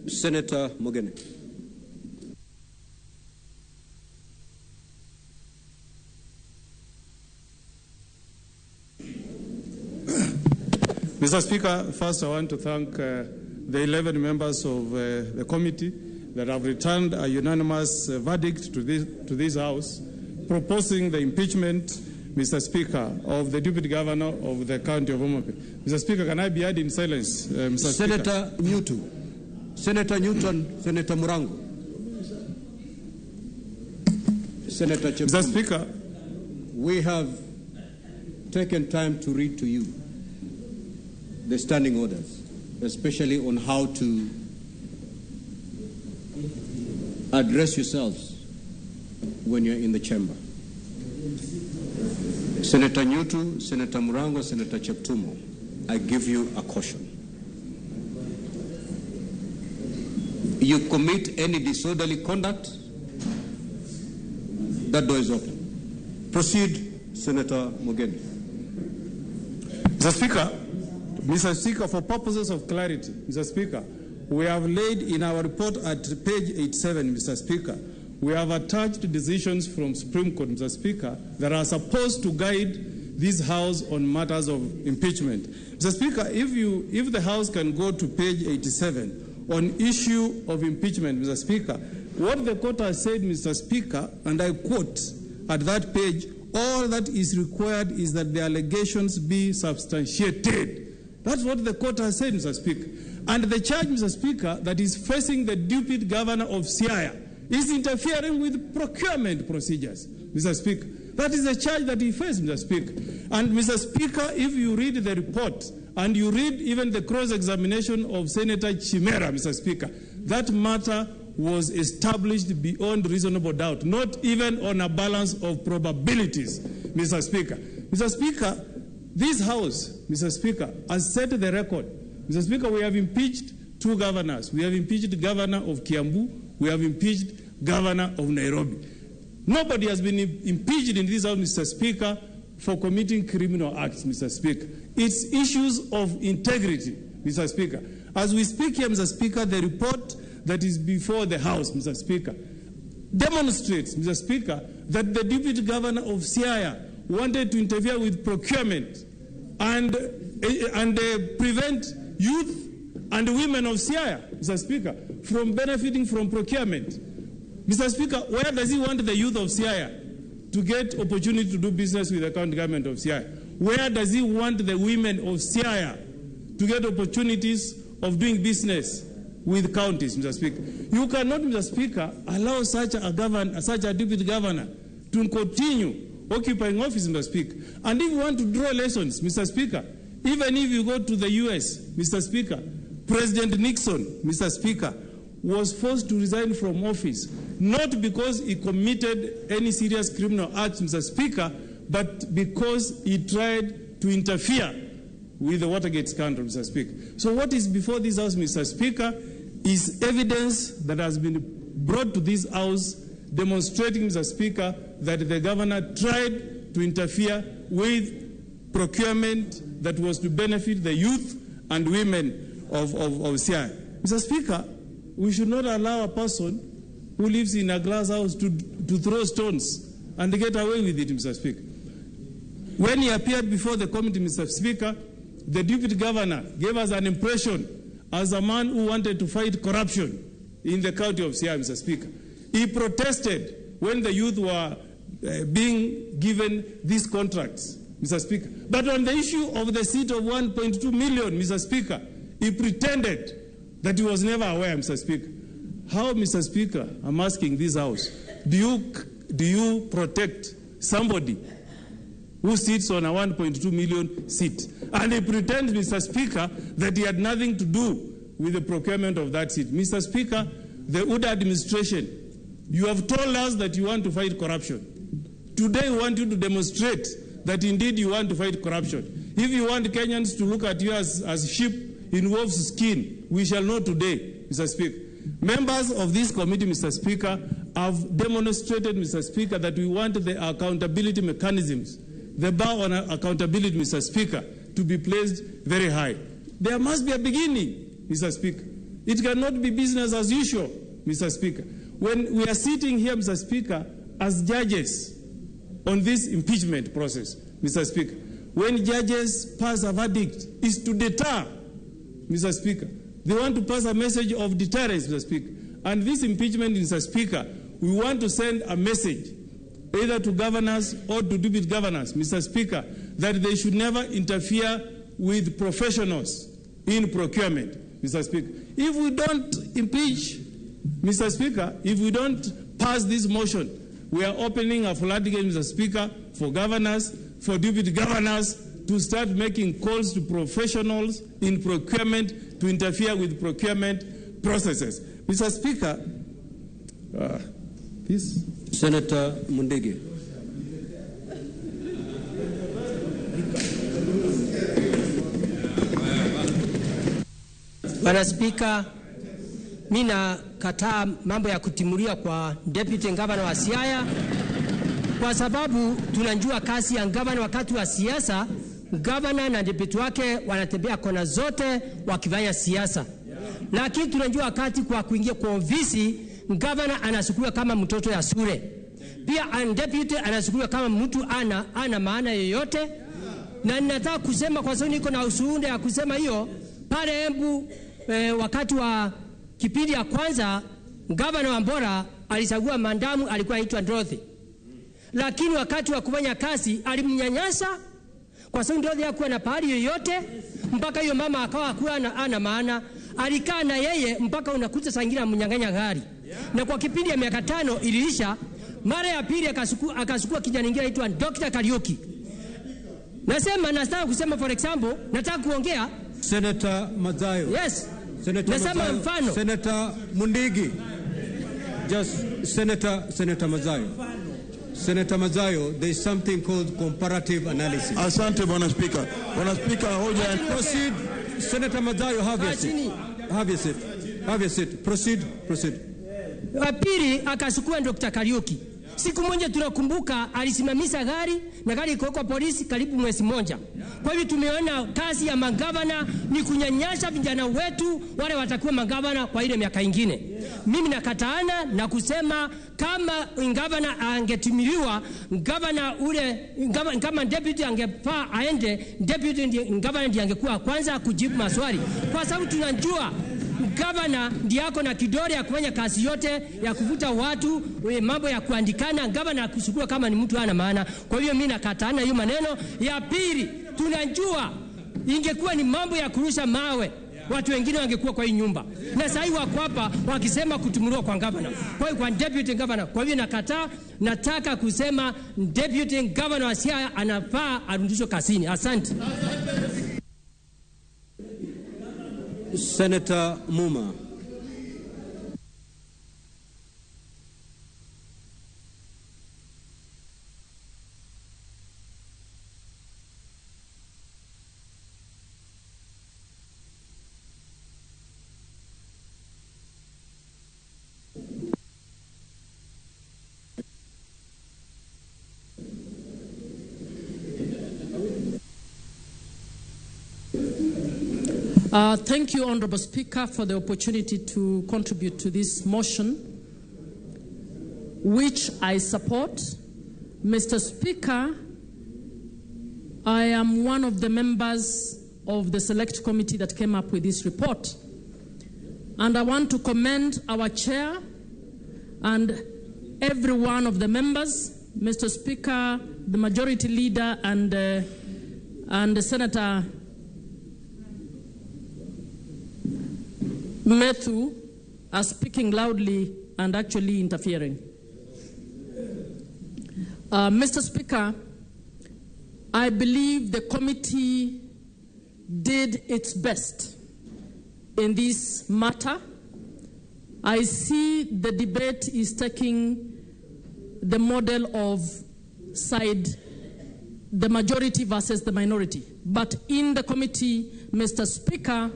Senator Mogene. Mr. Speaker, first I want to thank the 11 members of the committee that have returned a unanimous verdict to this House proposing the impeachment, Mr. Speaker, of the Deputy Governor of the County of Ramogi. Mr. Speaker, can I be heard in silence, Mr. Senator Speaker? Newton. Senator Newton, Senator Murango. Senator Cheptum. Mr. Speaker, we have taken time to read to you the standing orders, especially on how to address yourselves when you're in the chamber. Senator Newtu, Senator Murango, Senator Cheptumo, I give you a caution. You commit any disorderly conduct, that door is open. Proceed, Senator Mogeni. Mr. Speaker, for purposes of clarity, Mr. Speaker, we have laid in our report at page 87, Mr. Speaker, we have attached decisions from Supreme Court, Mr. Speaker, that are supposed to guide this House on matters of impeachment. Mr. Speaker, if the House can go to page 87 on issue of impeachment, Mr. Speaker, what the court has said, Mr. Speaker, and I quote at that page, all that is required is that the allegations be substantiated. That's what the court has said, Mr. Speaker. And the charge, Mr. Speaker, that is facing the deputy governor of Siaya is interfering with procurement procedures, Mr. Speaker. That is the charge that he faced, Mr. Speaker. And, Mr. Speaker, if you read the report and you read even the cross-examination of Senator Chimera, Mr. Speaker, that matter was established beyond reasonable doubt, not even on a balance of probabilities, Mr. Speaker. Mr. Speaker, this House, Mr. Speaker, has set the record. Mr. Speaker, we have impeached 2 governors. We have impeached the governor of Kiambu. We have impeached governor of Nairobi. Nobody has been impeached in this House, Mr. Speaker, for committing criminal acts, Mr. Speaker. It's issues of integrity, Mr. Speaker. As we speak here, Mr. Speaker, the report that is before the House, Mr. Speaker, demonstrates, Mr. Speaker, that the deputy governor of Siaya wanted to interfere with procurement and prevent youth and women of Siaya, Mr. Speaker, from benefiting from procurement. Mr. Speaker, where does he want the youth of Siaya to get opportunity to do business with the county government of Siaya? Where does he want the women of Siaya to get opportunities of doing business with counties, Mr. Speaker? You cannot, Mr. Speaker, allow such a deputy governor to continue occupying office, Mr. Speaker. And if you want to draw lessons, Mr. Speaker, even if you go to the US, Mr. Speaker, President Nixon, Mr. Speaker, was forced to resign from office, not because he committed any serious criminal acts, Mr. Speaker, but because he tried to interfere with the Watergate scandal, Mr. Speaker. So what is before this House, Mr. Speaker, is evidence that has been brought to this House demonstrating, Mr. Speaker, that the governor tried to interfere with procurement that was to benefit the youth and women of Siaya. Mr. Speaker, we should not allow a person who lives in a glass house to throw stones and get away with it, Mr. Speaker. When he appeared before the committee, Mr. Speaker, the deputy governor gave us an impression as a man who wanted to fight corruption in the county of Siaya, Mr. Speaker. He protested when the youth were being given these contracts, Mr. Speaker. But on the issue of the seat of 1.2 million, Mr. Speaker, he pretended that he was never aware, Mr. Speaker. How, Mr. Speaker, I'm asking this House, do you protect somebody who sits on a 1.2 million seat? And he pretends, Mr. Speaker, that he had nothing to do with the procurement of that seat. Mr. Speaker, the UDA administration, you have told us that you want to fight corruption. Today we want you to demonstrate that indeed you want to fight corruption. If you want Kenyans to look at you as sheep in wolf's skin, we shall know today, Mr. Speaker. Members of this committee, Mr. Speaker, have demonstrated, Mr. Speaker, that we want the accountability mechanisms, the bar on accountability, Mr. Speaker, to be placed very high. There must be a beginning, Mr. Speaker. It cannot be business as usual, Mr. Speaker. When we are sitting here, Mr. Speaker, as judges on this impeachment process, Mr. Speaker, when judges pass a verdict, is to deter, Mr. Speaker. They want to pass a message of deterrence, Mr. Speaker. And this impeachment, Mr. Speaker, we want to send a message either to governors or to deputy governors, Mr. Speaker, that they should never interfere with professionals in procurement, Mr. Speaker. If we don't impeach, Mr. Speaker, if we don't pass this motion, we are opening a floodgate, Mr. Speaker, for governors, for deputy governors to start making calls to professionals in procurement to interfere with procurement processes. Mr. Speaker, this Senator Mundigi. Bwana Spika, mimi nakataa mambo ya kutimulia kwa deputy governor wa Siaya kwa sababu tunajua kazi ya governor wakati wa siasa. Governor na deputy wake wanatembea kona zote wakifanya siasa. Lakini tunajua wakati kwa kuingia kwa ofisi, governor anasukuliwa kama mtoto ya shule. Pia deputy anasukuliwa kama mtu ana maana yoyote. Na ninataka kusema kwa sababu niko na ushuhuda ya kusema hiyo, pale Embu wakati wa kipindi ya kwanza, governor wa Mbora alichagua mandamu alikuwa anaitwa Dorothy. Lakini wakati wa kufanya kazi alimnyanyasa kwa sababu Dorothy hakuwa na pahali yoyote, mpaka hiyo mama akawa hakuwa ana maana. Alikaa na yeye mpaka unakuta sangira mnyang'anya gari. Na kwa kipindi ya miaka 5 iliisha, mara ya pili akasukua kijana mwingine anaitwa Dr. Kariuki. Nataka kusema for example, nataka kuongea Senator Mazayo. Yes. Senator Nasema Mazayo. mfano. Senator Mundigi. Senator Mazayo, there is something called comparative analysis. Asante, Bwana Speaker. Bwana Speaker, hoja. Proceed. Senator Mazayo, have your seat. Have your seat. Proceed. Wa pili akachukua Dr. Kariuki. Siku moja tunakumbuka alisimamisha gari na gari iko kwa polisi karibu mwezi mmoja. Kwa hivyo tumeona kazi ya magavana ni kunyanyasha vijana wetu wale watakuwa magavana kwa ile miaka ingine. Mimi nakataana na kusema kama gavana angetimiliwa, gavana ule kama deputy angefaa aende, deputy gavana ndiye angekuwa kwanza kujibu maswali, kwa sababu tunajua gavana ndiako na kidole ya kufanya kazi yote ya kuvuta watu, mambo ya kuandikana, gavana akuchukua kama ni mtu hana maana. Kwa hiyo mimi nakataana hiyo maneno. Ya pili, tunajua ingekuwa ni mambo ya kurusha mawe, watu wengine wangekuwa kwa hii nyumba. Na sasa hivi wako hapa wakisema kutumuliwa kwa gavana. Kwa hiyo kwa deputy governor. Kwa hiyo nakataa, nataka kusema deputy governor wa Siaya anafaa arudishwe kazini. Asante. Senator Muma. Thank you, Honorable Speaker, for the opportunity to contribute to this motion, which I support. Mr. Speaker, I am one of the members of the select committee that came up with this report. And I want to commend our chair and every one of the members, Mr. Speaker, the majority leader, and Senator Methu are speaking loudly and actually interfering. Mr. Speaker, I believe the committee did its best in this matter. I see the debate is taking the model of the majority versus the minority. But in the committee, Mr. Speaker,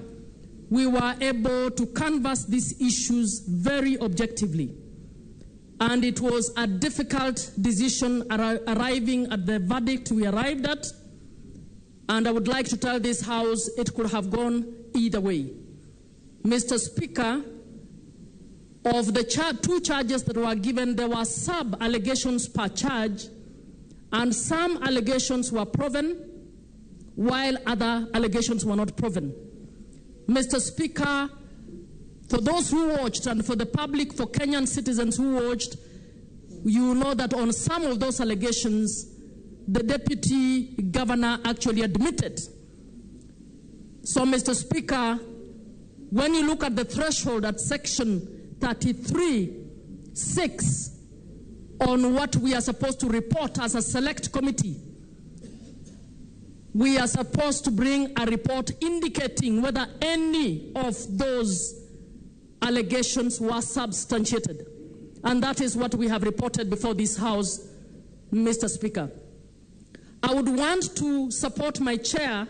we were able to canvass these issues very objectively. And it was a difficult decision arriving at the verdict we arrived at. And I would like to tell this House it could have gone either way. Mr. Speaker, of the two charges that were given, there were sub-allegations per charge, and some allegations were proven, while other allegations were not proven. Mr. Speaker, for those who watched and for the public, for Kenyan citizens who watched, you know that on some of those allegations, the deputy governor actually admitted. So, Mr. Speaker, when you look at the threshold at section 33(6) on what we are supposed to report as a select committee, we are supposed to bring a report indicating whether any of those allegations were substantiated. And that is what we have reported before this House, Mr. Speaker. I would want to support my chair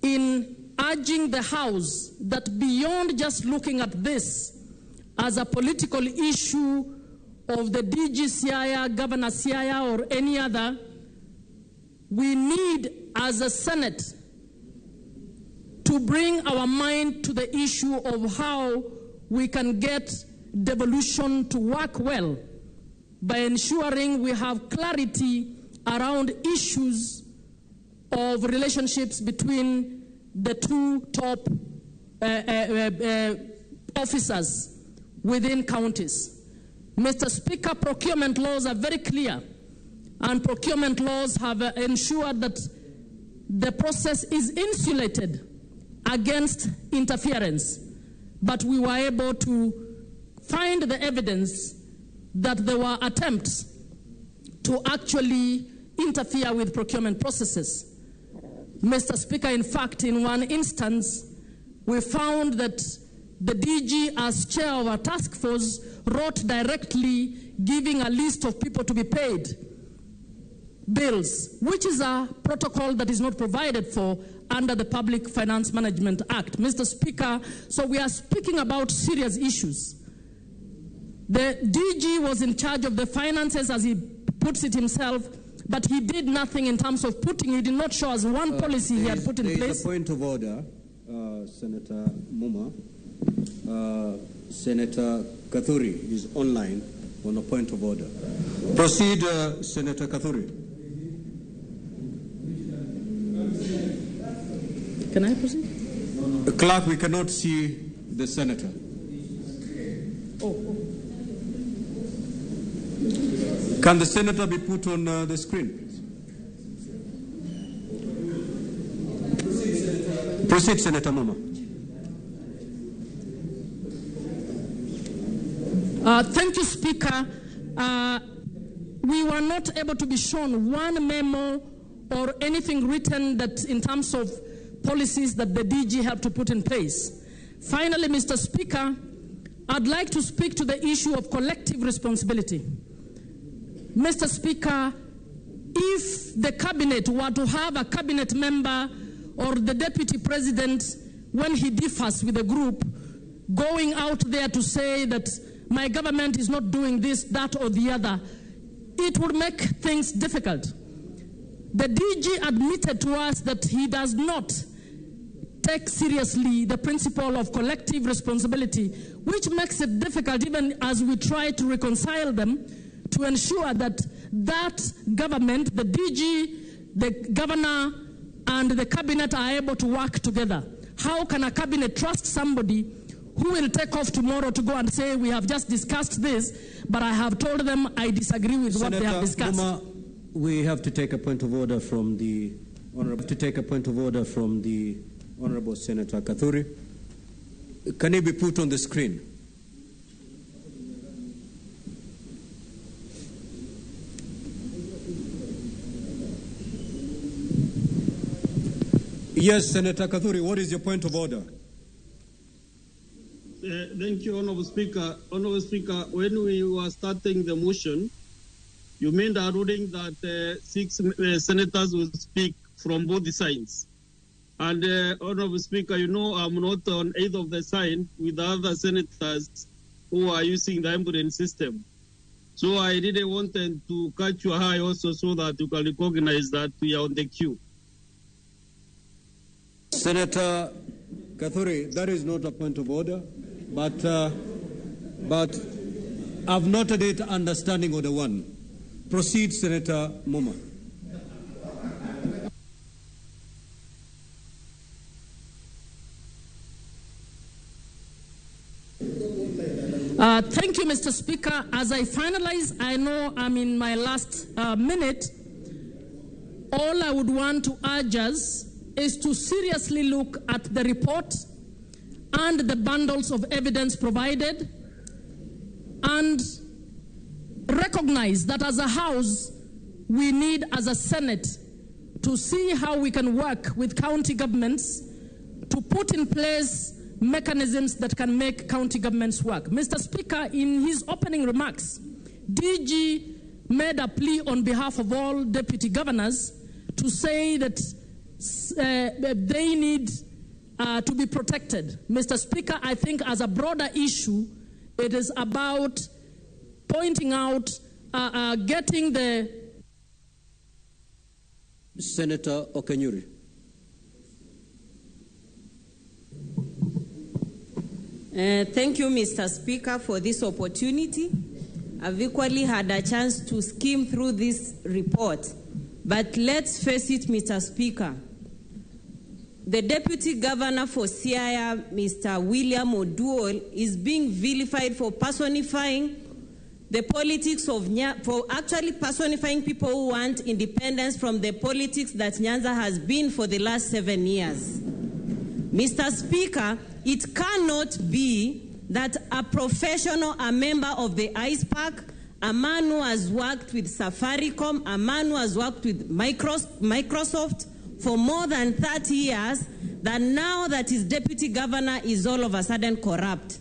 in urging the House that beyond just looking at this as a political issue of the DG Siaya, Governor Siaya, or any other, we need, as a Senate, to bring our mind to the issue of how we can get devolution to work well by ensuring we have clarity around issues of relationships between the two top officers within counties. Mr. Speaker, procurement laws are very clear, and procurement laws have ensured that the process is insulated against interference. But we were able to find the evidence that there were attempts to actually interfere with procurement processes. Mr. Speaker, in fact, in one instance, we found that the DG, as chair of a task force, wrote directly giving a list of people to be paid bills, which is a protocol that is not provided for under the Public Finance Management Act. Mr. Speaker, so we are speaking about serious issues. The DG was in charge of the finances, as he puts it himself, but he did nothing in terms of he did not show us one policy he had put in place. There is a point of order, Senator Muma. Senator Kathuri is online on a point of order. Proceed, Senator Kathuri. Can I proceed? Clerk, we cannot see the senator. Can the senator be put on the screen, please? Proceed, Senator Muma. Thank you, Speaker. We were not able to be shown one memo or anything written that in terms of policies that the DG helped to put in place. Finally, Mr. Speaker, I'd like to speak to the issue of collective responsibility. Mr. Speaker, if the cabinet were to have a cabinet member or the deputy president, when he differs with a group, going out there to say that my government is not doing this, that, or the other, it would make things difficult. The DG admitted to us that he does not take seriously the principle of collective responsibility, which makes it difficult even as we try to reconcile them to ensure that that government, the DG, the governor, and the cabinet are able to work together. How can a cabinet trust somebody who will take off tomorrow to go and say, we have just discussed this, but I have told them I disagree with what they have discussed? Senator Muma, we have to take a point of order from the Honorable Senator Kathuri. Can he be put on the screen? Yes, Senator Kathuri, what is your point of order? Thank you, Honorable Speaker. Honorable Speaker, when we were starting the motion, you made a ruling that 6 senators will speak from both sides. And Honorable Speaker, you know I'm not on either of the side with the other senators who are using the ambulance system. So I really wanted to catch your eye also so that you can recognize that we are on the queue. Senator Kathuri, that is not a point of order, but I've noted it understanding order 1. Proceed, Senator Muma. Thank you, Mr. Speaker. As I finalize, I know I'm in my last minute. All I would want to urge us is to seriously look at the report and the bundles of evidence provided and recognize that as a House, we need as a Senate to see how we can work with county governments to put in place mechanisms that can make county governments work. Mr. Speaker, in his opening remarks, DG made a plea on behalf of all deputy governors to say that they need to be protected. Mr. Speaker, I think as a broader issue, it is about pointing out, getting the... Senator Okenyuri. Thank you, Mr. Speaker, for this opportunity. I've equally had a chance to skim through this report. But let's face it, Mr. Speaker. The Deputy Governor for Siaya, Mr. William Oduol, is being vilified for personifying the politics of for actually personifying people who want independence from the politics that Nyanza has been for the last 7 years. Mr. Speaker, it cannot be that a professional, a member of the ISPAC, a man who has worked with Safaricom, a man who has worked with Microsoft for more than 30 years, that now that his deputy governor is all of a sudden corrupt.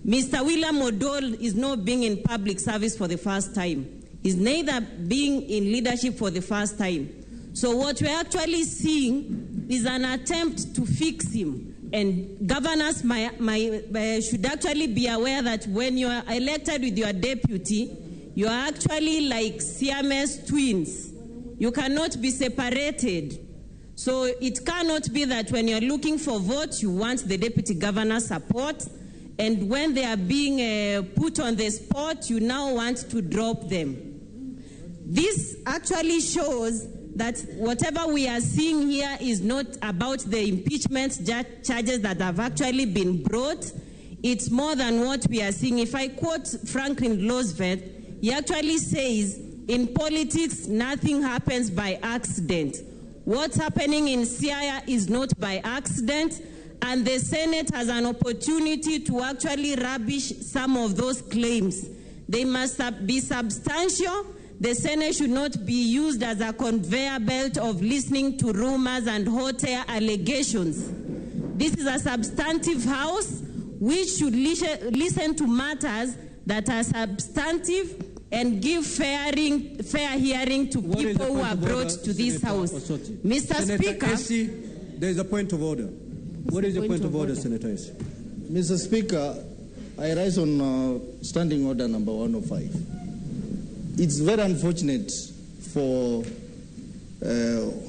Mr. William Oduol is not being in public service for the first time. He's neither being in leadership for the first time. So what we're actually seeing is an attempt to fix him. And governors should actually be aware that when you are elected with your deputy, you are actually like Siamese twins. You cannot be separated. So it cannot be that when you're looking for votes, you want the deputy governor's support, and when they are being put on the spot, you now want to drop them. This actually shows that whatever we are seeing here is not about the impeachment charges that have actually been brought. It's more than what we are seeing. If I quote Franklin Roosevelt, he actually says, in politics, nothing happens by accident. What's happening in Siaya is not by accident, and the Senate has an opportunity to actually rubbish some of those claims. They must be substantial. The Senate should not be used as a conveyor belt of listening to rumors and hot air allegations. This is a substantive house which should listen to matters that are substantive and give fair hearing to people who are brought to this house. Mr. Speaker, Essie, there is a point of order. What is the point of order, Senator Essie? Mr. Speaker, I rise on standing order number 105. It's very unfortunate for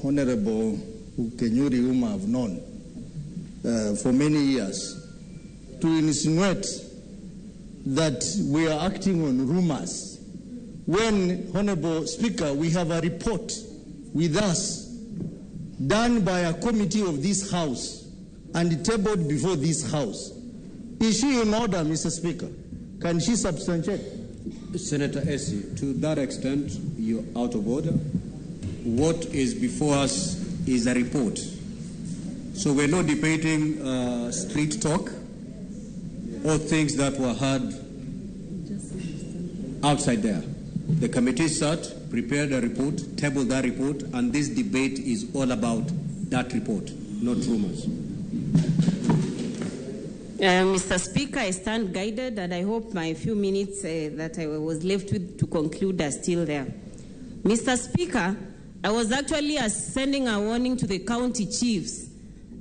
Honorable Kenyuri, whom I have known for many years, to insinuate that we are acting on rumors. When, Honorable Speaker, we have a report with us done by a committee of this House and tabled before this House. Is she in order, Mr. Speaker? Can she substantiate? Senator Essie, to that extent, you're out of order. What is before us is a report. So we're not debating street talk or things that were heard outside there. The committee sat, prepared a report, tabled that report, and this debate is all about that report, not rumors. Mr. Speaker, I stand guided, and I hope my few minutes that I was left with to conclude are still there. Mr. Speaker, I was actually sending a warning to the county chiefs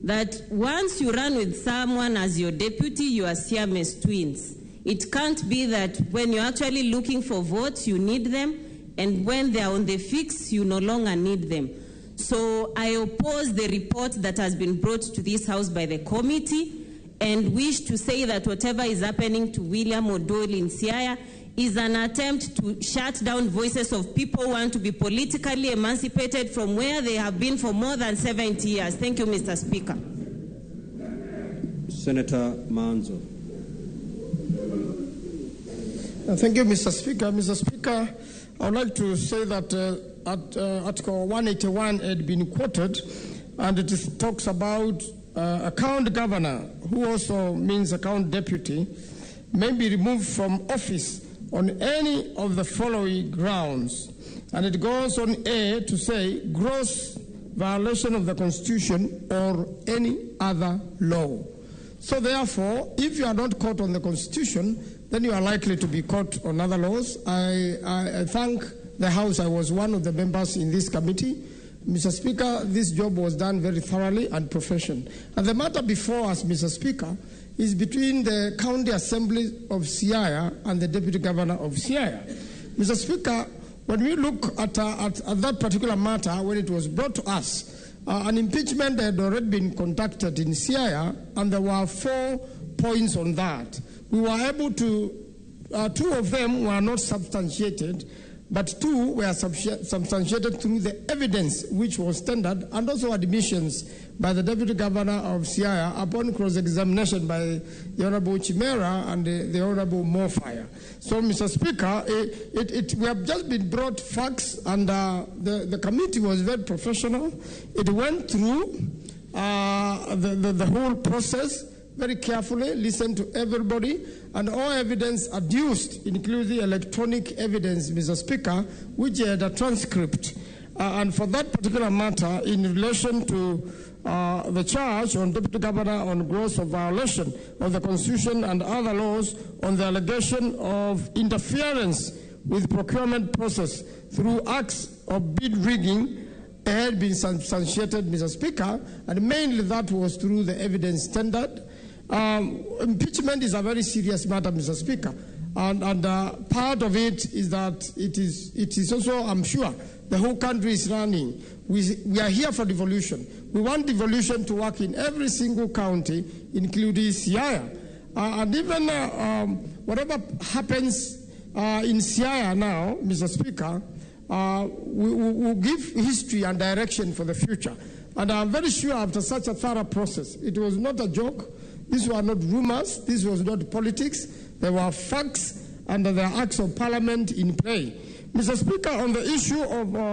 that once you run with someone as your deputy, you are Siamese twins. It can't be that when you're actually looking for votes, you need them, and when they're on the fix, you no longer need them. So I oppose the report that has been brought to this House by the committee, and wish to say that whatever is happening to William Oduol in Siaya is an attempt to shut down voices of people who want to be politically emancipated from where they have been for more than 70 years. Thank you, Mr. Speaker. Senator Manzo. Thank you, Mr. Speaker. Mr. Speaker, I would like to say that Article 181 had been quoted, and it talks about account governor, who also means account deputy, may be removed from office on any of the following grounds. And it goes on A to say gross violation of the Constitution or any other law. So therefore, if you are not caught on the Constitution, then you are likely to be caught on other laws. I thank the House. I was one of the members in this committee. Mr. Speaker, this job was done very thoroughly and professionally. And the matter before us, Mr. Speaker, is between the County Assembly of Siaya and the Deputy Governor of Siaya. Mr. Speaker, when we look at that particular matter, when it was brought to us, an impeachment had already been conducted in Siaya, and there were 4 points on that. We were able to, 2 of them were not substantiated, but 2 were substantiated through the evidence which was tendered, and also admissions by the Deputy Governor of Siaya upon cross-examination by the Honorable Chimera and the Honorable Mofire. So, Mr. Speaker, we have just been brought facts, and the committee was very professional. It went through the whole process very carefully, listened to everybody, and all evidence adduced, including electronic evidence, Mr. Speaker, which had a transcript. And for that particular matter, in relation to the charge on Deputy Governor on gross of violation of the Constitution and other laws on the allegation of interference with procurement process through acts of bid rigging had been substantiated, Mr. Speaker, and mainly that was through the evidence standard. Impeachment is a very serious matter, Mr. Speaker, and part of it is that it is also, I'm sure, the whole country is running. We are here for devolution. We want devolution to work in every single county, including Siaya. And even whatever happens in Siaya now, Mr. Speaker, will give history and direction for the future. And I'm very sure after such a thorough process, it was not a joke. These were not rumors. This was not politics. There were facts and there are acts of parliament in play. Mr. Speaker, on the issue of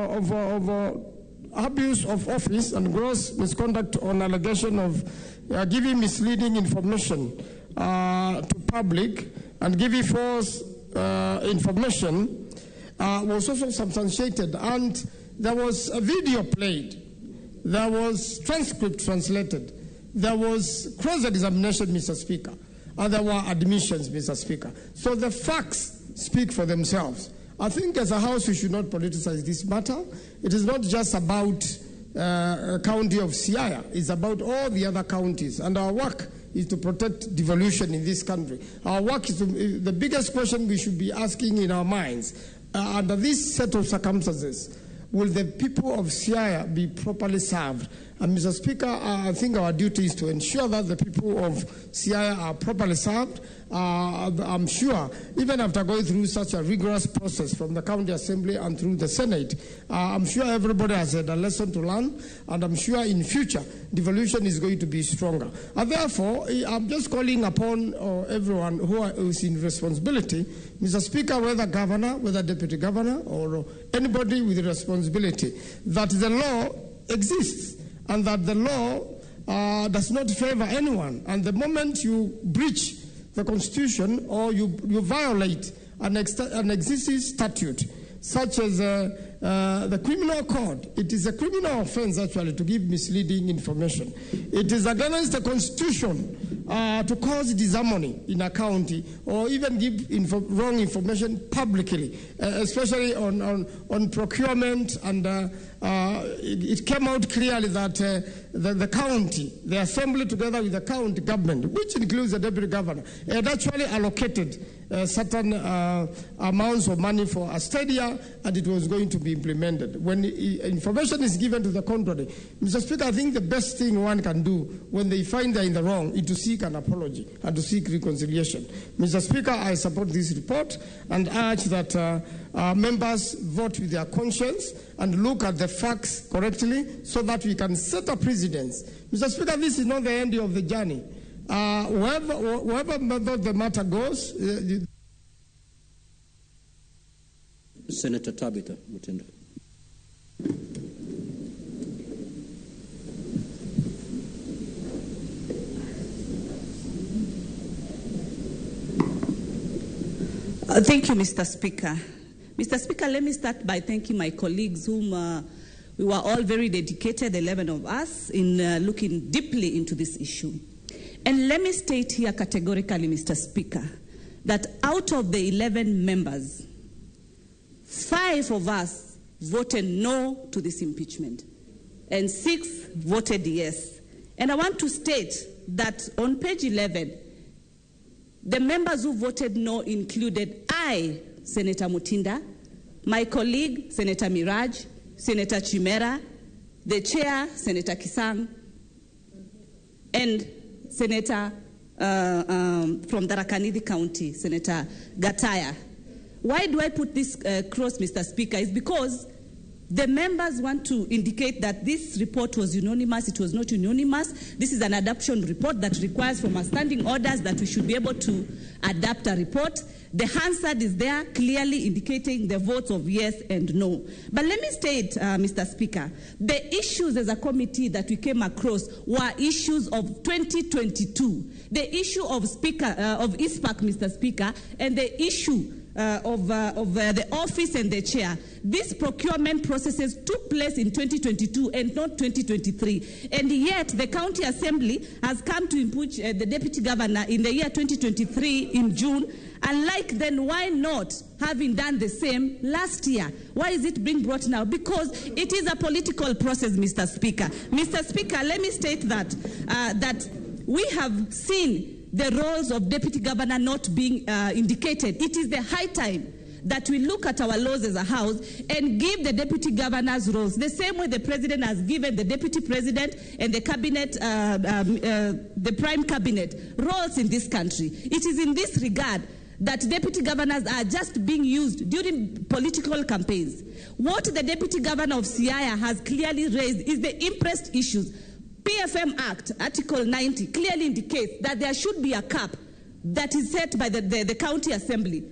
abuse of office and gross misconduct on allegation of giving misleading information to public and giving false information was also substantiated, and there was a video played, there was transcript translated, there was cross-examination, Mr. Speaker, and there were admissions, Mr. Speaker. So the facts speak for themselves. I think as a House we should not politicize this matter. It is not just about county of Siaya, it's about all the other counties, and our work is to protect devolution in this country. Our work is the biggest question we should be asking in our minds. Under this set of circumstances, will the people of Siaya be properly served? And Mr. Speaker, I think our duty is to ensure that the people of Siaya are properly served. I'm sure, even after going through such a rigorous process from the County Assembly and through the Senate, I'm sure everybody has had a lesson to learn, and I'm sure in future, devolution is going to be stronger. And therefore, I'm just calling upon everyone who is in responsibility, Mr. Speaker, whether governor, whether deputy governor, or anybody with responsibility, that the law exists and that the law does not favor anyone. And the moment you breach the Constitution or you violate an existing statute, such as the criminal code, it is a criminal offense actually to give misleading information. It is against the Constitution to cause disharmony in a county or even give wrong information publicly, especially on procurement. And it came out clearly that the county, the assembly together with the county government, which includes the deputy governor, had actually allocated certain amounts of money for a stadia, and it was going to be implemented. When information is given to the contrary, Mr. Speaker, I think the best thing one can do when they find they're in the wrong is to seek an apology and to seek reconciliation. Mr. Speaker, I support this report and urge that members vote with their conscience and look at the facts correctly so that we can set a precedence. Mr. Speaker, this is not the end of the journey. Wherever the matter goes. Senator Tabitha Mutenda. Thank you, Mr. Speaker. Mr. Speaker, let me start by thanking my colleagues whom we were all very dedicated, 11 of us, in looking deeply into this issue. And let me state here categorically, Mr. Speaker, that out of the 11 members, 5 of us voted no to this impeachment, and 6 voted yes. And I want to state that on page 11, the members who voted no included I, Senator Mutinda, my colleague, Senator Miraj, Senator Chimera, the chair, Senator Kisang, and Senator from Tharaka-Nithi County, Senator Gataya. Why do I put this cross, Mr. Speaker? Is because the members want to indicate that this report was unanimous. It was not unanimous. This is an adoption report that requires from our standing orders that we should be able to adopt a report. The Hansard is there clearly indicating the votes of yes and no. But let me state, Mr. Speaker, the issues as a committee that we came across were issues of 2022. The issue of ISPAC, Mr. Speaker, and the issue the office and the chair. These procurement processes took place in 2022 and not 2023. And yet the county assembly has come to impeach the deputy governor in the year 2023 in June. Unlike then, why not having done the same last year? Why is it being brought now? Because it is a political process, Mr. Speaker. Mr. Speaker, let me state that that we have seen the roles of deputy governor not being indicated. It is the high time that we look at our laws as a house and give the deputy governors roles, the same way the president has given the deputy president and the cabinet, the prime cabinet, roles in this country. It is in this regard that deputy governors are just being used during political campaigns. What the deputy governor of Siaya has clearly raised is the impressed issues. PFM Act, Article 90, clearly indicates that there should be a cap that is set by the county assembly.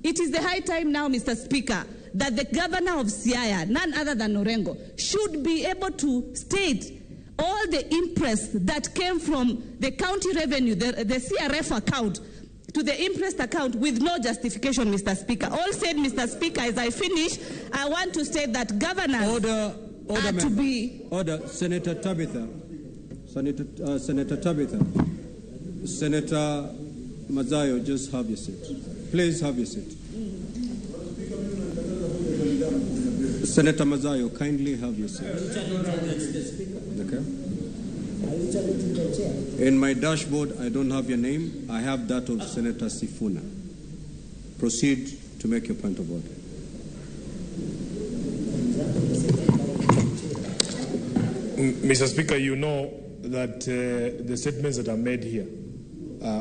It is the high time now, Mr. Speaker, that the governor of Siaya, none other than Orengo, should be able to state all the interest that came from the county revenue, the CRF account, to the interest account with no justification, Mr. Speaker. All said, Mr. Speaker, as I finish, I want to state that governors are to be... Order. Senator Tabitha. Senator Tabitha. Senator Mazayo, just have your seat. Please have your seat. Senator Mazayo, kindly have your seat. Okay. In my dashboard, I don't have your name. I have that of Senator Sifuna. Proceed to make your point of order. Mr. Speaker, you know that the statements that are made here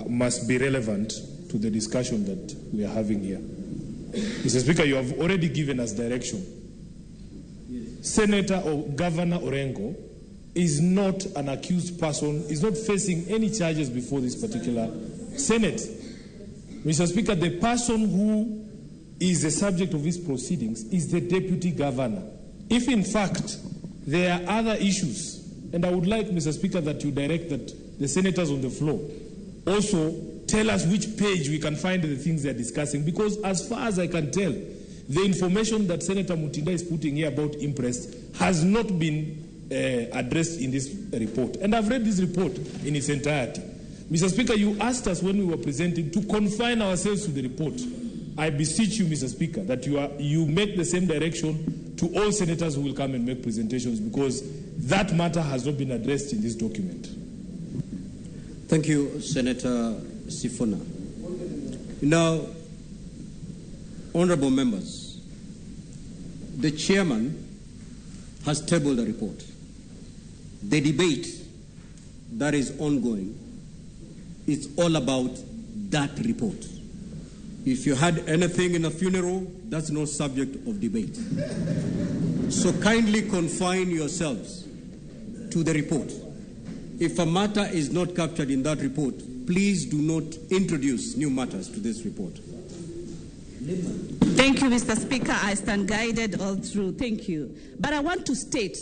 must be relevant to the discussion that we are having here. Mr. Speaker, you have already given us direction. Yes. Senator or Governor Orengo is not an accused person, is not facing any charges before this particular Senate. Mr. Speaker, the person who is the subject of these proceedings is the Deputy Governor. If in fact there are other issues, and I would like, Mr. Speaker, that you direct that the senators on the floor also tell us which page we can find the things they're discussing, because as far as I can tell, the information that Senator Mutinda is putting here about imprest has not been addressed in this report. And I've read this report in its entirety. Mr. Speaker, you asked us when we were presenting to confine ourselves to the report. I beseech you, Mr. Speaker, that you make the same direction to all senators who will come and make presentations, because that matter has not been addressed in this document. Thank you, Senator Sifuna. Now, honorable members, the chairman has tabled a report. The debate that is ongoing is all about that report. If you had anything in a funeral, that's no subject of debate. So kindly confine yourselves to the report. If a matter is not captured in that report, please do not introduce new matters to this report. Thank you, Mr. Speaker. I stand guided all through. Thank you. But I want to state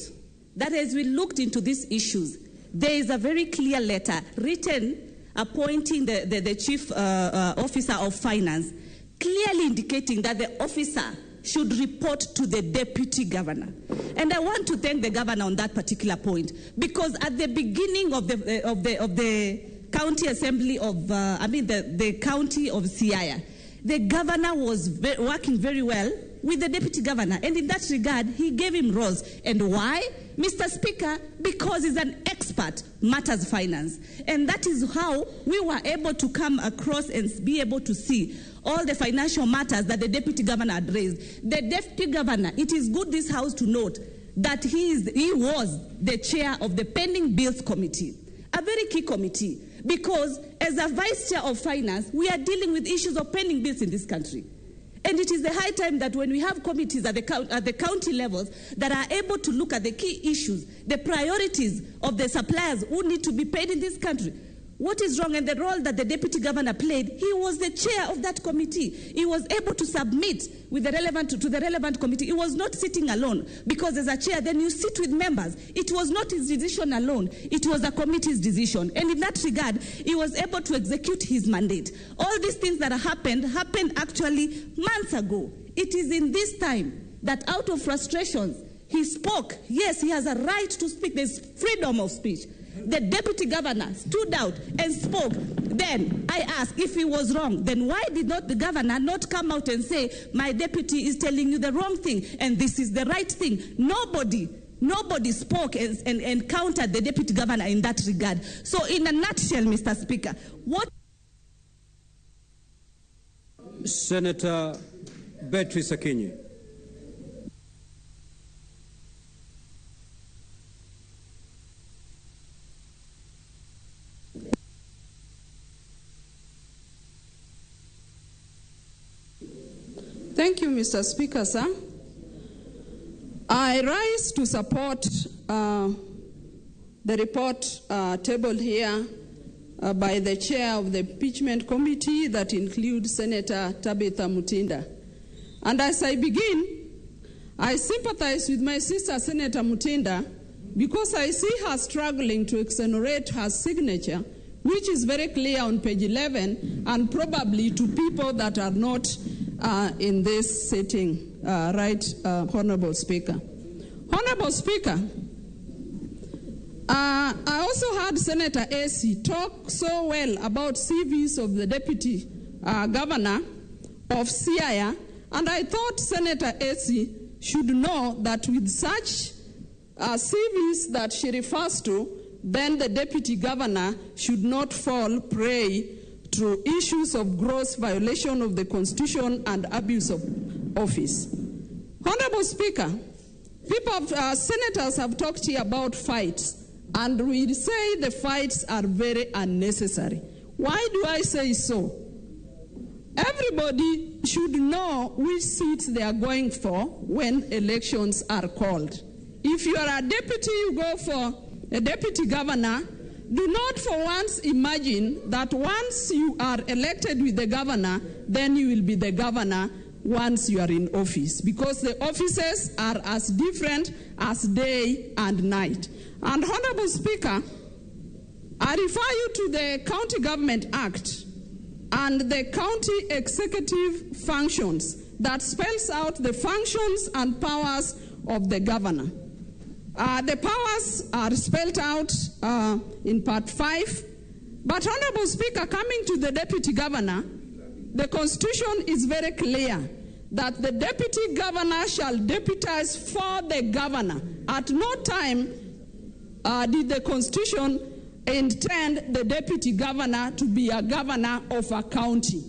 that as we looked into these issues, there is a very clear letter written appointing the chief officer of finance, clearly indicating that the officer should report to the deputy governor. And I want to thank the governor on that particular point, because at the beginning of the county assembly of, the county of Siaya, the governor was working very well with the deputy governor, and in that regard, he gave him roles. And why? Mr. Speaker, because he's an expert matters finance. And that is how we were able to come across and be able to see all the financial matters that the deputy governor had raised. The deputy governor, it is good this house to note that he was the chair of the pending bills committee, a very key committee, because as a vice chair of finance, we are dealing with issues of pending bills in this country. And it is the high time that when we have committees at the county levels that are able to look at the key issues, the priorities of the suppliers who need to be paid in this country, what is wrong and the role that the deputy governor played. He was the chair of that committee. He was able to submit with the relevant to the relevant committee. He was not sitting alone, because as a chair, then you sit with members. It was not his decision alone. It was a committee's decision. And in that regard, he was able to execute his mandate. All these things that happened actually months ago. It is in this time that out of frustrations, he spoke. Yes, he has a right to speak. There's freedom of speech. The deputy governor stood out and spoke. Then I asked if he was wrong. Then why did not the governor not come out and say, my deputy is telling you the wrong thing and this is the right thing? Nobody spoke and countered the deputy governor in that regard. So in a nutshell, Mr. Speaker, what... Senator Beatrice Akinyi. Thank you, Mr. Speaker, sir. I rise to support the report tabled here by the chair of the impeachment committee that includes Senator Tabitha Mutinda. And as I begin, I sympathize with my sister, Senator Mutinda, because I see her struggling to exonerate her signature, which is very clear on page 11, and probably to people that are not in this sitting, Honorable Speaker. Honorable Speaker, I also heard Senator AC talk so well about CVs of the Deputy Governor of Siaya, and I thought Senator AC should know that with such CVs that she refers to, then the Deputy Governor should not fall prey to issues of gross violation of the Constitution and abuse of office. Honorable Speaker, senators have talked here about fights, and we say the fights are very unnecessary. Why do I say so? Everybody should know which seats they are going for when elections are called. If you are a deputy, you go for a deputy governor. Do not for once imagine that once you are elected with the governor, then you will be the governor once you are in office, because the offices are as different as day and night. And Honorable Speaker, I refer you to the County Government Act and the county executive functions that spells out the functions and powers of the governor. The powers are spelled out in Part 5. But, Honorable Speaker, coming to the Deputy Governor, the Constitution is very clear that the Deputy Governor shall deputize for the Governor. At no time did the Constitution intend the Deputy Governor to be a governor of a county.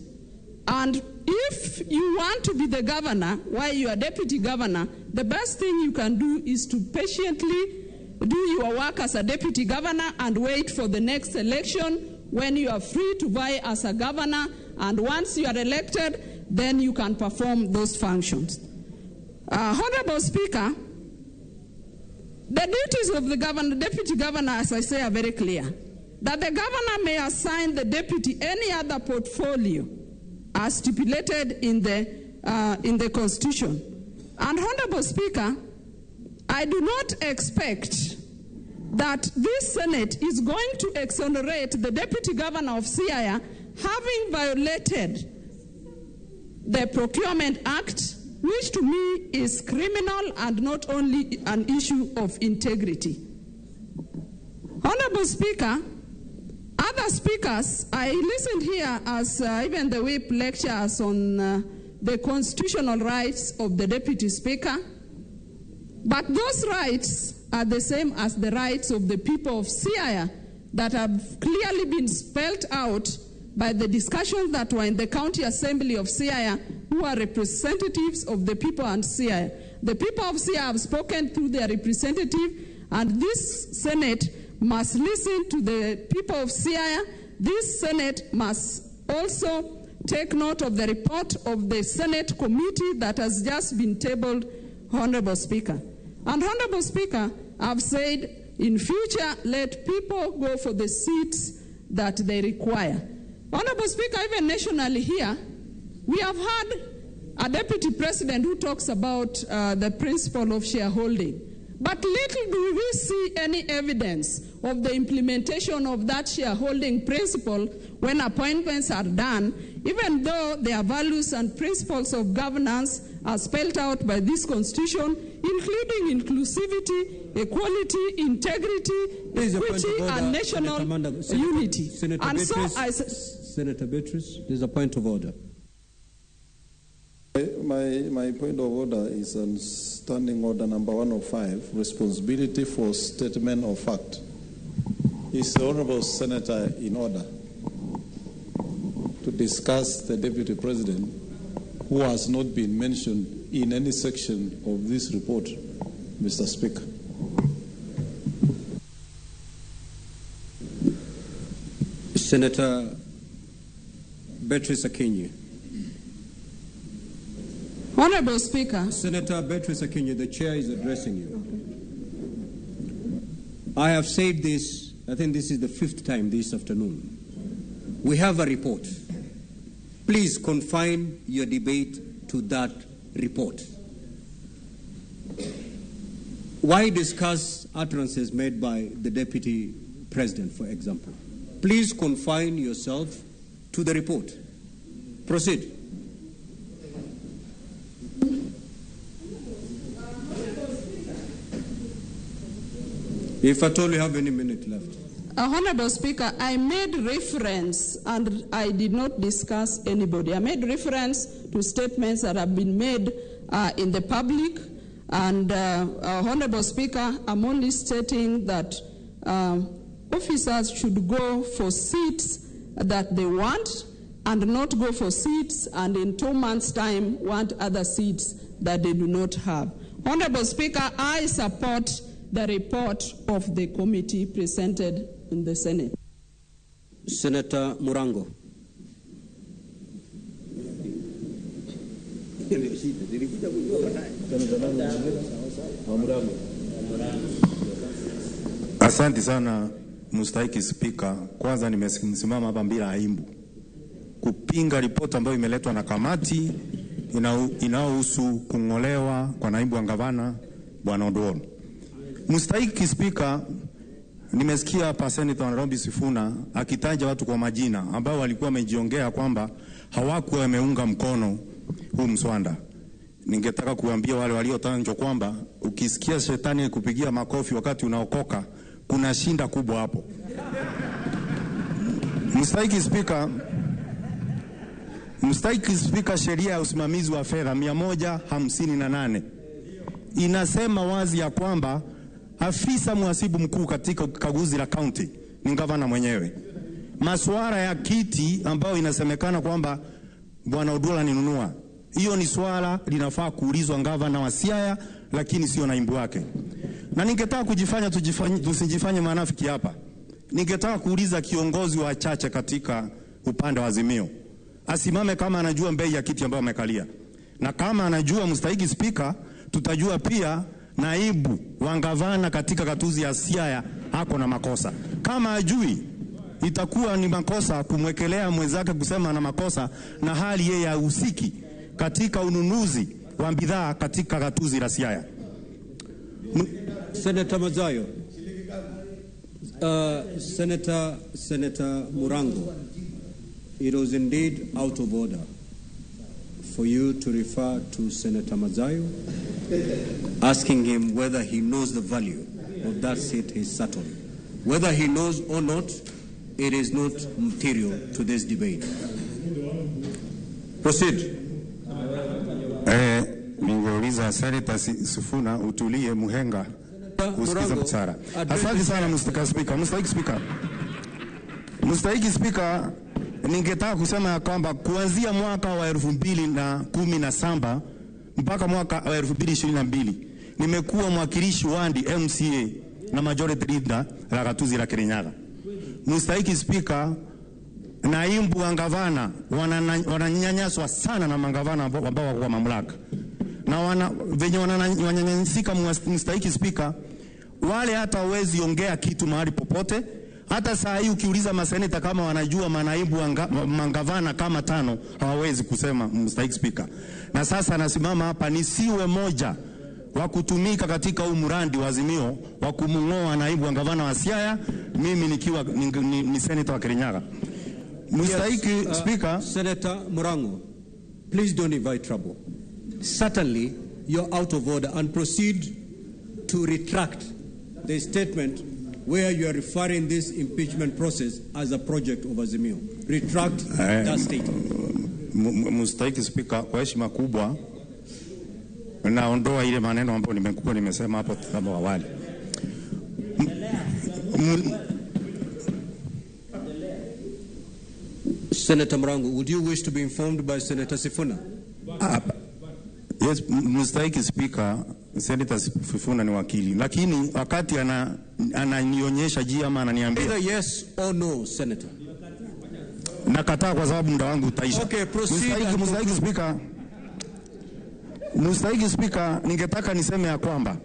And if you want to be the governor while you are deputy governor, the best thing you can do is to patiently do your work as a deputy governor and wait for the next election when you are free to vie as a governor. And once you are elected, then you can perform those functions. Honorable Speaker, the duties of the governor, deputy governor, as I say, are very clear. That the governor may assign the deputy any other portfolio as stipulated in the Constitution. And Honorable Speaker, I do not expect that this Senate is going to exonerate the Deputy Governor of Siaya having violated the Procurement Act, which to me is criminal and not only an issue of integrity. Honorable Speaker, other speakers, I listened here as even the whip lectures on the constitutional rights of the Deputy Speaker, but those rights are the same as the rights of the people of Siaya that have clearly been spelled out by the discussions that were in the County Assembly of Siaya, who are representatives of the people of Siaya. The people of Siaya have spoken through their representative, and this Senate must listen to the people of Siaya. This Senate must also take note of the report of the Senate committee that has just been tabled, Honorable Speaker. And Honorable Speaker, I've said in future, let people go for the seats that they require. Honorable Speaker, even nationally here, we have had a deputy president who talks about the principle of shareholding. But little do we see any evidence of the implementation of that shareholding principle when appointments are done, even though their values and principles of governance are spelled out by this Constitution, including inclusivity, equality, integrity, equity, and national unity. Senator Beatrice, there's a point of order. My point of order is on Standing Order number 105, responsibility for statement of fact. Is the Honourable Senator in order to discuss the Deputy President who has not been mentioned in any section of this report, Mr. Speaker? Senator Beatrice Akinyi. Honorable Speaker. Senator Beatrice Akinyi, the chair is addressing you. I have said this, I think this is the 5th time this afternoon. We have a report. Please confine your debate to that report. Why discuss utterances made by the Deputy President, for example? Please confine yourself to the report. Proceed. If at all you have any minute left. Honorable Speaker, I made reference and I did not discuss anybody. I made reference to statements that have been made in the public. And Honorable Speaker, I'm only stating that officers should go for seats that they want and not go for seats and in 2 months' time want other seats that they do not have. Honorable Speaker, I support the report of the committee presented in the Senate. Senator Murango. Asante sana mstahiki Spika. Kwanza nimesimama hapa bila aibu kupinga ripoti ambayo imeletwa na kamati inayohusu kung'olewa kwa naibu wa gavana Bwana Oduol. Mstahiki Spika, nimesikia hapa Senator Nairobi Sifuna akitaja watu kwa majina ambao walikuwa wamejiongea kwamba hawakuwa wameunga mkono huu mswada. Ningetaka kuambia wale waliotanjwa kwamba ukisikia shetani kupigia makofi wakati unaokoka, kuna shinda kubwa hapo. Mstahiki Spika, sheria ya usimamizi wa fedha 158 inasema wazi ya kwamba afisa mhasibu mkuu katika kaguzi la county ni gavana mwenyewe. Masuala ya kiti ambayo inasemekana kwamba Bwana Oduol aninunua, hiyo ni swala linafaa kuulizwa gavana wa Siaya, lakini sio naibu wake. Na ningetaka tusijifanye manafiki hapa. Ningetaka kuuliza kiongozi wa chache katika upande wa Azimio asimame kama anajua bei ya kiti ambayo amekalia. Na kama anajua, mstahiki Spika, tutajua pia naibu wa gavana katika katuzi ya Siaya hako na makosa. Kama ajui, itakuwa ni makosa kumwekelea mwenzake kusema na makosa na hali yeye hahusiki katika ununuzi wa bidhaa katika katuzi la Siaya. Senator Mazayo. Senator Murango, it was indeed out of order for you to refer to Senator Mazayo, asking him whether he knows the value of that seat he sat on. Whether he knows or not, it is not material to this debate. Proceed. Ningeuliza Senator Sifuna utulie muhenga usikiza msara. Asante sana Mstahiki Spika, ningetaka kusema kwamba kuanzia mwaka wa 2017 mpaka mwaka wa 2022 nimekuwa mwakilishi wandi MCA na majority leader la katuzi la Kirinyaga. Mstahiki Spika, naibu wa gavana wananyanyaswa sana na magavana ambao wako kwa mamlaka. Na venye wananyanyasika, mstahiki Spika, wale hata hawezi ongea kitu mahali popote, Hata saa hii ukiuliza maseneta kama wanajua manaibu mangavana kama 5 hawawezi kusema, Mr. Speaker. Na sasa nasimama hapa nisiwe moja wa kutumika katika huu mradi wa Azimio wa kumngoa naibu wa gavana wa Siaya, mimi nikiwa ni senator wa Kirinyaga. Mr. Speaker, Senator Murango, please don't invite trouble. Certainly, you're out of order, and proceed to retract the statement where you are referring this impeachment process as a project of Azimio. Retract that statement. Mr. Speaker, kwa heshima kubwa naondoa ile maneno ambayo nimesema hapo hapo awali. Senator Murango, would you wish to be informed by Senator Sifuna? Yes, Mr. Speaker, Senator Sifuna ni wakili, lakini wakati ananionyesha jia ama ananiambia either yes or no, Senator. Nakataa kwa sababu muda wangu utaisha. Okay, proceed. Mr. Speaker, ningetaka niseme ya kwamba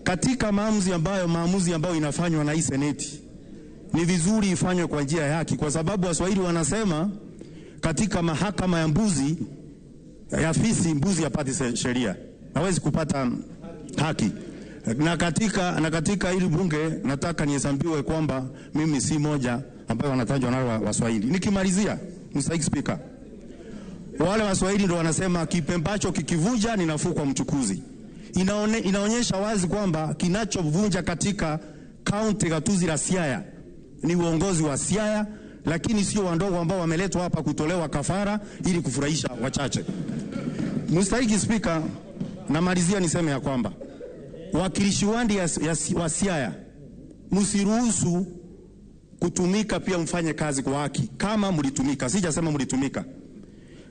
katika maamuzi ambayo inafanywa na hii seneti ni vizuri ifanywe kwa njia ya haki, kwa sababu Waswahili wanasema katika mahakama ya mbuzi ya fisi, mbuzi hapati sheria, hawezi kupata haki. Na katika hili bunge nataka nihesabiwe kwamba mimi si moja ambayo wanatajwa nao Waswahili. Nikimalizia, Mr. Speaker, wale Waswahili ndio wanasema kipembacho kikivunja ni nafuu kwa mchukuzi. Inaonyesha wazi kwamba kinachovunja katika kaunti gatuzi la Siaya ni uongozi wa Siaya, lakini sio wandogo ambao wameletwa hapa kutolewa kafara ili kufurahisha wachache. Mr. Speaker, namalizia niseme ya kwamba wakilishi wandi wa Siaya msiruhusu kutumika, pia mfanye kazi kwa haki kama mlitumika. Sijasema mlitumika.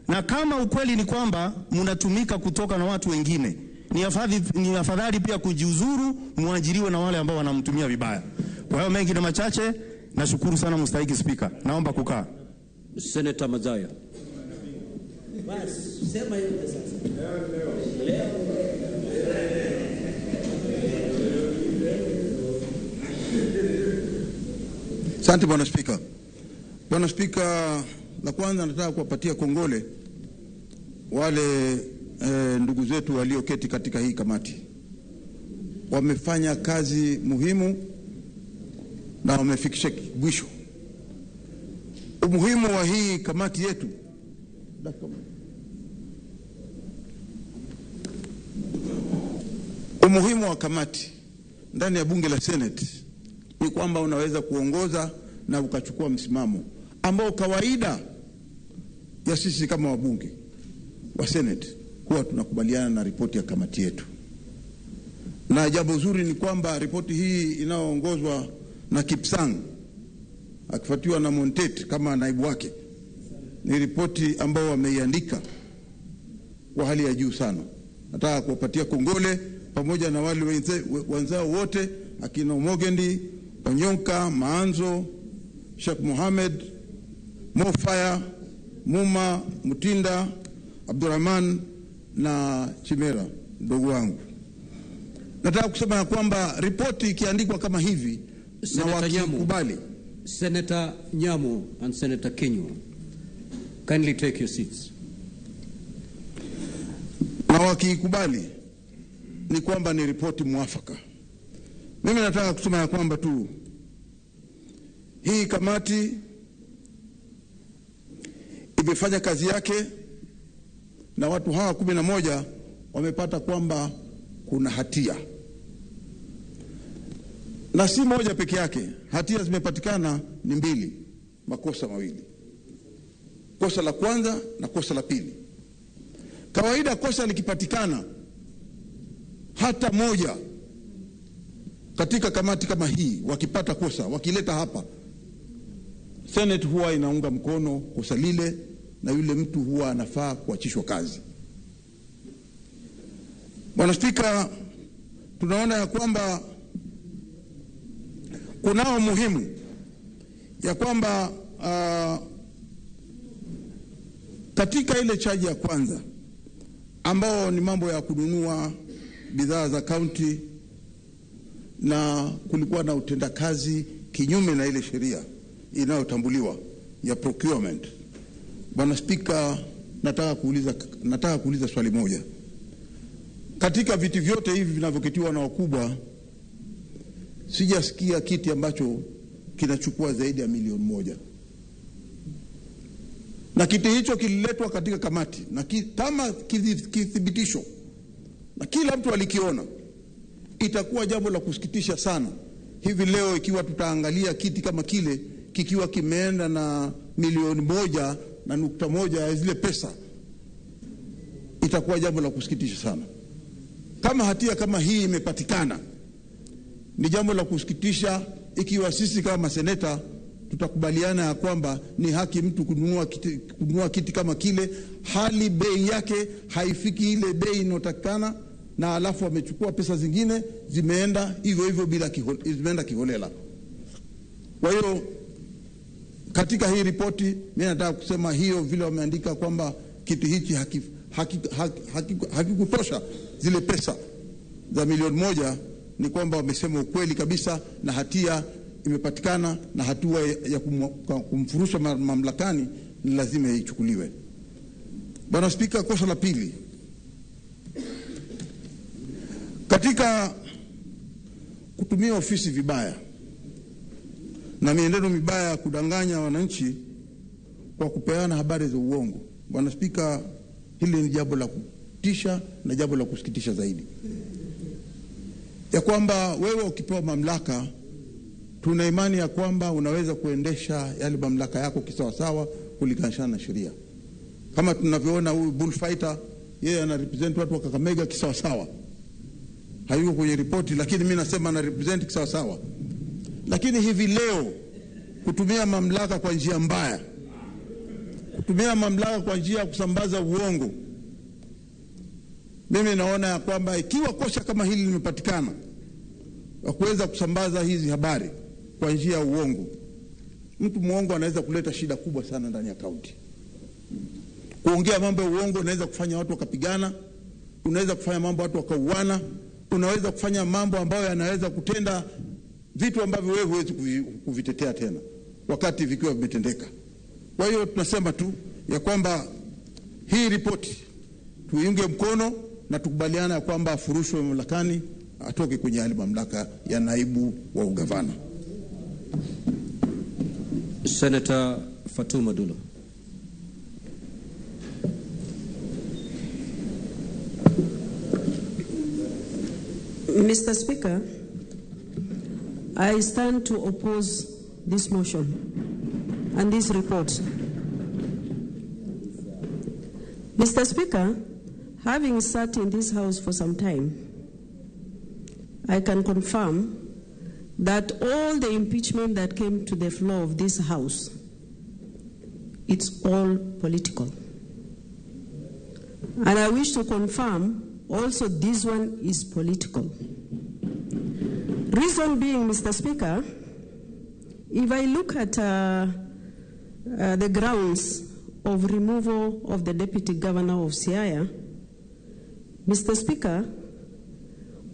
Na kama ukweli ni kwamba mnatumika kutoka na watu wengine, ni afadhali pia kujiuzuru, muajiriwe na wale ambao wanamtumia vibaya. Kwa hiyo mengi na machache, nashukuru sana Mr. Speaker. Naomba kukaa. Senator Mazaya. Asante Bwana Spika. Bwana Spika, la kwanza nataka kuwapatia kongole wale ndugu zetu walioketi katika hii kamati. Wamefanya kazi muhimu na wamefikisha mwisho. Umuhimu wa hii kamati yetu, umuhimu wa kamati ndani ya bunge la Senate ni kwamba unaweza kuongoza na ukachukua msimamo ambao kawaida ya sisi kama wabunge wa Senate huwa tunakubaliana na ripoti ya kamati yetu. Na jambo zuri ni kwamba ripoti hii inayoongozwa na Kipsang akifuatiwa na Montet kama naibu wake ni ripoti ambao wameiandika kwa hali ya juu sana. Nataka kuwapatia kongole pamoja na wale wenzao wote, akina Mogendi, Onyonka, Maanzo, Sheikh Mohamed, Mofaya, Muma, Mutinda, Abdurrahman na Chimera, ndugu wangu. Nataka kusema ya kwamba ripoti ikiandikwa kama hivi na wakikubali. Senator Nyamu and Senator Kenyo, kindly take your seats. Na wakikubali ni kwamba ni ripoti mwafaka. Mimi nataka kusema ya kwamba tu hii kamati imefanya kazi yake na watu hawa 11 wamepata kwamba kuna hatia. Na si moja peke yake, hatia zimepatikana ni 2, makosa mawili. Kosa la kwanza na kosa la pili. Kawaida kosa likipatikana hata moja katika kamati kama hii, wakipata kosa, wakileta hapa, Senate huwa inaunga mkono kosa lile na yule mtu huwa anafaa kuachishwa kazi. Bwana Spika, tunaona ya kwamba kunao muhimu ya kwamba katika ile chaji ya kwanza ambao ni mambo ya kununua bidhaa za kaunti, na kulikuwa na utendakazi kinyume na ile sheria inayotambuliwa ya procurement. Bwana Spika, nataka kuuliza swali moja. Katika viti vyote hivi vinavyoketiwa na wakubwa, sijasikia kiti ambacho kinachukua zaidi ya milioni 1. Na kiti hicho kililetwa katika kamati na kama kithibitisho na kila mtu alikiona, itakuwa jambo la kusikitisha sana hivi leo ikiwa tutaangalia kiti kama kile kikiwa kimeenda na milioni 1.1 ya zile pesa. Itakuwa jambo la kusikitisha sana. Kama hatia kama hii imepatikana, ni jambo la kusikitisha ikiwa sisi kama seneta tutakubaliana ya kwamba ni haki mtu kununua kiti kama kile, hali bei yake haifiki ile bei inotakana, na alafu wamechukua pesa zingine zimeenda hivyo hivyo zimeenda kiholela. Kwa hiyo katika hii ripoti mimi nataka kusema hiyo vile wameandika kwamba kiti hichi hakikutosha zile pesa za milioni 1, ni kwamba wamesema ukweli kabisa na hatia imepatikana, na hatua ya kumfurusha mamlakani ni lazima ichukuliwe. Bwana Spika, kosa la pili katika kutumia ofisi vibaya na mienendo mibaya, kudanganya wananchi kwa kupeana habari za uongo. Bwana Spika, hili ni jambo la kutisha na jambo la kusikitisha zaidi, ya kwamba wewe ukipewa mamlaka, tuna imani ya kwamba unaweza kuendesha yale mamlaka yako kisawasawa kulingana na sheria. Kama tunavyoona huyu bullfighter, yeye ana represent watu wa Kakamega kisawasawa, hayuko kwenye ripoti, lakini mimi nasema ana represent kisawasawa. Lakini hivi leo kutumia mamlaka kwa njia mbaya, kutumia mamlaka kwa njia ya kusambaza uongo, mimi naona ya kwamba ikiwa kosa kama hili limepatikana wa kuweza kusambaza hizi habari kwa njia ya uongo, mtu muongo anaweza kuleta shida kubwa sana ndani ya kaunti. Kuongea mambo ya uongo unaweza kufanya watu wakapigana, unaweza kufanya mambo watu wakauana, unaweza kufanya mambo ambayo yanaweza kutenda vitu ambavyo wewe huwezi kuvitetea tena wakati vikiwa vimetendeka. Kwa hiyo tunasema tu ya kwamba hii ripoti tuiunge mkono na tukubaliana ya kwamba afurushwe mamlakani, atoke kwenye hali mamlaka ya naibu wa ugavana. Senator Fatuma Oduol. Mr. Speaker, I stand to oppose this motion and this report. Mr. Speaker, having sat in this House for some time, I can confirm that all the impeachment that came to the floor of this House, it's all political. And I wish to confirm also this one is political. Reason being, Mr. Speaker, if I look at the grounds of removal of the Deputy Governor of Siaya, Mr. Speaker,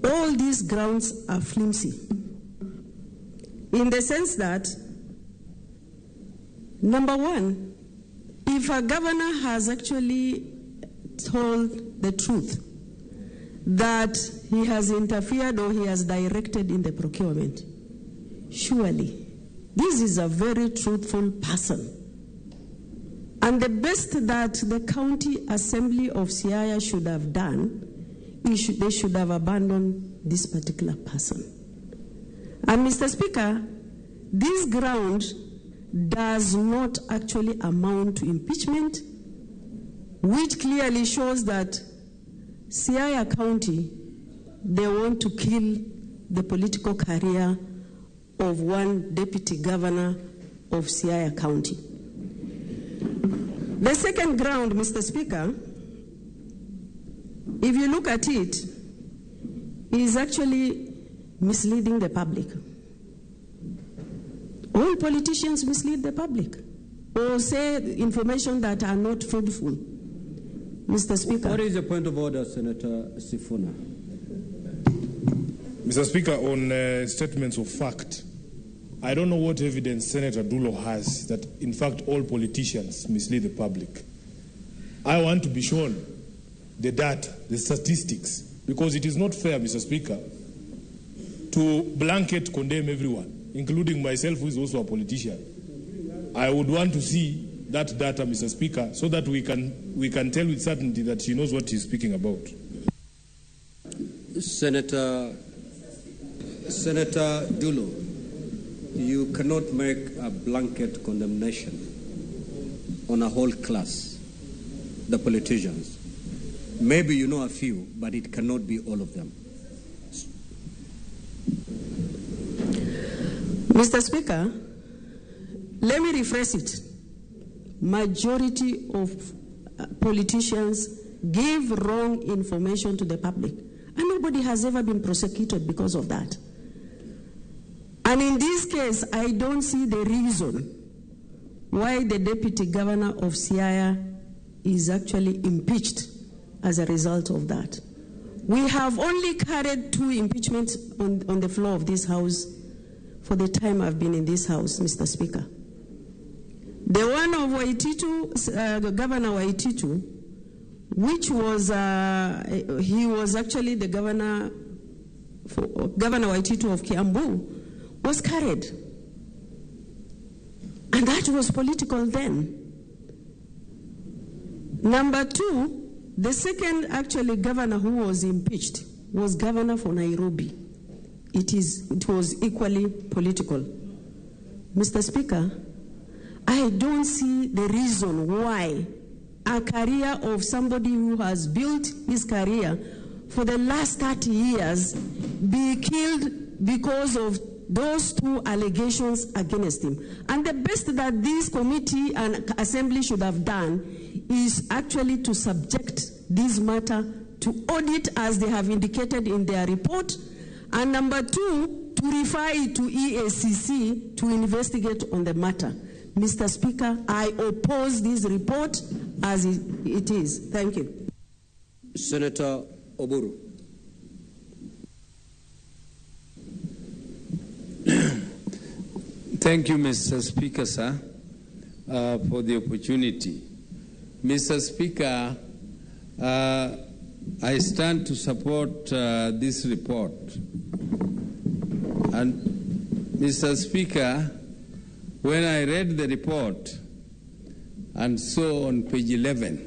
all these grounds are flimsy, in the sense that, number one, if a governor has actually told the truth that he has interfered or he has directed in the procurement, surely this is a very truthful person. And the best that the County Assembly of Siaya should have done, they should have abandoned this particular person. And Mr. Speaker, this ground does not actually amount to impeachment, which clearly shows that Siaya County, they want to kill the political career of one deputy governor of Siaya County. The second ground, Mr. Speaker, if you look at it, is actually misleading the public. All politicians mislead the public or say information that are not fruitful. Mr. Speaker. What is your point of order, Senator Sifuna? Mr. Speaker, on statements of fact, I don't know what evidence Senator Oduol has that, in fact, all politicians mislead the public. I want to be shown the data, the statistics, because it is not fair, Mr. Speaker, to blanket condemn everyone, including myself, who is also a politician. I would want to see that data, Mr. Speaker, so that we can tell with certainty that she knows what she's speaking about. Senator Oduol, you cannot make a blanket condemnation on a whole class, the politicians. Maybe you know a few, but it cannot be all of them. Mr. Speaker, let me rephrase it. Majority of politicians give wrong information to the public, and nobody has ever been prosecuted because of that. And in this case, I don't see the reason why the Deputy Governor of Siaya is actually impeached as a result of that. We have only carried 2 impeachments on the floor of this House for the time I've been in this House, Mr. Speaker. The one of Waititu, Governor Waititu, which was, he was actually the Governor Waititu of Kiambu, was carried. And that was political then. Number 2, the second actually governor who was impeached was governor for Nairobi. It was equally political. Mr. Speaker, I don't see the reason why a career of somebody who has built his career for the last 30 years be killed because of those 2 allegations against him. And the best that this committee and assembly should have done is actually to subject this matter to audit as they have indicated in their report. And number 2, to refer it to EACC to investigate on the matter. Mr. Speaker, I oppose this report as it is. Thank you. Senator Oburu. Thank you, Mr. Speaker, sir, for the opportunity. Mr. Speaker, I stand to support this report. And Mr. Speaker, when I read the report and saw on page 11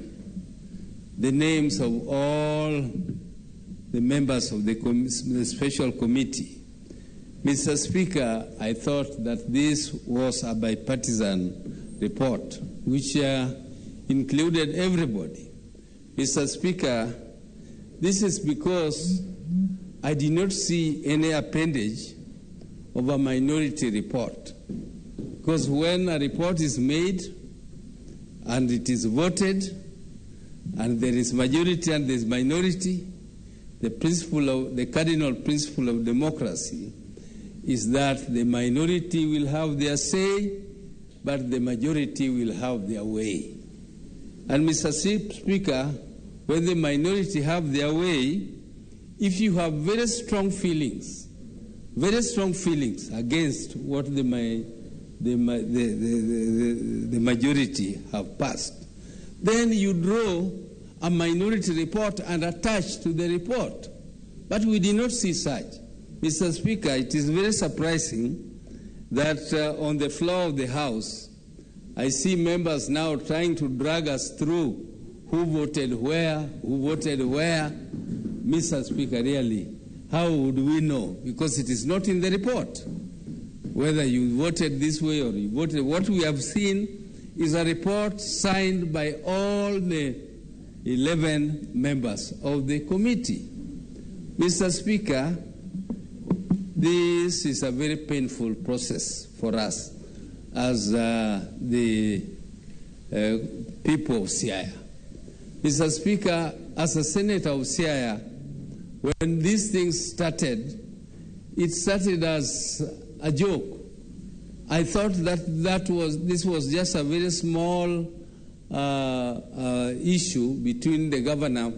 the names of all the members of the special committee, Mr. Speaker, I thought that this was a bipartisan report which included everybody. Mr. Speaker, this is because I did not see any appendage of a minority report. Because when a report is made and it is voted and there is majority and there is minority, the cardinal principle of democracy is that the minority will have their say, but the majority will have their way. And Mr. Speaker, when the minority have their way, if you have very strong feelings against what the majority have passed, then you draw a minority report and attach to the report. But we did not see such. Mr. Speaker, it is very surprising that on the floor of the House, I see members now trying to drag us through who voted where. Mr. Speaker, really, how would we know? Because it is not in the report. Whether you voted this way or you voted, what we have seen is a report signed by all the 11 members of the committee. Mr. Speaker, this is a very painful process for us as the people of Siaya. Mr. Speaker, as a senator of Siaya, when these things started, it started as a joke. I thought that this was just a very small issue between the governor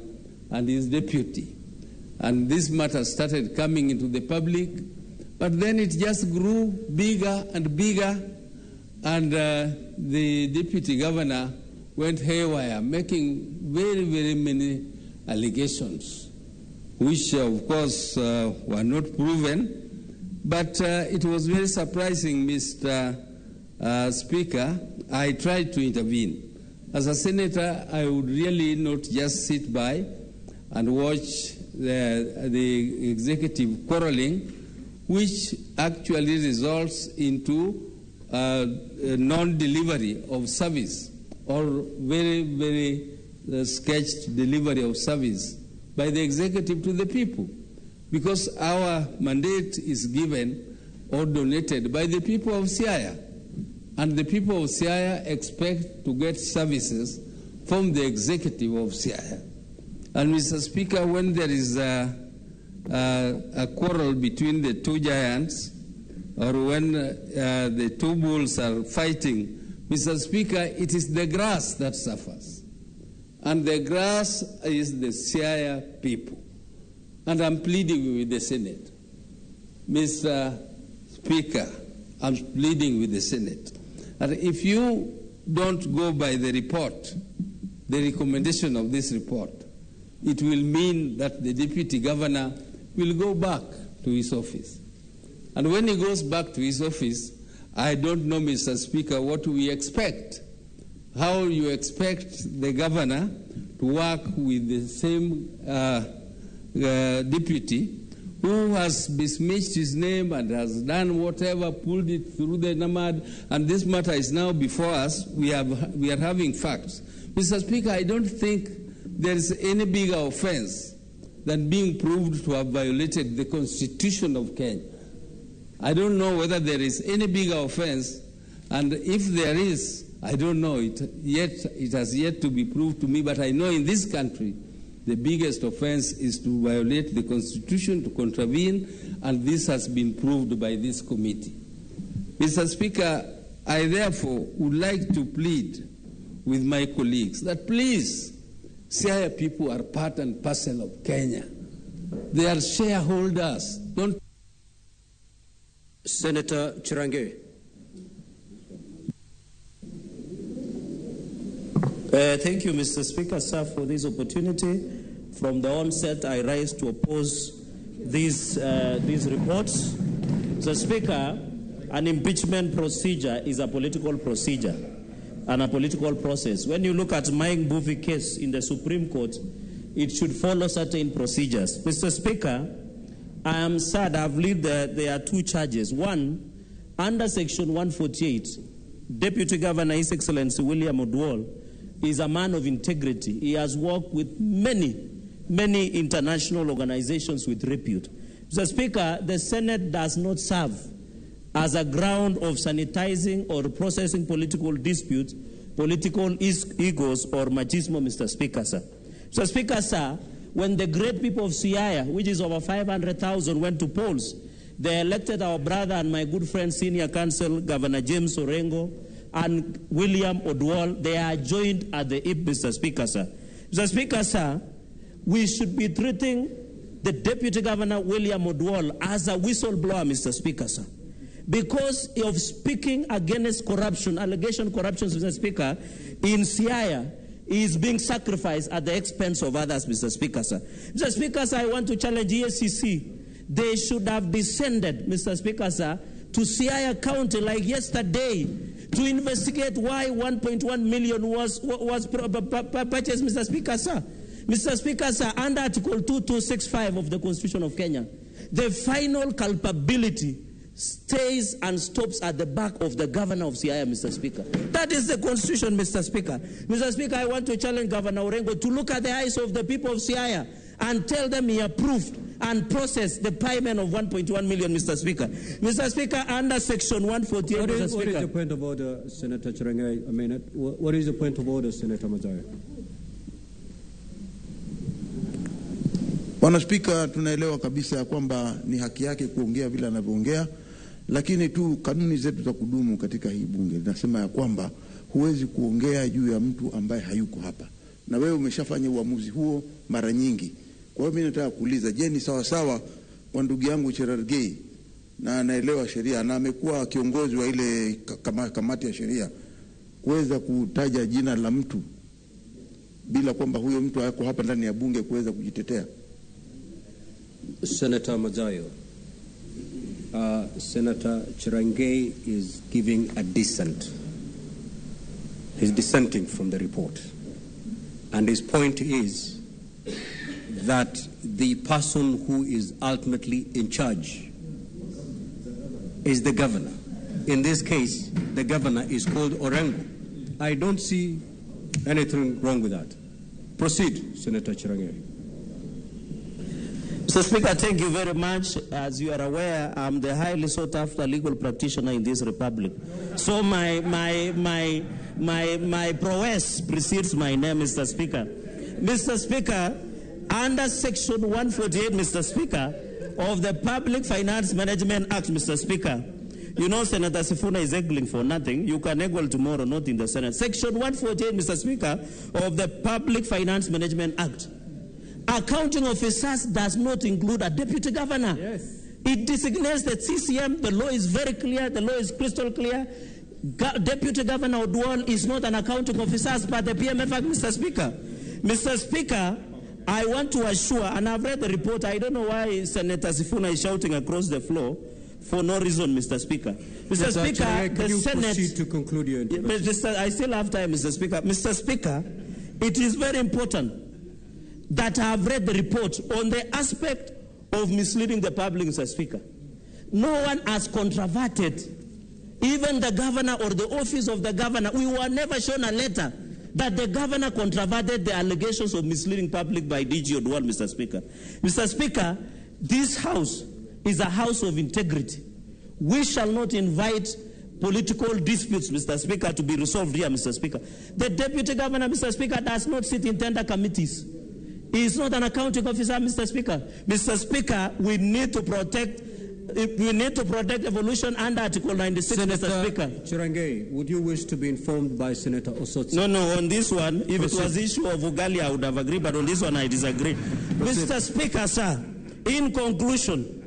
and his deputy. And this matter started coming into the public. But then it just grew bigger and bigger, and the deputy governor went haywire, making very, very many allegations, which of course were not proven. But it was very surprising, Mr. Speaker. I tried to intervene. As a senator, I would really not just sit by and watch the executive quarreling, which actually results into non-delivery of service or very, very sketched delivery of service by the executive to the people. Because our mandate is given or donated by the people of Siaya. And the people of Siaya expect to get services from the executive of Siaya. And Mr. Speaker, when there is a quarrel between the two giants, or when the two bulls are fighting, Mr. Speaker, it is the grass that suffers. And the grass is the Siaya people. And I'm pleading with the Senate. Mr. Speaker, I'm pleading with the Senate. And if you don't go by the report, the recommendation of this report, it will mean that the deputy governor will go back to his office. And when he goes back to his office, I don't know, Mr. Speaker, what we expect. How you expect the governor to work with the same deputy who has besmirched his name and has done whatever, pulled it through the NAMAD, and this matter is now before us. We are having facts. Mr. Speaker, I don't think there is any bigger offense than being proved to have violated the Constitution of Kenya. I don't know whether there is any bigger offense, and if there is, I don't know. It has yet to be proved to me, but I know in this country, the biggest offense is to violate the Constitution, to contravene, and this has been proved by this committee. Mr. Speaker, I therefore would like to plead with my colleagues that please, Siaya people are part and parcel of Kenya. They are shareholders. Don't. Senator Chirange. Thank you, Mr. Speaker, sir, for this opportunity. From the onset, I rise to oppose these reports. Mr. Speaker, an impeachment procedure is a political procedure and a political process. When you look at Mike Mbuvi case in the Supreme Court, it should follow certain procedures. Mr. Speaker, I am sad. I believe that there are two charges. One, under Section 148, Deputy Governor His Excellency William Oduol is a man of integrity. He has worked with many international organizations with repute. Mr. Speaker, the Senate does not serve as a ground of sanitizing or processing political disputes, political egos, or machismo, Mr. Speaker, sir. Mr. Speaker, sir, when the great people of Siaya, which is over 500,000, went to polls, they elected our brother and my good friend, Senior Counsel, Governor James Orengo, and William Oduol. They are joined at the hip, Mr. Speaker, sir. Mr. Speaker, sir, we should be treating the Deputy Governor, William Oduol, as a whistleblower, Mr. Speaker, sir. Because of speaking against corruption, allegation corruptions, Mr. Speaker, in Siaya, he is being sacrificed at the expense of others, Mr. Speaker, sir. Mr. Speaker, sir, I want to challenge EACC. They should have descended, Mr. Speaker, sir, to Siaya County like yesterday to investigate why 1.1 million was purchased, Mr. Speaker, sir. Mr. Speaker, sir, under Article 2265 of the Constitution of Kenya, the final culpability stays and stops at the back of the governor of Siaya, Mr. Speaker. That is the Constitution, Mr. Speaker. Mr. Speaker, I want to challenge Governor Orengo to look at the eyes of the people of Siaya and tell them he approved and processed the payment of 1.1 million, Mr. Speaker. Mr. Speaker, under Section 148, what is Speaker. the point of order, Senator Chirange? A minute. What is the point of order, Senator Mazayo? Bwana Spika, tunaelewa kabisa ya kwamba ni haki yake kuongea vile anavyoongea, lakini tu kanuni zetu za kudumu katika hii bunge zinasema ya kwamba huwezi kuongea juu ya mtu ambaye hayuko hapa. Na wewe umeshafanya uamuzi huo mara nyingi. Kwa hiyo mimi nataka kuuliza, je, ni sawa sawa kwa ndugu yangu Cherargei na anaelewa sheria na amekuwa kiongozi wa ile kamati ya sheria, kuweza kutaja jina la mtu bila kwamba huyo mtu hayako hapa ndani ya bunge kuweza kujitetea? Senator Mazayo, Senator Chirangei is giving a dissent. He's dissenting from the report. And his point is that the person who is ultimately in charge is the governor. In this case, the governor is called Orengo. I don't see anything wrong with that. Proceed, Senator Chirangei. Mr. Speaker, thank you very much. As you are aware, I'm the highly sought after legal practitioner in this republic. So my prowess precedes my name, Mr. Speaker. Mr. Speaker, under Section 148, Mr. Speaker, of the Public Finance Management Act, Mr. Speaker, you know Senator Sifuna is angling for nothing. You can eggle tomorrow, not in the Senate. Section 148, Mr. Speaker, of the Public Finance Management Act. Accounting officers does not include a deputy governor. Yes. It designates the CCM. The law is very clear. The law is crystal clear. Deputy Governor Oduol is not an accounting officer but the PMF Act, Mr. Speaker. Mr. Speaker, I want to assure, and I've read the report, I don't know why Senator Sifuna is shouting across the floor for no reason, Mr. Speaker. Mr. Speaker, the Senate... proceed to conclude your intervention? I still have time, Mr. Speaker. Mr. Speaker, it is very important that I have read the report on the aspect of misleading the public, Mr. Speaker. No one has controverted, even the governor or the office of the governor. We were never shown a letter that the governor controverted the allegations of misleading public by DG Oduol, Mr. Speaker. Mr. Speaker, this house is a house of integrity. We shall not invite political disputes, Mr. Speaker, to be resolved here, Mr. Speaker. The deputy governor, Mr. Speaker, does not sit in tender committees. He is not an accounting officer, Mr. Speaker. Mr. Speaker, we need to protect evolution under Article 96, Senator Mr. Speaker. Chirangei, would you wish to be informed by Senator Osotsi? No, on this one, if it was the issue of Ugali, I would have agreed, but on this one, I disagree. Mr. Speaker, sir, in conclusion,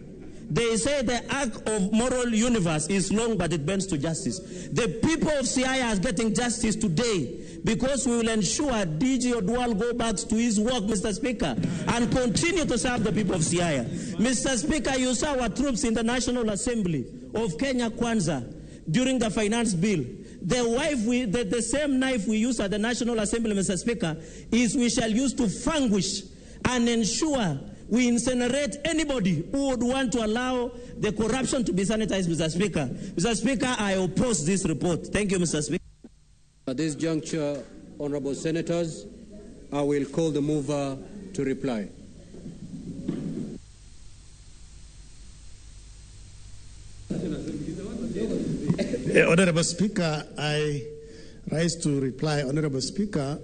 they say the arc of moral universe is long, but it bends to justice. The people of Siaya are getting justice today because we will ensure DG Oduol go back to his work, Mr. Speaker, and continue to serve the people of Siaya. Mr. Speaker, you saw our troops in the National Assembly of Kenya Kwanza during the finance bill. The same knife we use at the National Assembly, Mr. Speaker, is we shall use to vanquish and ensure we incinerate anybody who would want to allow the corruption to be sanitized, Mr. Speaker. Mr. Speaker, I oppose this report. Thank you, Mr. Speaker. At this juncture, honorable senators, I will call the mover to reply. Honorable Speaker, I rise to reply. Honorable Speaker,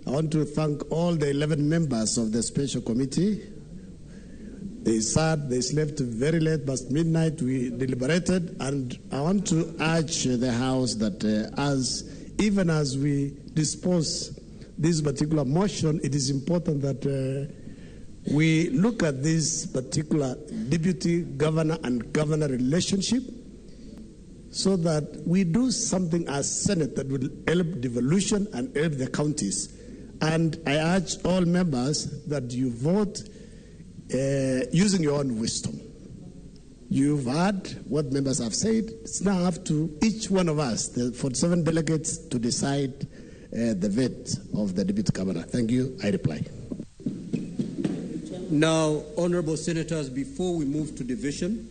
I want to thank all the 11 members of the special committee. They sat, they slept very late, but midnight we deliberated, and I want to urge the House that even as we dispose this particular motion, it is important that we look at this particular deputy governor and governor relationship so that we do something as Senate that will help devolution and help the counties. And I urge all members that you vote using your own wisdom. You've heard what members have said. It's now up to each one of us, the 47 delegates, to decide the vote of the deputy governor. Thank you. I reply. Now, honorable senators, before we move to division,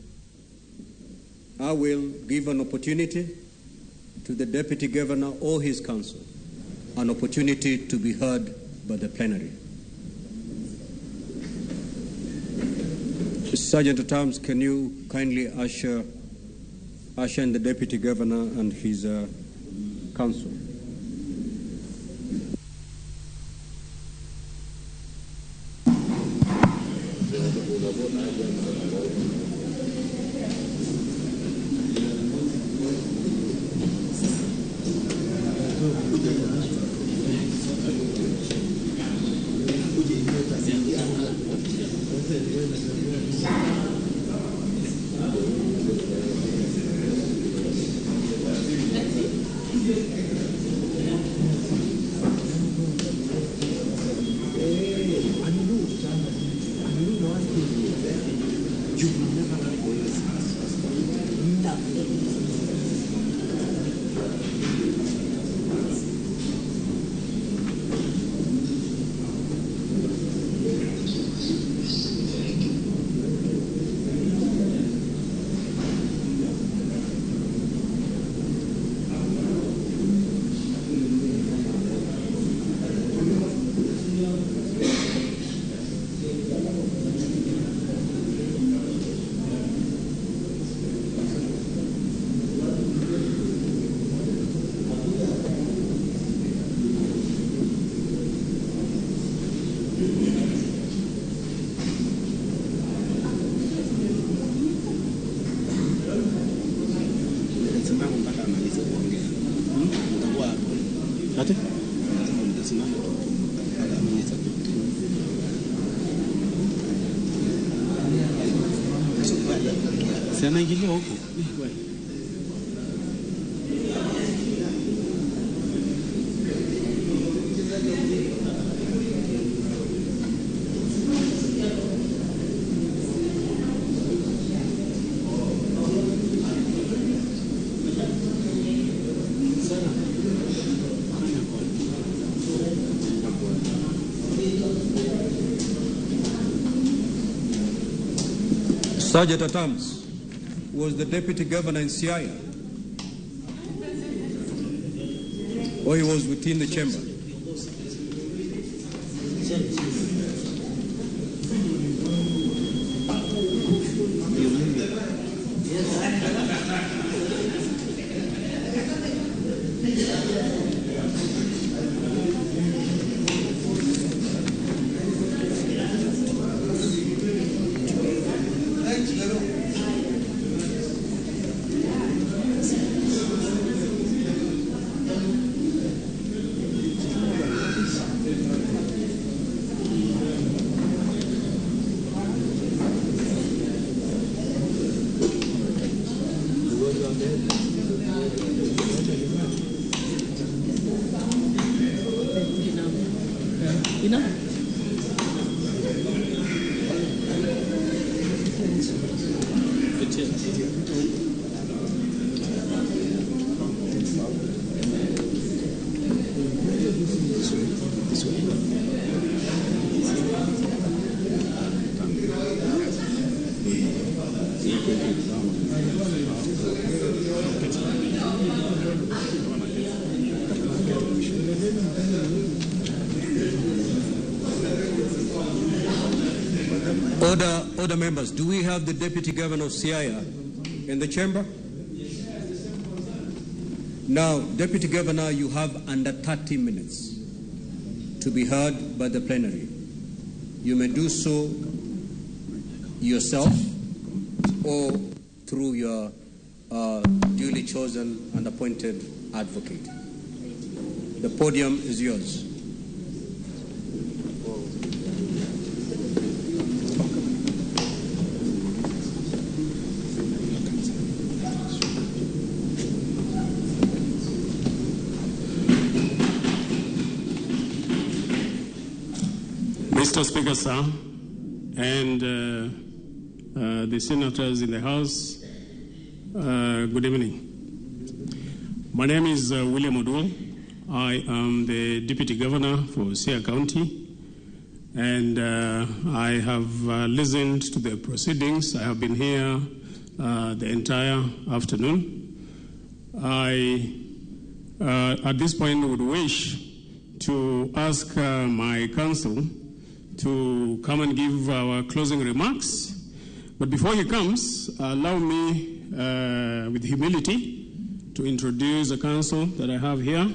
I will give an opportunity to the deputy governor or his council, an opportunity to be heard by the plenary. Sergeant at Arms, can you kindly usher in the deputy governor and his council? Sergeant at Arms was the deputy governor in Siaya, or he was within the chamber. Order members, do we have the Deputy Governor of Siaya in the chamber? Now, Deputy Governor, you have under 30 minutes to be heard by the plenary. You may do so yourself or through your duly chosen and appointed advocate. The podium is yours. Mr. Speaker, sir, and the senators in the House, good evening. My name is William Oduol. I am the Deputy Governor for Siaya County, and I have listened to the proceedings. I have been here the entire afternoon. I, at this point, would wish to ask my counsel to come and give our closing remarks. But before he comes, allow me, with humility, to introduce the counsel that I have here.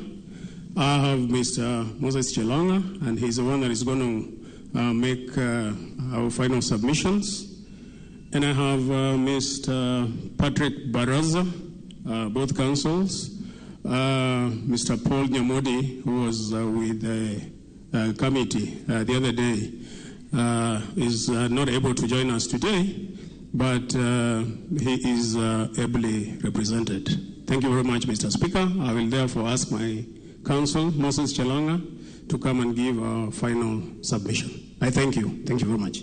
I have Mr. Moses Chelanga, and he's the one that is going to make our final submissions. And I have Mr. Patrick Baraza, both counsels. Mr. Paul Nyamodi, who was with the committee the other day, is not able to join us today, but he is ably represented. Thank you very much, Mr. Speaker. I will therefore ask my counsel, Moses Chelanga, to come and give our final submission. I thank you. Thank you very much.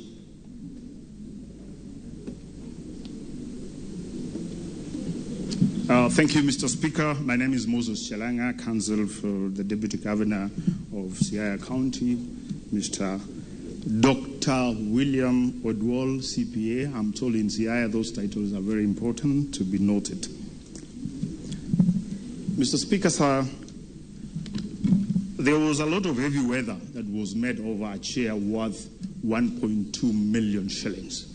Thank you, Mr. Speaker. My name is Moses Chelanga, counsel for the Deputy Governor of Siaya County, Mr. Dr. William Oduol, CPA. I'm told in Siaya those titles are very important to be noted. Mr. Speaker, sir, there was a lot of heavy weather that was made over a chair worth 1.2 million shillings.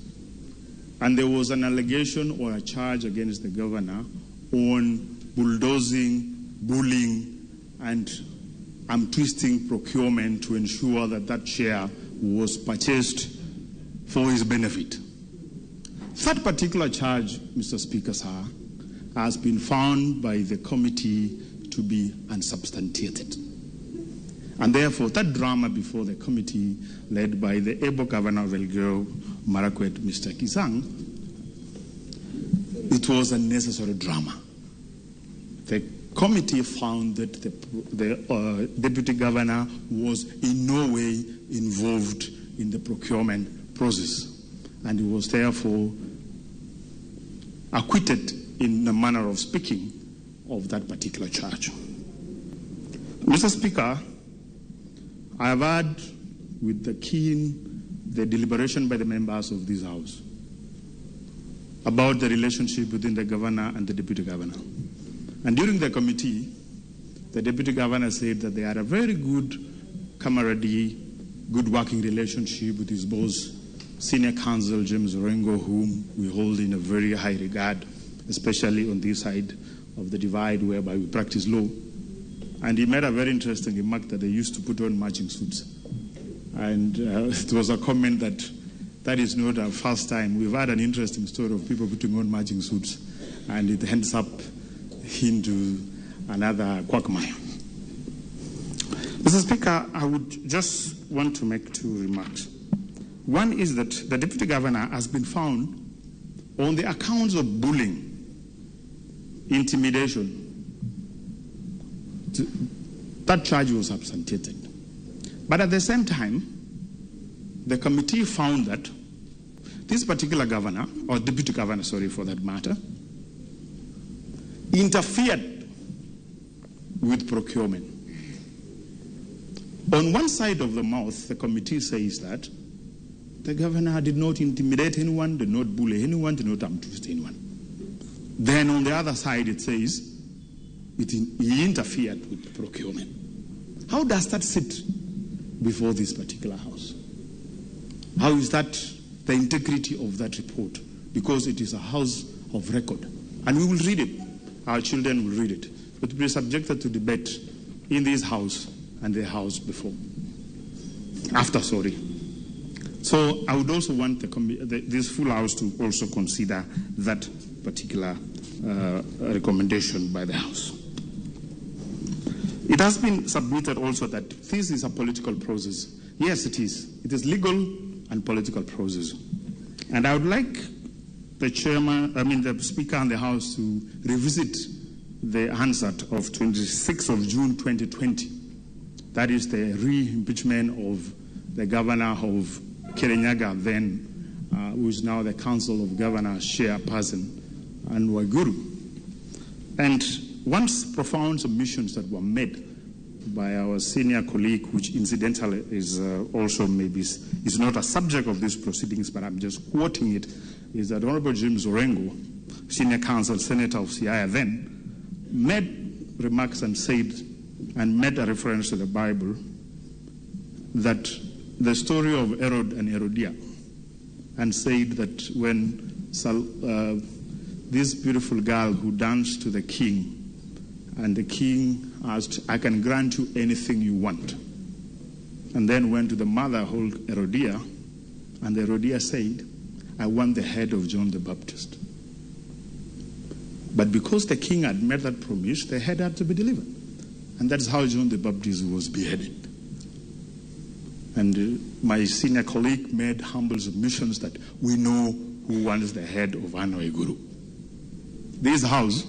And there was an allegation or a charge against the governor on bulldozing, bullying, and twisting procurement to ensure that that share was purchased for his benefit. That particular charge, Mr. Speaker, sir, has been found by the committee to be unsubstantiated. And therefore, that drama before the committee, led by the able governor of Elgeyo Marakwet, Mr. Kisang, it was a necessary drama. The committee found that the deputy governor was in no way involved in the procurement process, and he was therefore acquitted in the manner of speaking of that particular charge. Mr. Speaker, I have heard with the deliberation by the members of this House about the relationship between the governor and the deputy governor. And during the committee, the deputy governor said that they had a very good camaraderie, good working relationship with his boss, Senior Counsel James Orengo, whom we hold in a very high regard, especially on this side of the divide whereby we practice law. And he made a very interesting remark that they used to put on matching suits. And it was a comment that is not our first time. We've had an interesting story of people putting on matching suits, and it ends up into another quagmire. Mr. Speaker, I would just want to make two remarks. One is that the deputy governor has been found on the accounts of bullying, intimidation. That charge was substantiated. But at the same time, the committee found that this particular governor, or deputy governor, sorry, for that matter, interfered with procurement. On one side of the mouth, the committee says that the governor did not intimidate anyone, did not bully anyone, did not twist anyone. Then on the other side, it says he interfered with procurement. How does that sit before this particular House? How is that the integrity of that report? Because it is a house of record. And we will read it. Our children will read it. It will be subjected to debate in this House and the House before. So I would also want this full House to also consider that particular recommendation by the House. It has been submitted also that this is a political process. Yes, it is. It is legal and political process. And I would like the Speaker and the House to revisit the answer of 26th of June 2020. That is the re-impeachment of the governor of Kirinyaga then, who is now the Council of Governors chairperson, and Waiguru. And once profound submissions that were made by our senior colleague, which incidentally is also is not a subject of these proceedings, but I'm just quoting it, is that Honorable James Orengo, Senior Counsel Senator of Siaya then, made remarks and said, and made a reference to the Bible, that the story of Herod and Herodias, and said that when this beautiful girl who danced to the king, and the king asked, I can grant you anything you want. And then went to the mother, Herodias, and Herodias said, I want the head of John the Baptist. But because the king had made that promise, the head had to be delivered. And that's how John the Baptist was beheaded. And my senior colleague made humble submissions that we know who wants the head of Waiguru. This House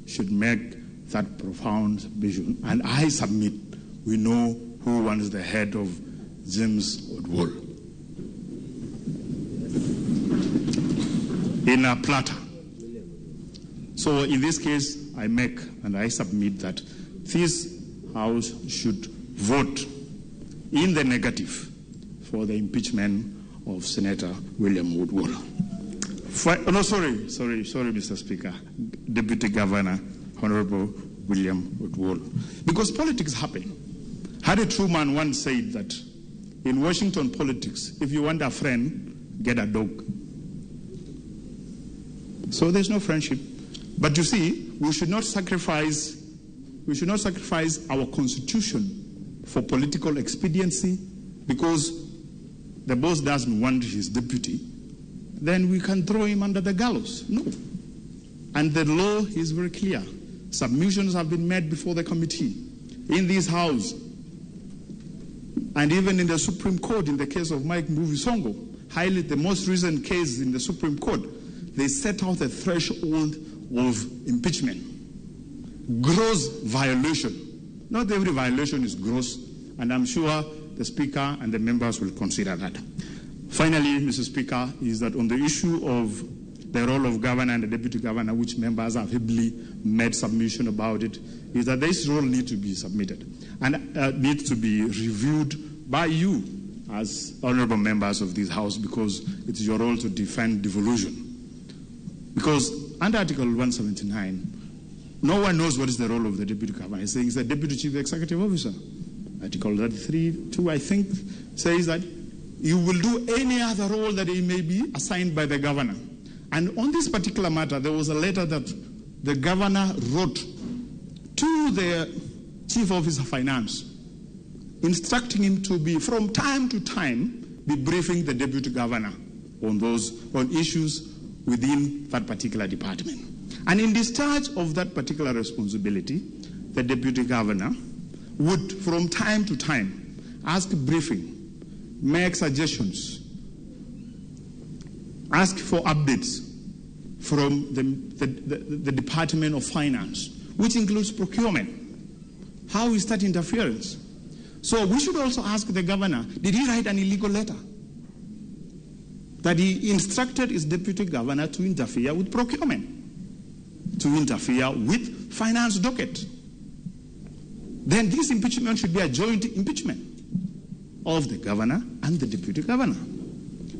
should make that profound vision, and I submit we know who wants the head of James Oduol in a platter. So in this case, I make and I submit that this House should vote in the negative for the impeachment of Senator William Oduol. Sorry, Mr. Speaker, Deputy Governor Honorable William Oduol. Because politics happen. Harry Truman once said that in Washington politics, if you want a friend, get a dog. So there's no friendship. But you see, we should not sacrifice our constitution for political expediency because the boss doesn't want his deputy. Then we can throw him under the gallows. No. And the law is very clear. Submissions have been made before the committee, in this House, and even in the Supreme Court in the case of Mike Mbuvi Songo, the most recent case in the Supreme Court. they set out a threshold of impeachment. Gross violation. Not every violation is gross, and I'm sure the Speaker and the members will consider that. Finally, Mr. Speaker, is that on the issue of the role of governor and the deputy governor, which members have heavily made submission about it, is that this role needs to be submitted and needs to be reviewed by you as honorable members of this House, because it's your role to defend devolution. Because under Article 179, no one knows what is the role of the deputy governor. He's saying he's the deputy chief executive officer. Article 33(2), I think, says that you will do any other role that he may be assigned by the governor. And on this particular matter, there was a letter that the governor wrote to the chief officer of finance, instructing him to be, from time to time, be briefing the deputy governor on issues within that particular department. And in discharge of that particular responsibility, the deputy governor would, from time to time, ask briefing, make suggestions, ask for updates from the Department of Finance, which includes procurement. How is that interference? So we should also ask the governor, did he write an illegal letter? That he instructed his deputy governor to interfere with procurement, to interfere with finance docket. Then this impeachment should be a joint impeachment of the governor and the deputy governor.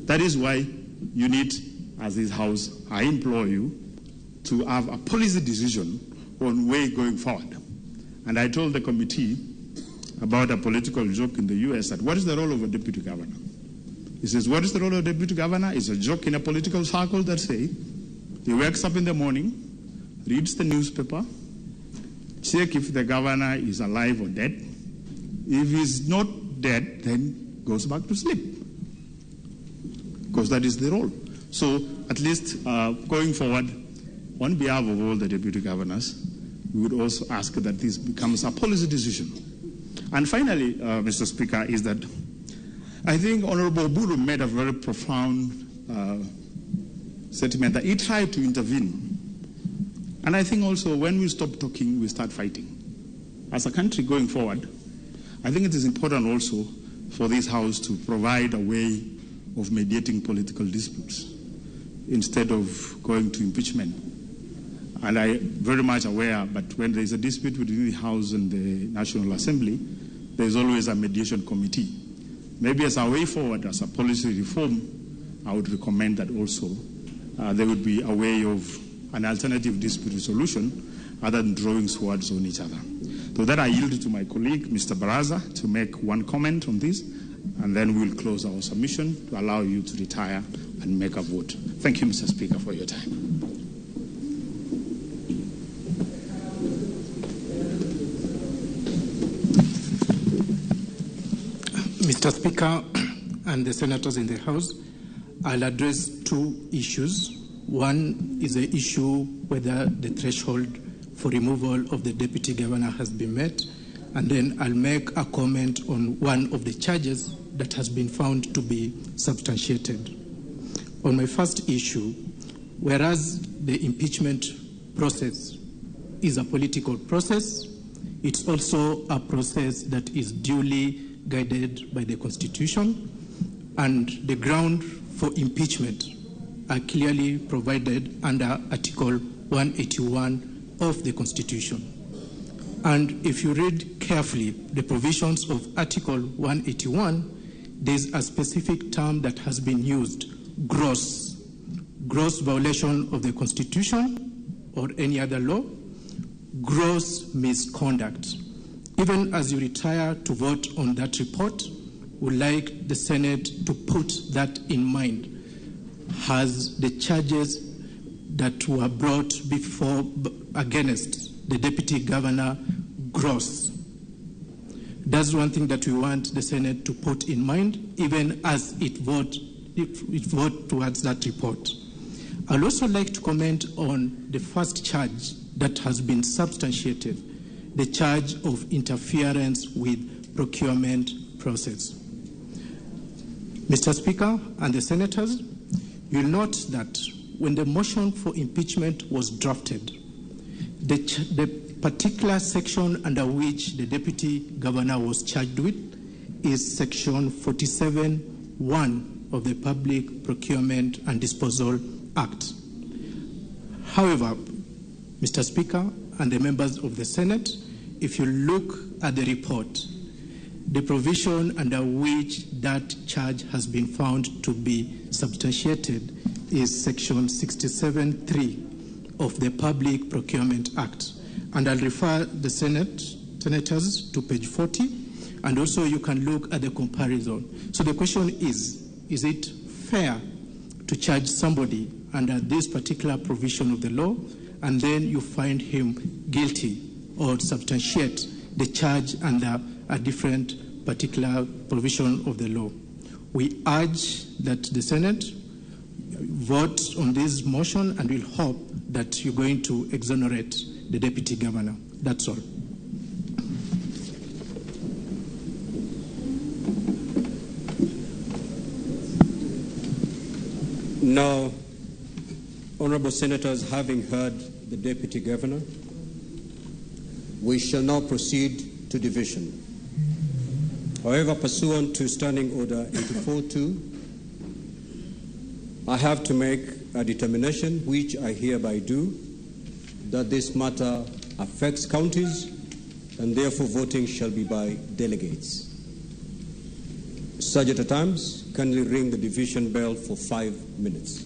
That is why you need, as this House, I implore you to have a policy decision on way going forward. And I told the committee about a political joke in the US that what is the role of a deputy governor? He says, what is the role of a deputy governor? It's a joke in a political circle that say, he wakes up in the morning, reads the newspaper, check if the governor is alive or dead. If he's not dead, then goes back to sleep. Because that is the role. So at least going forward, on behalf of all the deputy governors, we would also ask that this becomes a policy decision. And finally, Mr. Speaker, is that I think Honorable Buru made a very profound statement that he tried to intervene. And I think also when we stop talking, we start fighting. As a country going forward, I think it is important also for this House to provide a way of mediating political disputes instead of going to impeachment. And I am very much aware, but when there is a dispute between the House and the National Assembly, there is always a mediation committee. Maybe as a way forward, as a policy reform, I would recommend that also there would be a way of an alternative dispute resolution other than drawing swords on each other. So that I yield to my colleague, Mr. Baraza, to make one comment on this, and then we'll close our submission to allow you to retire and make a vote. Thank you, Mr. Speaker, for your time. Mr. Speaker and the senators in the House, I'll address two issues. One is the issue whether the threshold for removal of the deputy governor has been met, and then I'll make a comment on one of the charges that has been found to be substantiated. On my first issue, whereas the impeachment process is a political process, it's also a process that is duly guided by the Constitution, and the ground for impeachment are clearly provided under Article 181 of the Constitution. And if you read carefully the provisions of Article 181, there's a specific term that has been used, gross violation of the Constitution or any other law, gross misconduct. Even as you retire to vote on that report, we'd like the Senate to put that in mind. Has the charges that were brought before against the deputy governor gross? That's one thing that we want the Senate to put in mind, even as it vote towards that report. I'd also like to comment on the first charge that has been substantiated, the charge of interference with procurement process. Mr. Speaker and the senators, you'll note that when the motion for impeachment was drafted, the particular section under which the deputy governor was charged with is section 47(1) of the Public Procurement and Disposal Act. However, Mr. Speaker and the members of the Senate, if you look at the report, the provision under which that charge has been found to be substantiated is section 67(3) of the Public Procurement Act. And I'll refer the senators to page 40, and also you can look at the comparison. So the question is it fair to charge somebody under this particular provision of the law, and then you find him guilty or substantiate the charge under a different particular provision of the law? We urge that the Senate vote on this motion, and we'll hope that you're going to exonerate the deputy governor. That's all. Now, honorable senators, having heard the deputy governor, we shall now proceed to division. However, pursuant to Standing Order 84-2, I have to make a determination, which I hereby do, that this matter affects counties, and therefore voting shall be by delegates. Sergeant at Arms, kindly ring the division bell for 5 minutes.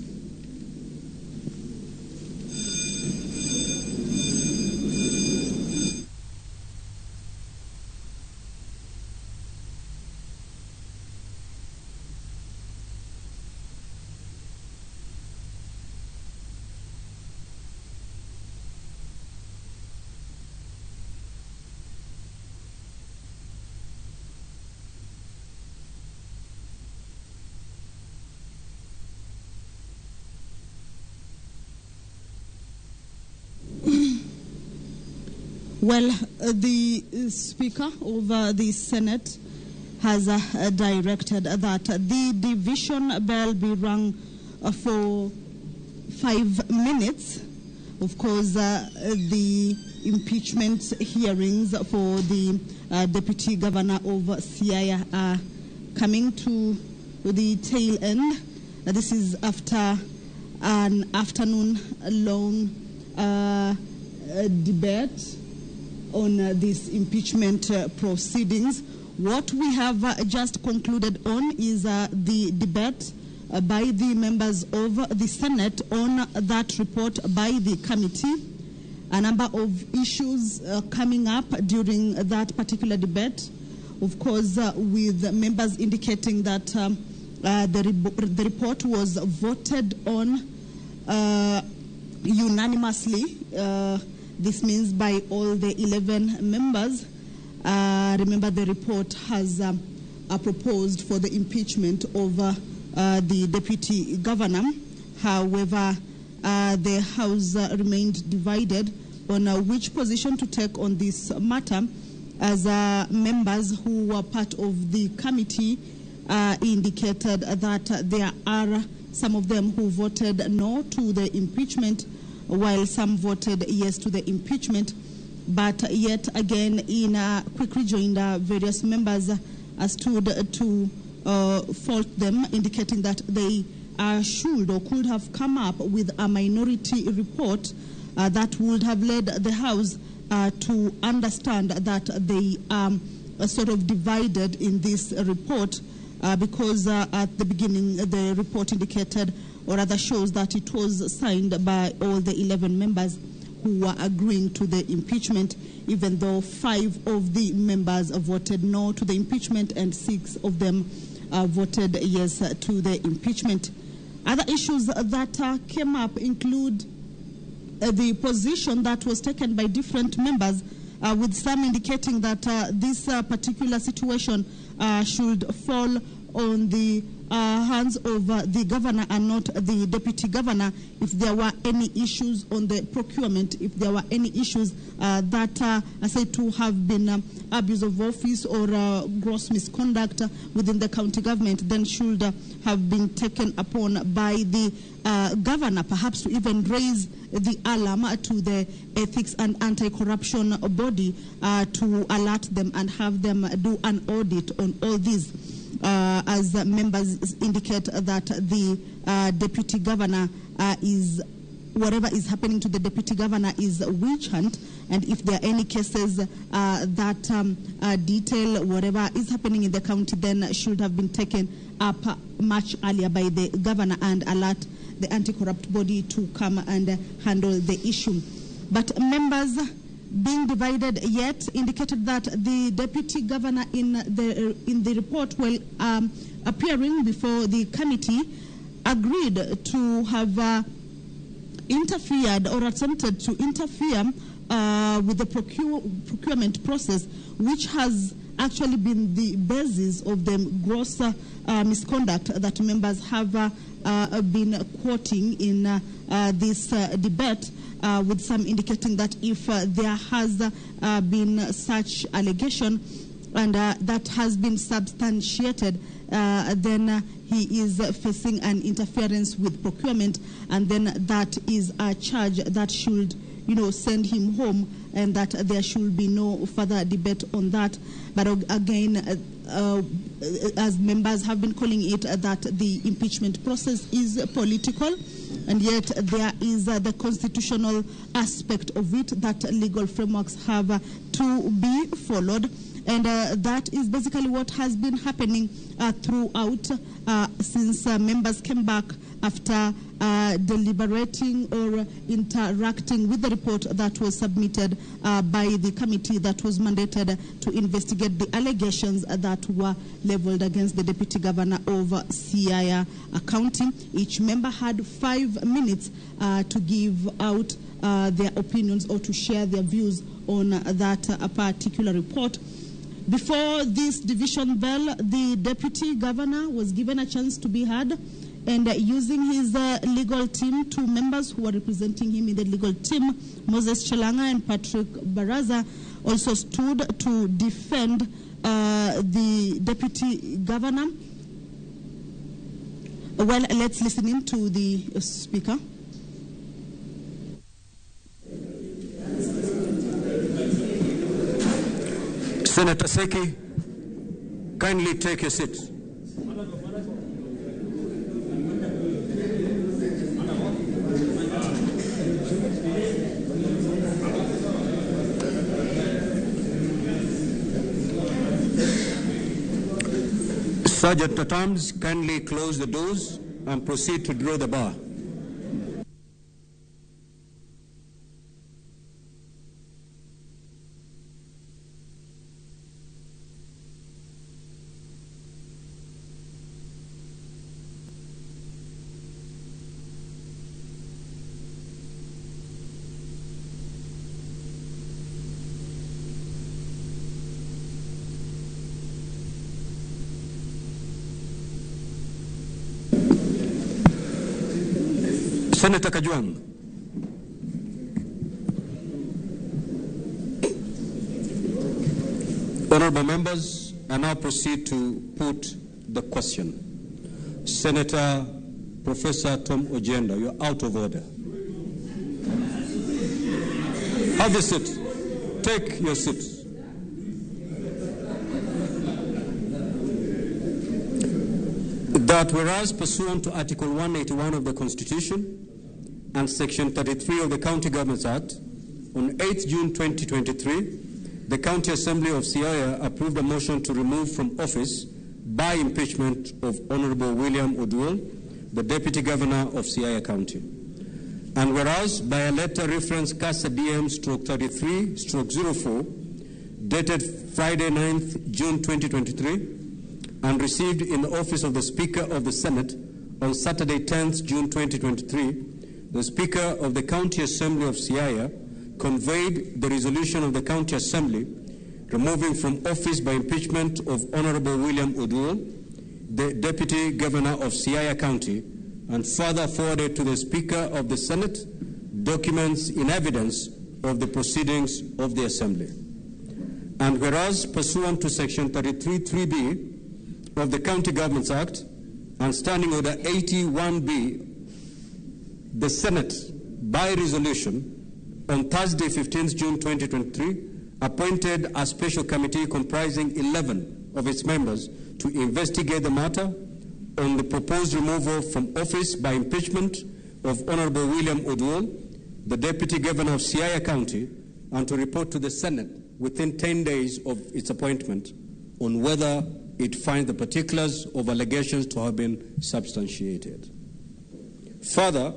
Well, the Speaker of the Senate has directed that the division bell be rung for 5 minutes. Of course, the impeachment hearings for the Deputy Governor of Siaya are coming to the tail end. This is after an afternoon-long debate on these impeachment proceedings. What we have just concluded on is the debate by the members of the Senate on that report by the committee. A number of issues coming up during that particular debate. Of course, with members indicating that the report was voted on unanimously. This means by all the 11 members. Remember, the report has proposed for the impeachment of the deputy governor. However, the House remained divided on which position to take on this matter, as members who were part of the committee indicated that there are some of them who voted no to the impeachment, while some voted yes to the impeachment. But yet again, in a quick rejoinder, various members stood to fault them, indicating that they should or could have come up with a minority report that would have led the House to understand that they are sort of divided in this report, because at the beginning the report indicated, or rather shows, that it was signed by all the 11 members who were agreeing to the impeachment, even though 5 of the members voted no to the impeachment and 6 of them voted yes to the impeachment. Other issues that came up include the position that was taken by different members, with some indicating that this particular situation should fall on the hands of the governor and not the deputy governor if there were any issues on the procurement, if there were any issues that are said to have been abuse of office or gross misconduct within the county government, then should have been taken upon by the governor, perhaps to even raise the alarm to the ethics and anti-corruption body to alert them and have them do an audit on all these. As members indicate that the deputy governor whatever is happening to the deputy governor is a witch hunt, and if there are any cases that detail whatever is happening in the county, then should have been taken up much earlier by the governor and alert the anti-corrupt body to come and handle the issue. But members, being divided yet, indicated that the deputy governor in the report, while appearing before the committee, agreed to have interfered or attempted to interfere with the procurement process, which has actually been the basis of the gross misconduct that members have been quoting in this debate, with some indicating that if there has been such allegation and that has been substantiated, then he is facing an interference with procurement, and then that is a charge that should, send him home, and that there should be no further debate on that. But again, as members have been calling it, that the impeachment process is political, and yet there is the constitutional aspect of it that legal frameworks have to be followed. And that is basically what has been happening throughout since members came back after deliberating or interacting with the report that was submitted by the committee that was mandated to investigate the allegations that were leveled against the deputy governor of Siaya County. Each member had 5 minutes to give out their opinions or to share their views on that particular report. Before this division bell, the deputy governor was given a chance to be heard, and using his legal team, 2 members who were representing him in the legal team, Moses Chalanga and Patrick Baraza, also stood to defend the deputy governor. Well, let's listen in to the speaker. Senator Seki, kindly take your seat. Sergeant at Arms, kindly close the doors and proceed to draw the bar. Senator Kajwang. Honorable members, I now proceed to put the question. Senator Professor Tom Ojenda, you're out of order. Have a seat. Take your seat. That whereas pursuant to Article 181 of the Constitution and Section 33 of the County Governments Act, on 8th June 2023, the County Assembly of Siaya approved a motion to remove from office by impeachment of Honorable William Oduol, the Deputy Governor of Siaya County. And whereas by a letter reference CASA DM/33/04, dated Friday 9th June 2023, and received in the office of the Speaker of the Senate on Saturday 10th June 2023, the Speaker of the County Assembly of Siaya conveyed the resolution of the County Assembly removing from office by impeachment of Honorable William Oduol, the Deputy Governor of Siaya County, and further forwarded to the Speaker of the Senate documents in evidence of the proceedings of the Assembly. And whereas pursuant to Section 33(3)(b) of the County Governments Act and Standing Order 81B, the Senate, by resolution, on Thursday, 15th June 2023, appointed a special committee comprising 11 of its members to investigate the matter on the proposed removal from office by impeachment of Honorable William Oduol, the Deputy Governor of Siaya County, and to report to the Senate within 10 days of its appointment on whether it finds the particulars of allegations to have been substantiated. Further,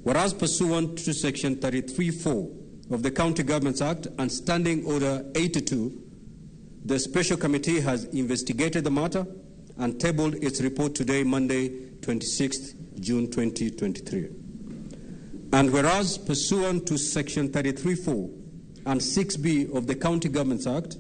whereas pursuant to Section 33(4) of the County Governments Act and Standing Order 82, the Special Committee has investigated the matter and tabled its report today, Monday, 26th June 2023. And whereas pursuant to Section 33(4) and 6B of the County Governments Act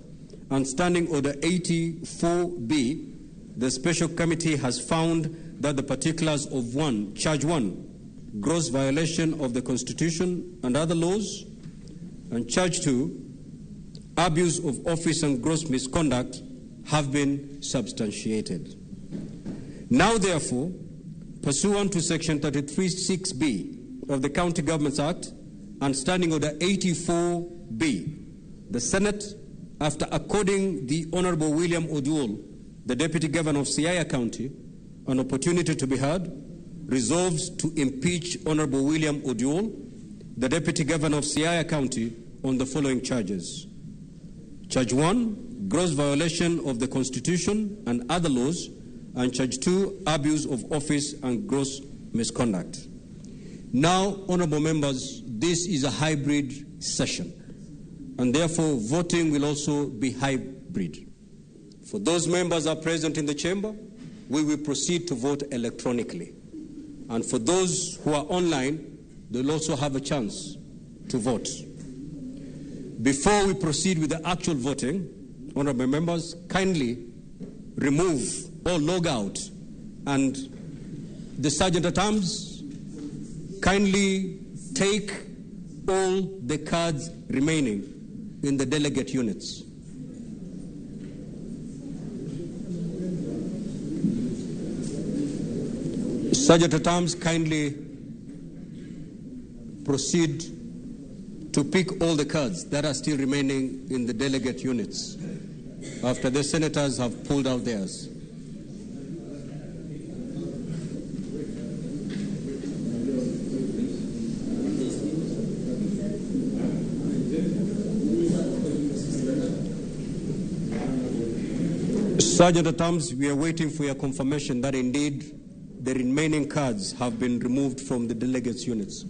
and Standing Order 84B, the Special Committee has found that the particulars of Charge 1, gross violation of the Constitution and other laws, and Charge 2, abuse of office and gross misconduct, have been substantiated. Now, therefore, pursuant to Section 33(6)(b) of the County Governments Act and Standing Order 84B, the Senate, after according the Honorable William Oduol, the Deputy Governor of Siaya County, an opportunity to be heard, resolves to impeach Honorable William Oduol, the Deputy Governor of Siaya County, on the following charges. Charge 1, gross violation of the Constitution and other laws, and Charge 2, abuse of office and gross misconduct. Now, honorable members, this is a hybrid session, and therefore voting will also be hybrid. For those members who are present in the chamber, we will proceed to vote electronically. And for those who are online, they'll also have a chance to vote. Before we proceed with the actual voting, honorable members, kindly remove or log out, and the Sergeant at Arms, kindly take all the cards remaining in the delegate units. Sergeant at Arms, kindly proceed to pick all the cards that are still remaining in the delegate units after the senators have pulled out theirs. Sergeant at Arms, we are waiting for your confirmation that indeed the remaining cards have been removed from the delegates' units.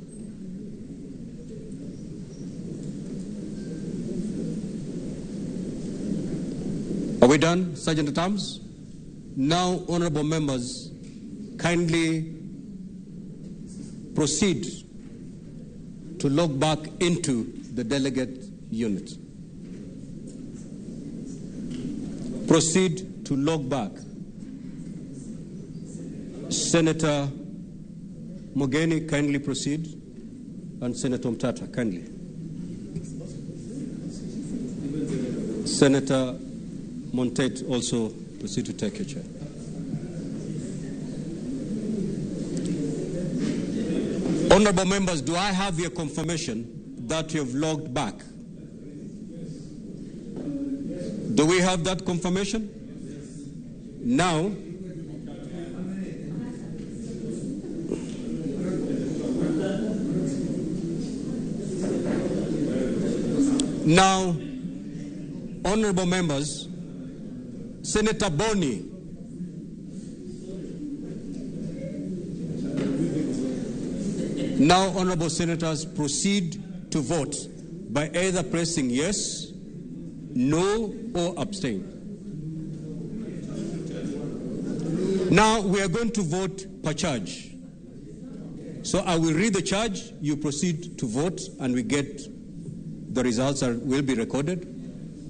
Are we done, Sergeant at Arms? Now, honorable members, kindly proceed to log back into the delegate unit. Proceed to log back. Senator Mogeni, kindly proceed. And Senator Mtata, kindly. Senator Montet, also proceed to take your chair. Honorable members, do I have your confirmation that you have logged back? Do we have that confirmation? Now, honorable members, Senator Boni, now, honorable senators, proceed to vote by either pressing yes, no, or abstain. Now we are going to vote per charge. So I will read the charge, you proceed to vote, and we get the results will be recorded.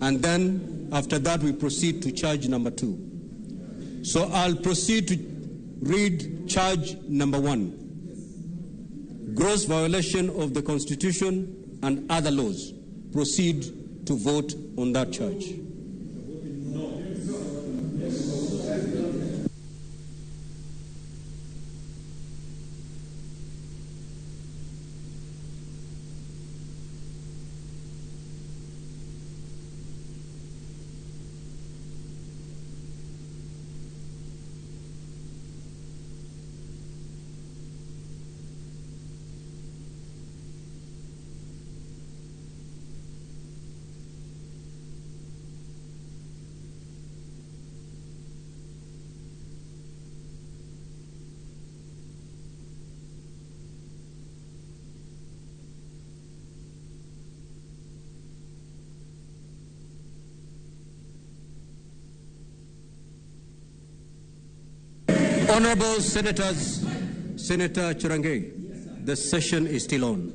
And then after that we proceed to charge number 2. So I'll proceed to read charge number 1. Gross violation of the Constitution and other laws. Proceed to vote on that charge. Honorable Senators, Senator Chirange, the session is still on.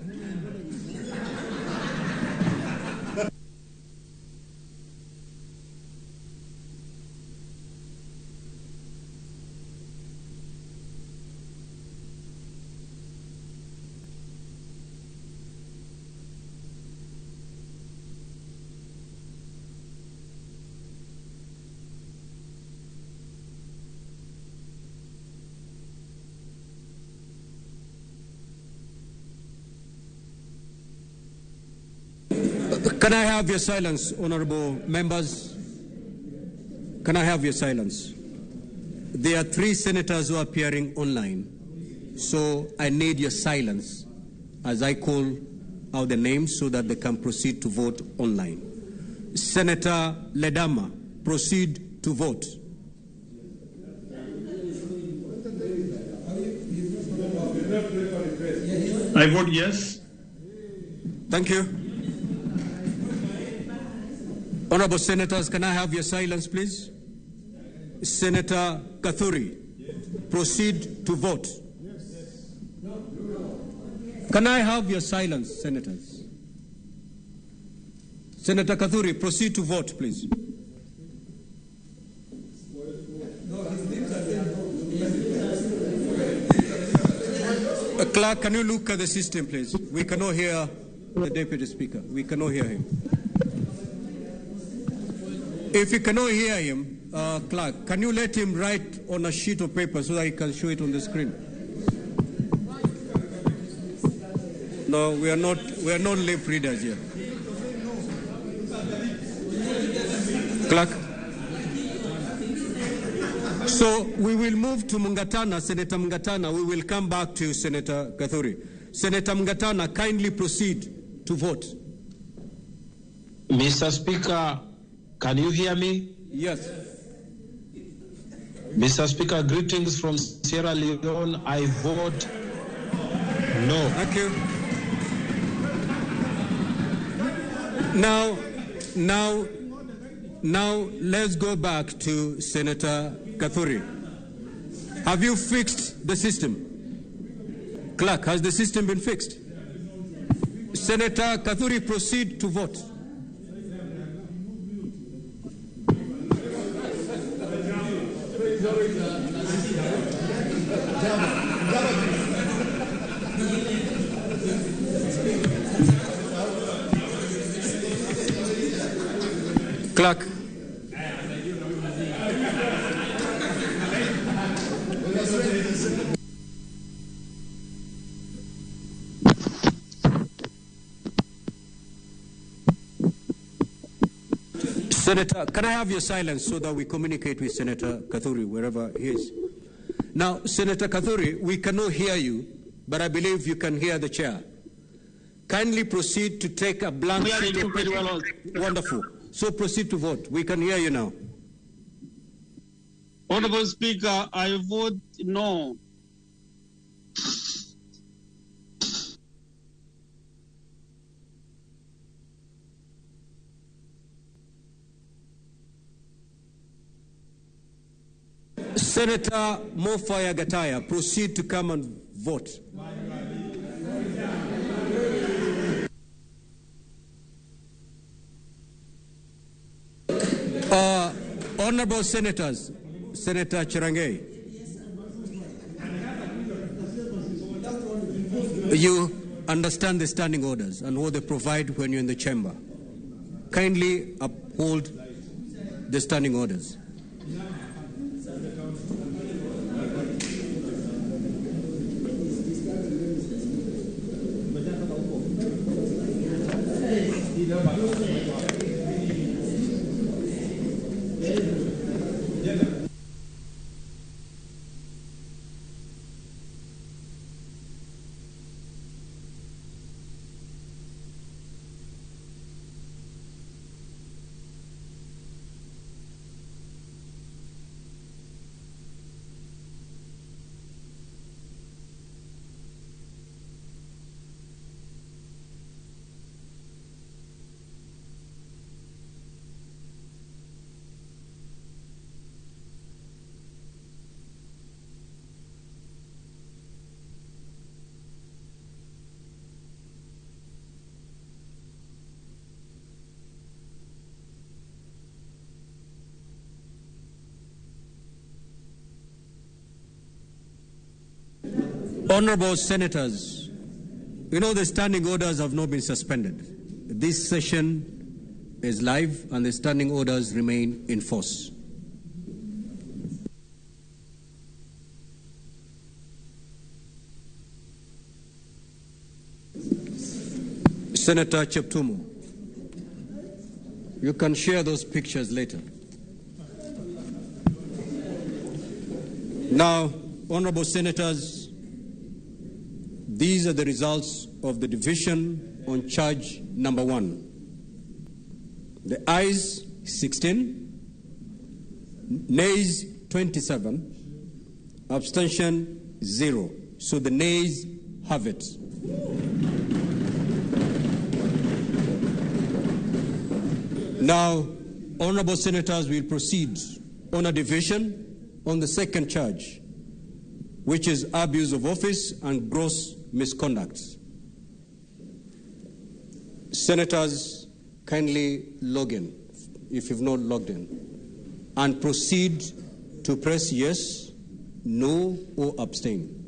Can I have your silence, honorable members? Can I have your silence? There are 3 senators who are appearing online, so I need your silence as I call out the names so that they can proceed to vote online. Senator Ledama, proceed to vote. I vote yes. Thank you. Honorable Senators, can I have your silence, please? Senator Kathuri, proceed to vote. Can I have your silence, Senators? Senator Kathuri, proceed to vote, please. Clerk, can you look at the system, please? We cannot hear the Deputy Speaker. We cannot hear him. If you cannot hear him, Clerk, can you let him write on a sheet of paper so that he can show it on the screen? No, we are not lip readers here. Clerk. So we will move to Mungatana, Senator Mungatana. We will come back to Senator Kathuri. Senator Mungatana, kindly proceed to vote. Mr. Speaker, can you hear me? Yes. Mr. Speaker, greetings from Sierra Leone. I vote no. Thank you. Now let's go back to Senator Kathuri. Have you fixed the system? Clerk, has the system been fixed? Senator Kathuri, proceed to vote. Clerk. Senator, can I have your silence so that we communicate with Senator Kathuri wherever he is? Now, Senator Kathuri, we cannot hear you, but I believe you can hear the chair. Kindly proceed to take a blank sheet of paper. Wonderful. So proceed to vote. We can hear you now. Honorable Speaker, I vote no. Senator Mofaya Gataya, proceed to come and vote. Honorable Senators, Senator Cherangei. You understand the standing orders and what they provide when you're in the chamber. Kindly uphold the standing orders. Honorable Senators, you know the standing orders have not been suspended. This session is live and the standing orders remain in force. Senator Cheptumo, you can share those pictures later. Now, honorable senators, these are the results of the division on charge number 1. The ayes 16, nays 27, abstention 0. So the nays have it. Now, honorable senators, will proceed on a division on the second charge, which is abuse of office and gross misconduct. Senators, kindly log in if you've not logged in and proceed to press yes, no, or abstain.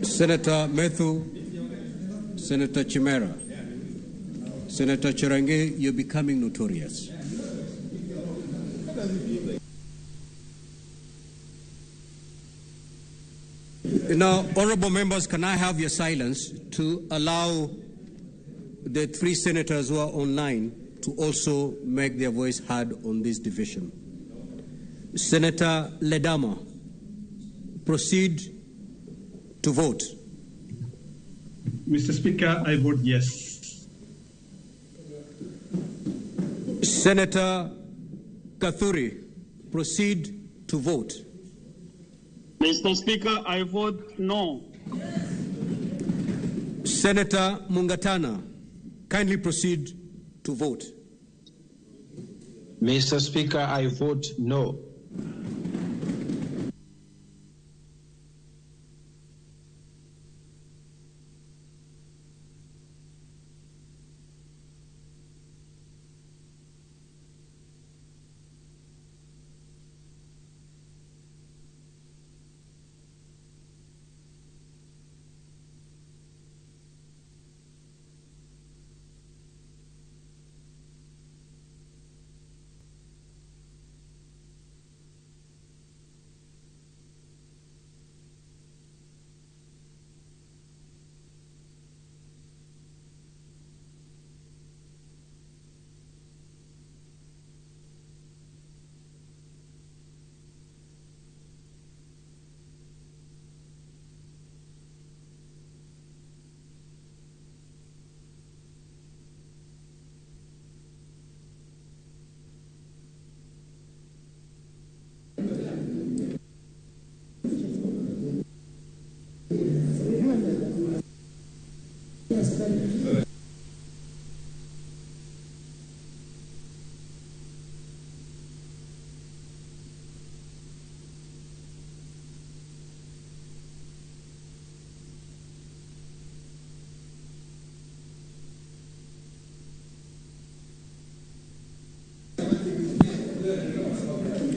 Senator Methu, Senator Chimera, Senator Cherangei, you're becoming notorious. Now, honorable members, can I have your silence to allow the 3 senators who are online to also make their voice heard on this division? Senator Ledama, proceed to vote. Mr. Speaker, I vote yes. Senator Kathuri, proceed to vote. Mr. Speaker, I vote no. Senator Mungatana, kindly proceed to vote. Mr. Speaker, I vote no.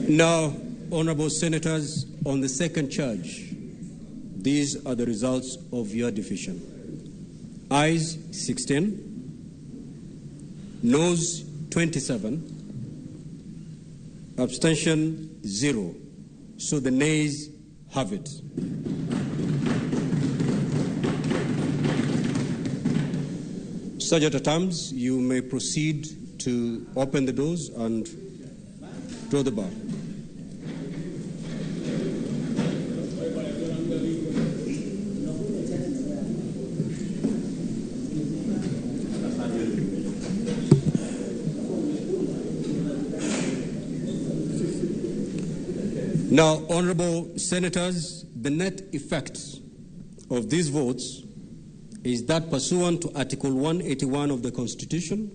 Now, honorable senators, on the second charge, these are the results of your division. Ayes 16, noes 27, abstention 0. So the nays have it. Sergeant at Arms, you may proceed to open the doors and draw the bar. Now, honorable senators, the net effect of these votes is that pursuant to Article 181 of the Constitution,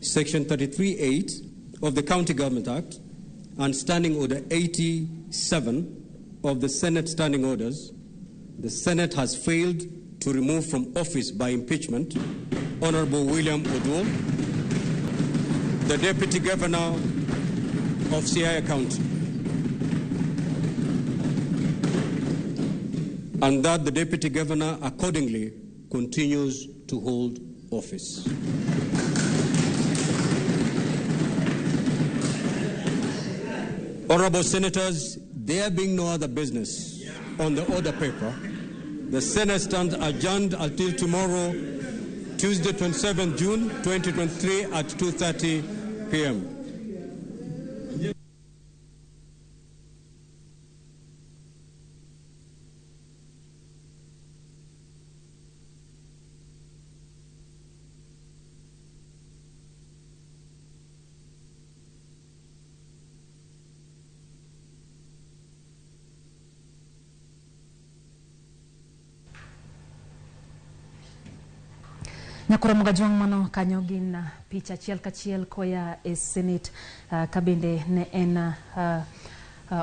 Section 33(8) of the County Government Act, and Standing Order 87 of the Senate Standing Orders, the Senate has failed to remove from office by impeachment Honorable William Oduol, the Deputy Governor of Siaya County, and that the Deputy Governor accordingly continues to hold office. Honorable Senators, there being no other business on the order paper, the Senate stands adjourned until tomorrow, Tuesday, 27 June 2023 at 2:30 p.m. Nyakuramoga juang mano kanyogin picha chiel kachiel koya e Senate kabende ne en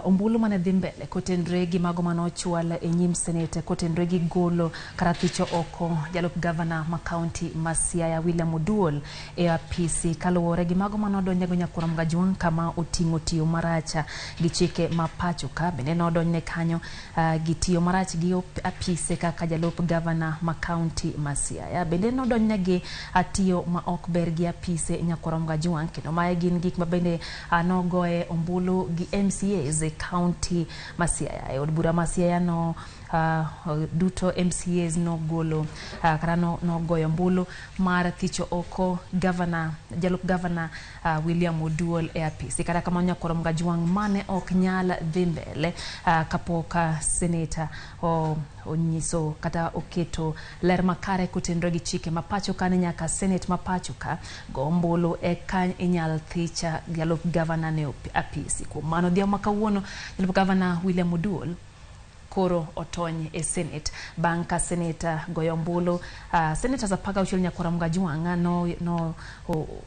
ombulu mane dhi mbele kotenre gi mago mano chwal e nyim Senate kotenre gi golo karathicho oko jalup governor ma county ma Siaya William Oduol e apisi kaluwore gi mago mano donjago Nyakuramoga juang kama oting'o tiyo maracha gi chike ma pacho ka bende no donjne kanyo gi tiyo marach gi apise kaka jalup governor ma county ma Siaya bende no donjne gi atiyo ma ok ber gi apise Nyakuramoga juang kendo mae gin gik ma bende no goe ombulu gi MCA the county Siaya od bura ma Siaya no duto MCAs no golo kara no goyo mbulu mar thicho oko governor jalup governor William Oduol e apisi kata kama Nyakuramoga juang mane ok nyal dhi mbele kapoka senator onyiso kata oketo ler makare kotenre gi chike mapacho ka nyaka Senate mapacho ka go mbulu e kan inyal thicha jalup governor ne apisi kuom mano dia makawuono jalup governor William Oduol koro otony e Senate banka senator goyo mbulu senators apaga uchiel Nyakuramoga juang no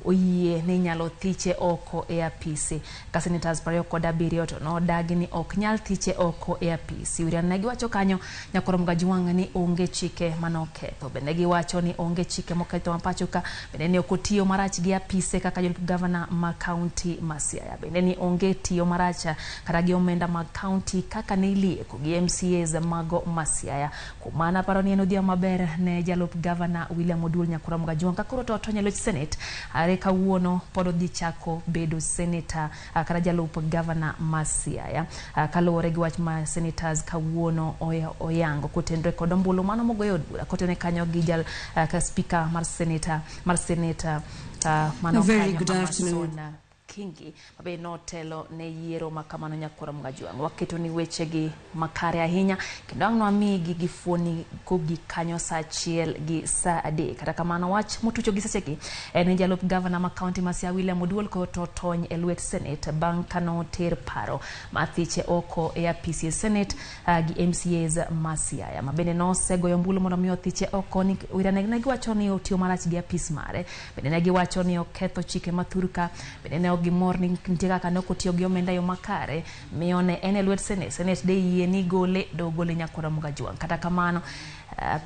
oyie ne nyalo thiche oko e apisi ka senators 27 to no dagi ni ok nyal thiche oko e apisi urian ne giwacho kanyo Nyakuramoga juang ni onge chike manoketho bende giwacho ni onge chike moketho mapacho ka bende ne okotiyo marach gi apise kaka jalup governor ma county ma Siaya bende ni onge tiyo maracha kata gi omenda ma county kaka ne ilieko gi MCAs mago ma Siaya kumana paro ni enodia maber ne jalup governor William Oduol Nyakuramoga juang kakoro to otonye loch Senate are kawuono pod odhi chako bedo senator kata jalup governor ma Siaya kaluwore gi wach ma senators kawuono oyango kotenre kod ombulu mano mogoyo od bura kotene kanyo gi speaker mar senator mano very good afternoon. Kingi mabe notelo ne yiero makamano nyakoro Mgajwang waketo ni wechegi makare ahinya kendo ang'no amigi gifuoni kogi kanyo saa achiel gi saa adek kata kamano wach motucho gi sechegi en jalup governor ma county Masia William Oduol ko to tony e lwet Senate bang' kano ter paro mathiche oko e apisi Senate gi MCAs Masia mabende no segoyo mbulu mondo mi othiche oko ni wirane ne giwacho ni otio marach gi apis mare bende ne giwacho ni oketho chike mathurka bende ne ogimor ni nitie kaka ne okotio gi omenda yo makare miyo ne en e lwet Senate de yie ni gole dogole nyakoro Mgajwang kata kamano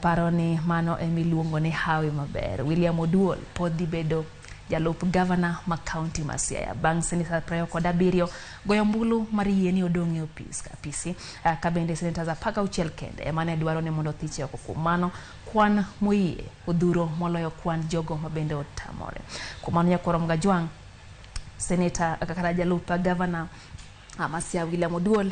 paro ni mano emiluongo ni hawi maber William Oduol pod dhi bedo jalup governor ma county Masia bang' Senator 27 goyo mbulu mar yie ni odong' e apisi ka bende senators 16 kende emane dwaro ni mondo thiche oko kuom mano kwan moyie odhuro moloyo kwan jogo mabende otamore kuom mano nyakoro Mgajwang senator kaka jalup governor Masia William Oduol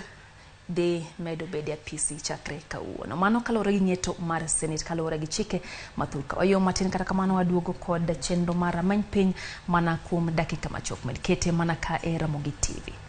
de medo bede apisi chakre kawuono mano kalore gi ng'eto mar Senate kalore gi chike mathuka oyo matin kata kamano waduogo kod chenro mar ramany piny mana kuom dakika machok med kete mana ka e Ramogi TV.